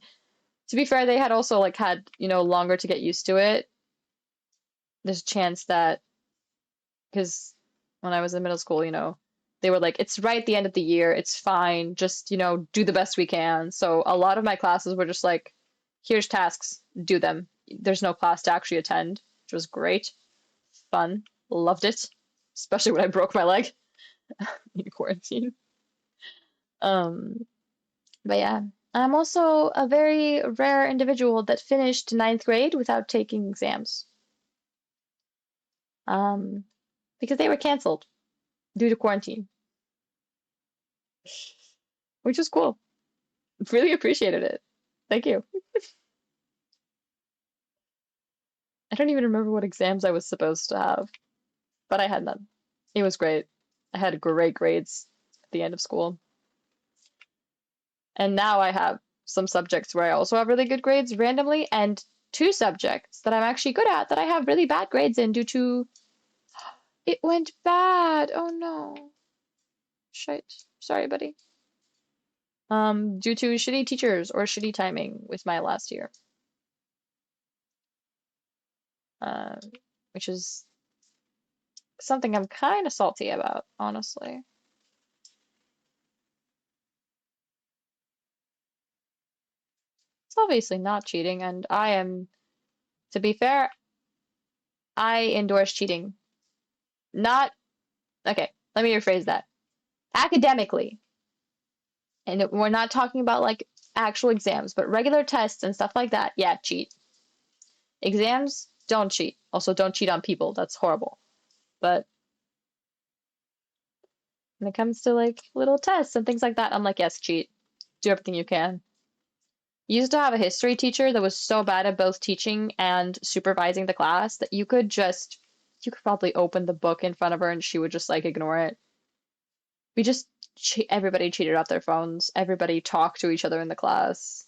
To be fair, they had also like had, longer to get used to it. There's a chance that because when I was in middle school, they were like, it's right at the end of the year, it's fine, just, do the best we can. So a lot of my classes were just like, here's tasks, do them. There's no class to actually attend, which was great, fun, loved it, especially when I broke my leg in quarantine. Um, but yeah, I'm also a very rare individual that finished ninth grade without taking exams. Um, because they were canceled due to quarantine, which was cool. Really appreciated it. Thank you. I don't even remember what exams I was supposed to have, but I had none. It was great. I had great grades at the end of school. And now I have some subjects where I also have really good grades randomly, and two subjects that I'm actually good at that I have really bad grades in due to it went bad. Oh no. Shite. Sorry, buddy. Due to shitty teachers or shitty timing with my last year. Uh, which is something I'm kind of salty about, honestly. It's obviously not cheating, and to be fair, I endorse cheating. Not, okay, let me rephrase that. Academically, and we're not talking about like actual exams, but regular tests and stuff like that, yeah, cheat. Exams, don't cheat. Also, don't cheat on people. That's horrible. But when it comes to like little tests and things like that, I'm like, yes, cheat. Do everything you can. Used to have a history teacher that was so bad at both teaching and supervising the class that you could probably open the book in front of her and she would just like ignore it. We just, everybody cheated off their phones. Everybody talked to each other in the class.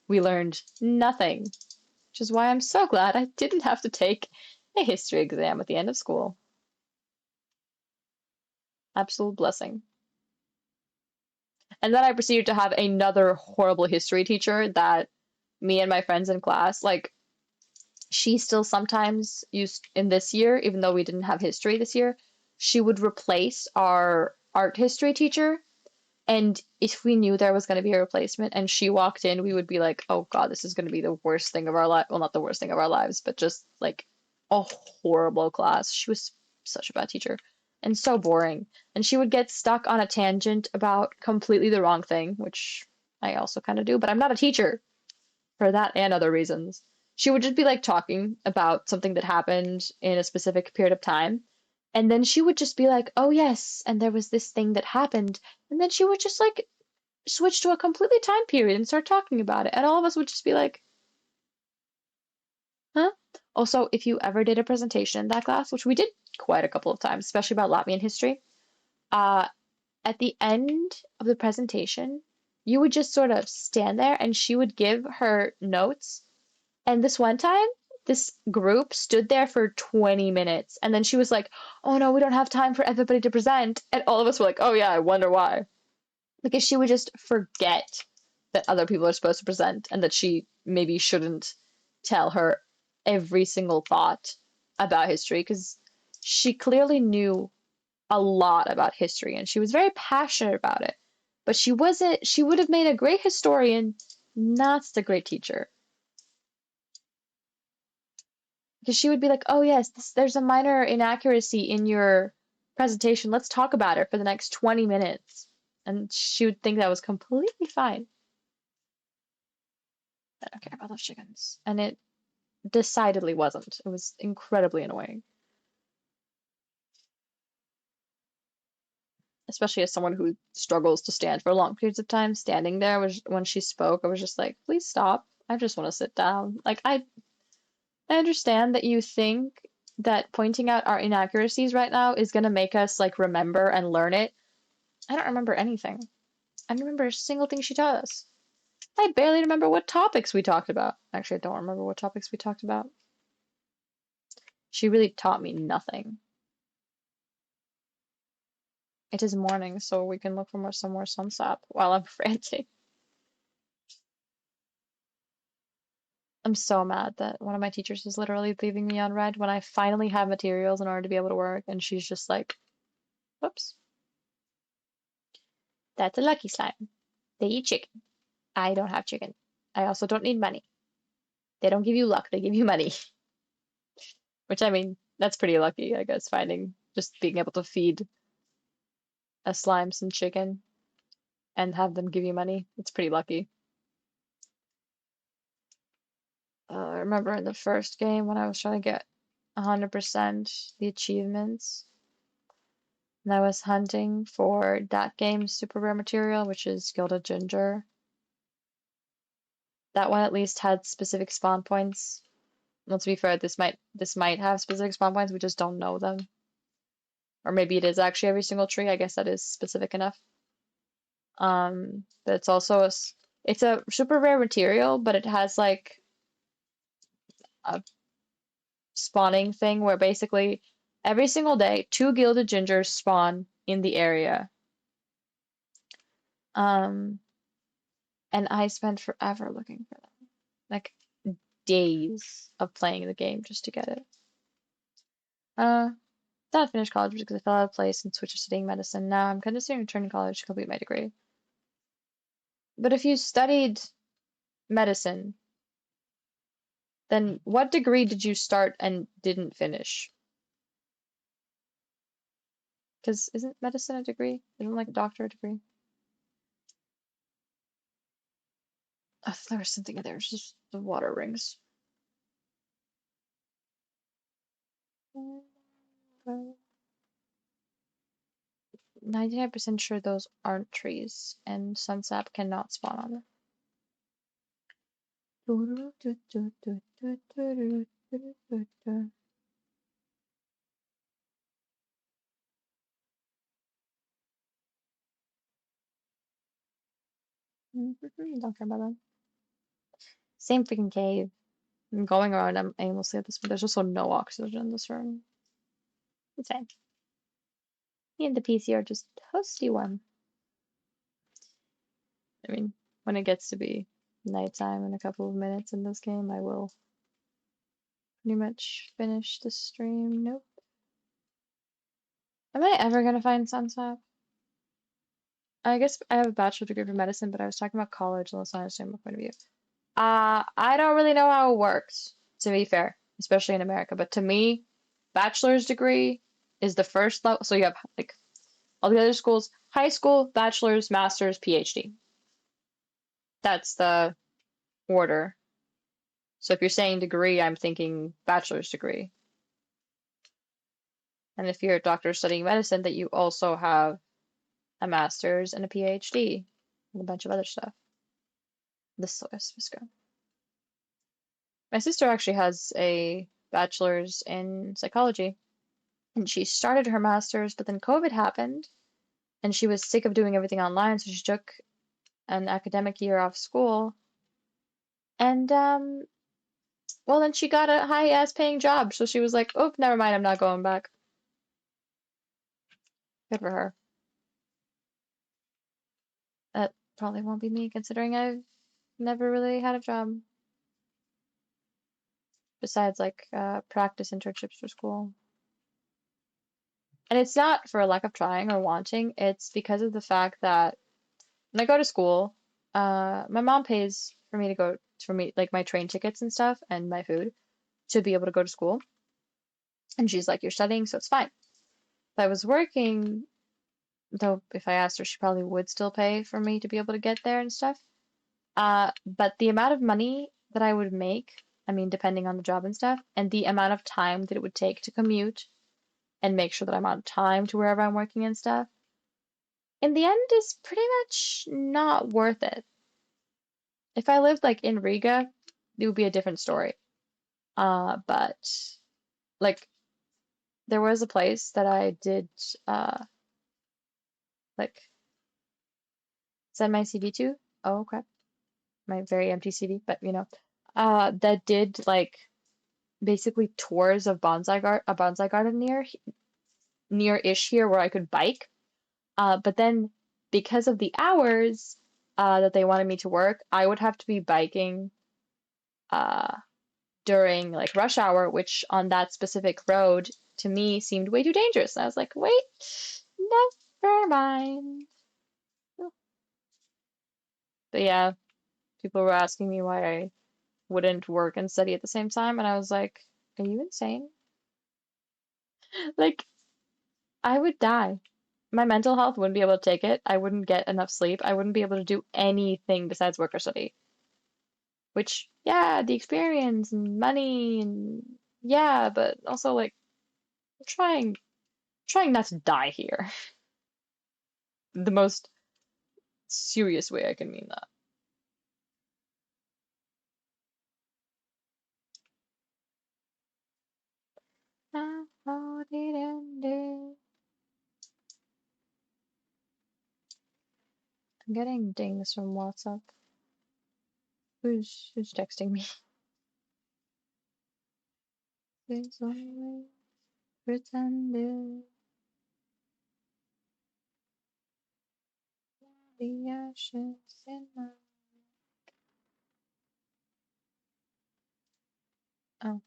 We learned nothing, which is why I'm so glad I didn't have to take a history exam at the end of school. Absolute blessing. And then I proceeded to have another horrible history teacher that me and my friends in class, like, she still sometimes used in this year, even though we didn't have history this year, she would replace our art history teacher. And if we knew there was going to be a replacement and she walked in, we would be like, oh God, this is going to be the worst thing of our life. Well, not the worst thing of our lives, but just like a horrible class. She was such a bad teacher and so boring. And she would get stuck on a tangent about completely the wrong thing, which I also kind of do, but I'm not a teacher for that and other reasons. She would just be like talking about something that happened in a specific period of time. And then she would just be like, oh, yes, and there was this thing that happened. And then she would just like switch to a completely time period and start talking about it. And all of us would just be like, huh? Also, if you ever did a presentation in that class, which we did quite a couple of times, especially about Latvian history, uh, at the end of the presentation, you would just sort of stand there and she would give her notes. And this one time, this group stood there for 20 minutes. And then she was like, oh no, we don't have time for everybody to present. And all of us were like, oh yeah, I wonder why. Because she would just forget that other people are supposed to present and that she maybe shouldn't tell her every single thought about history because she clearly knew a lot about history and she was very passionate about it. But she would have made a great historian, not the great teacher. Because she would be like, oh, yes, there's a minor inaccuracy in your presentation. Let's talk about it for the next 20 minutes. And she would think that was completely fine. I don't care about those chickens. And it decidedly wasn't. It was incredibly annoying. Especially as someone who struggles to stand for long periods of time, standing there was when she spoke, I was just like, please stop. I just want to sit down. Like I understand that you think that pointing out our inaccuracies right now is gonna make us like remember and learn it. I don't remember anything. I don't remember a single thing she taught us. I barely remember what topics we talked about. Actually, I don't remember what topics we talked about. She really taught me nothing. It is morning, so we can look for some more sunsap while I'm ranting. I'm so mad that one of my teachers is literally leaving me on red when I finally have materials in order to be able to work, and she's just like, whoops. That's a lucky slime. They eat chicken. I don't have chicken. I also don't need money. They don't give you luck, they give you money. Which, I mean, that's pretty lucky, I guess, finding just being able to feed a slime some chicken and have them give you money. It's pretty lucky. I remember in the first game when I was trying to get 100% the achievements, and I was hunting for that game's super rare material, which is Gilded Ginger. That one at least had specific spawn points. Let's be fair, this might have specific spawn points, we just don't know them. Or maybe it is actually every single tree. I guess that is specific enough. But it's also it's a super rare material, but it has like a spawning thing where basically every single day 2 gilded gingers spawn in the area. Um, and I spent forever looking for them. Like days of playing the game just to get it. Uh, Then I finished college because I fell out of place and switched to studying medicine. Now I'm considering returning to college to complete my degree. But if you studied medicine, then what degree did you start and didn't finish? Because isn't medicine a degree? Isn't like a doctorate degree? Oh, there was something in there. It's just the water rings. 99% sure those aren't trees, and sunsap cannot spawn on them. Don't care about them. Same freaking cave. I'm going around. I'm aimlessly at this, but there's also no oxygen in this room. It's fine. Me and the PC are just toasty one. I mean, when it gets to be nighttime in a couple of minutes in this game, I will pretty much finish the stream. Nope. Am I ever gonna find Sunsap? I guess I have a bachelor's degree for medicine, but I was talking about college, and let's not understand my point of view. I don't really know how it works, to be fair, especially in America. But to me, bachelor's degree is the first level. So you have like all the other schools, high school, bachelor's, master's, PhD. That's the order. So if you're saying degree, I'm thinking bachelor's degree. And if you're a doctor studying medicine, that you also have a master's and a PhD and a bunch of other stuff. This is good. My sister actually has a bachelor's in psychology, and she started her master's, but then COVID happened, and she was sick of doing everything online, so she took an academic year off school. And well, then she got a high ass paying job, so she was like, "Oh, never mind, I'm not going back." Good for her. That probably won't be me, considering I've never really had a job besides like practice internships for school. And it's not for a lack of trying or wanting, it's because of the fact that when I go to school, my mom pays for me to go for me like my train tickets and stuff and my food to be able to go to school. And she's like, "You're studying, so it's fine." If I was working, though, if I asked her, she probably would still pay for me to be able to get there and stuff. But the amount of money that I would make, I mean, depending on the job and stuff, and the amount of time that it would take to commute and make sure that I'm on time to wherever I'm working and stuff, in the end is pretty much not worth it. If I lived like in Riga, it would be a different story. But like there was a place that I did like send my CV to. Oh crap, my very empty CV, but that did like basically tours of a bonsai garden near-ish here where I could bike. But then because of the hours that they wanted me to work, I would have to be biking uh during like rush hour, which on that specific road to me seemed way too dangerous. And I was like, wait, never mind. But yeah, people were asking me why I wouldn't work and study at the same time, and I was like, are you insane? Like, I would die. My mental health wouldn't be able to take it. I wouldn't get enough sleep. I wouldn't be able to do anything besides work or study. Which, yeah, the experience and money and yeah, but also like trying not to die here. The most serious way I can mean that. How did it end? I'm getting dings from WhatsApp. Who's texting me? Please only pretended the ashes in my. Oh,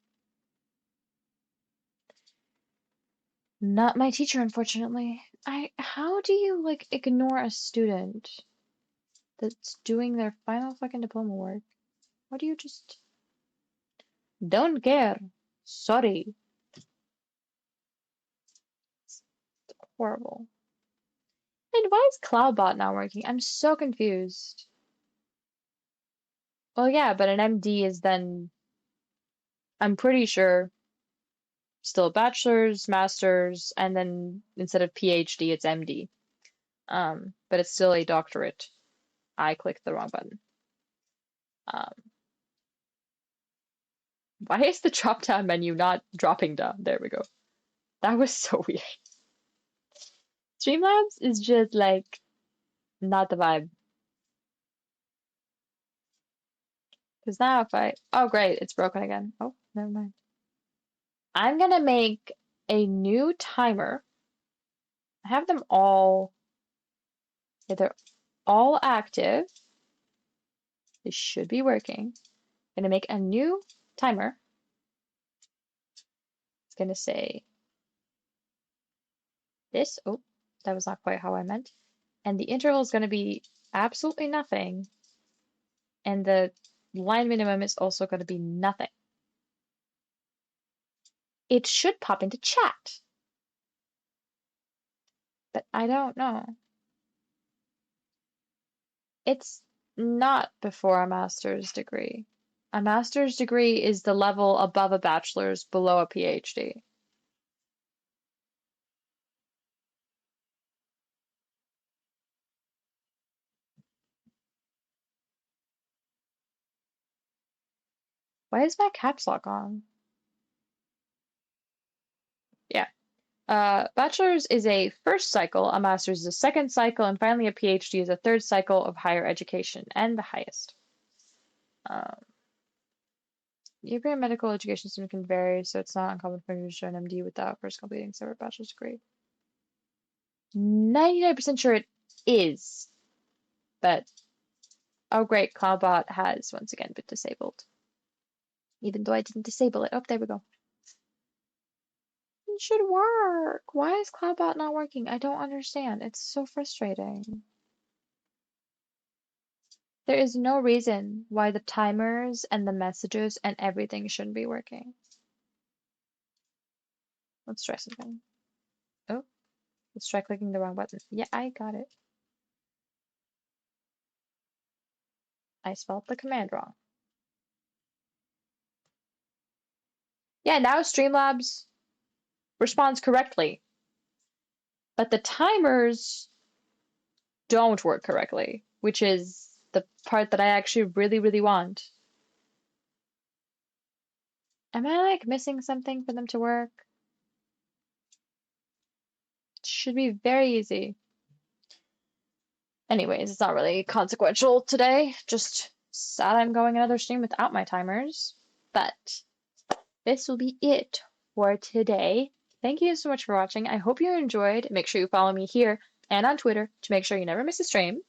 not my teacher, unfortunately. How do you like ignore a student that's doing their final fucking diploma work? Why do you just don't care? Sorry. It's horrible. And why is Cloudbot not working? I'm so confused. Well, yeah, but an MD is then, I'm pretty sure, still a bachelor's, master's, and then instead of PhD, it's MD. But it's still a doctorate. I clicked the wrong button. Um, why is the drop down menu not dropping down? There we go. That was so weird. Streamlabs is just like not the vibe. Because now if I, oh great, it's broken again. Oh, never mind. I'm gonna make a new timer. I have them all, yeah, they're all active. This should be working. I'm gonna make a new timer. It's gonna say this. Oh, that was not quite how I meant. And the interval is gonna be absolutely nothing. And the line minimum is also gonna be nothing. It should pop into chat, but I don't know. It's not before a master's degree. A master's degree is the level above a bachelor's, below a PhD. Why is my caps lock on? Yeah. Bachelor's is a first cycle, a master's is a second cycle, and finally a PhD is a third cycle of higher education, and the highest. European medical education system can vary, so it's not uncommon for you to show an MD without first completing separate bachelor's degree. 99% sure it is, but oh great, Cloudbot has once again been disabled. Even though I didn't disable it. Oh, there we go. It should work. Why is Cloudbot not working? I don't understand. It's so frustrating. There is no reason why the timers and the messages and everything shouldn't be working. Let's try something. Oh, let's try clicking the wrong button. Yeah, I got it. I spelled the command wrong. Yeah, now Streamlabs responds correctly, but the timers don't work correctly, which is the part that I actually really want. Am I like missing something for them to work? It should be very easy. Anyways, it's not really consequential today. Just sad I'm going another stream without my timers. But this will be it for today. Thank you so much for watching. I hope you enjoyed. Make sure you follow me here and on Twitter to make sure you never miss a stream.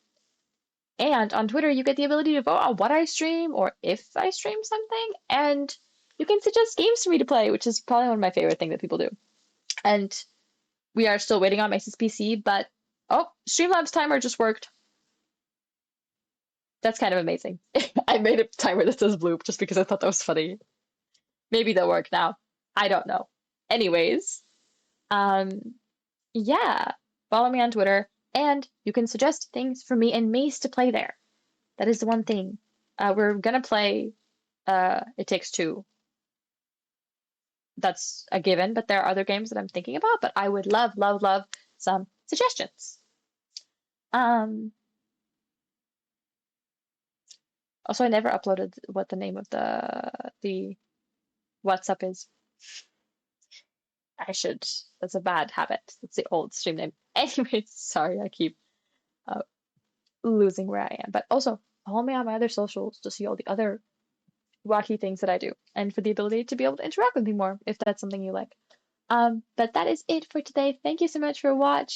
And on Twitter, you get the ability to vote on what I stream or if I stream something. And you can suggest games for me to play, which is probably one of my favorite things that people do. And we are still waiting on my SysPC, but oh, Streamlabs timer just worked. That's kind of amazing. I made a timer that says bloop just because I thought that was funny. Maybe they'll work now. I don't know. Anyways, yeah, follow me on Twitter, and you can suggest things for me and Mace to play there. That is the one thing. We're gonna play It Takes Two. That's a given, but there are other games that I'm thinking about, but I would love some suggestions. Also, I never uploaded what the name of the WhatsApp is. I should. That's a bad habit. That's the old stream name. Anyways, sorry, I keep losing where I am. But also, follow me on my other socials to see all the other wacky things that I do, and for the ability to be able to interact with me more if that's something you like. But that is it for today. Thank you so much for watching.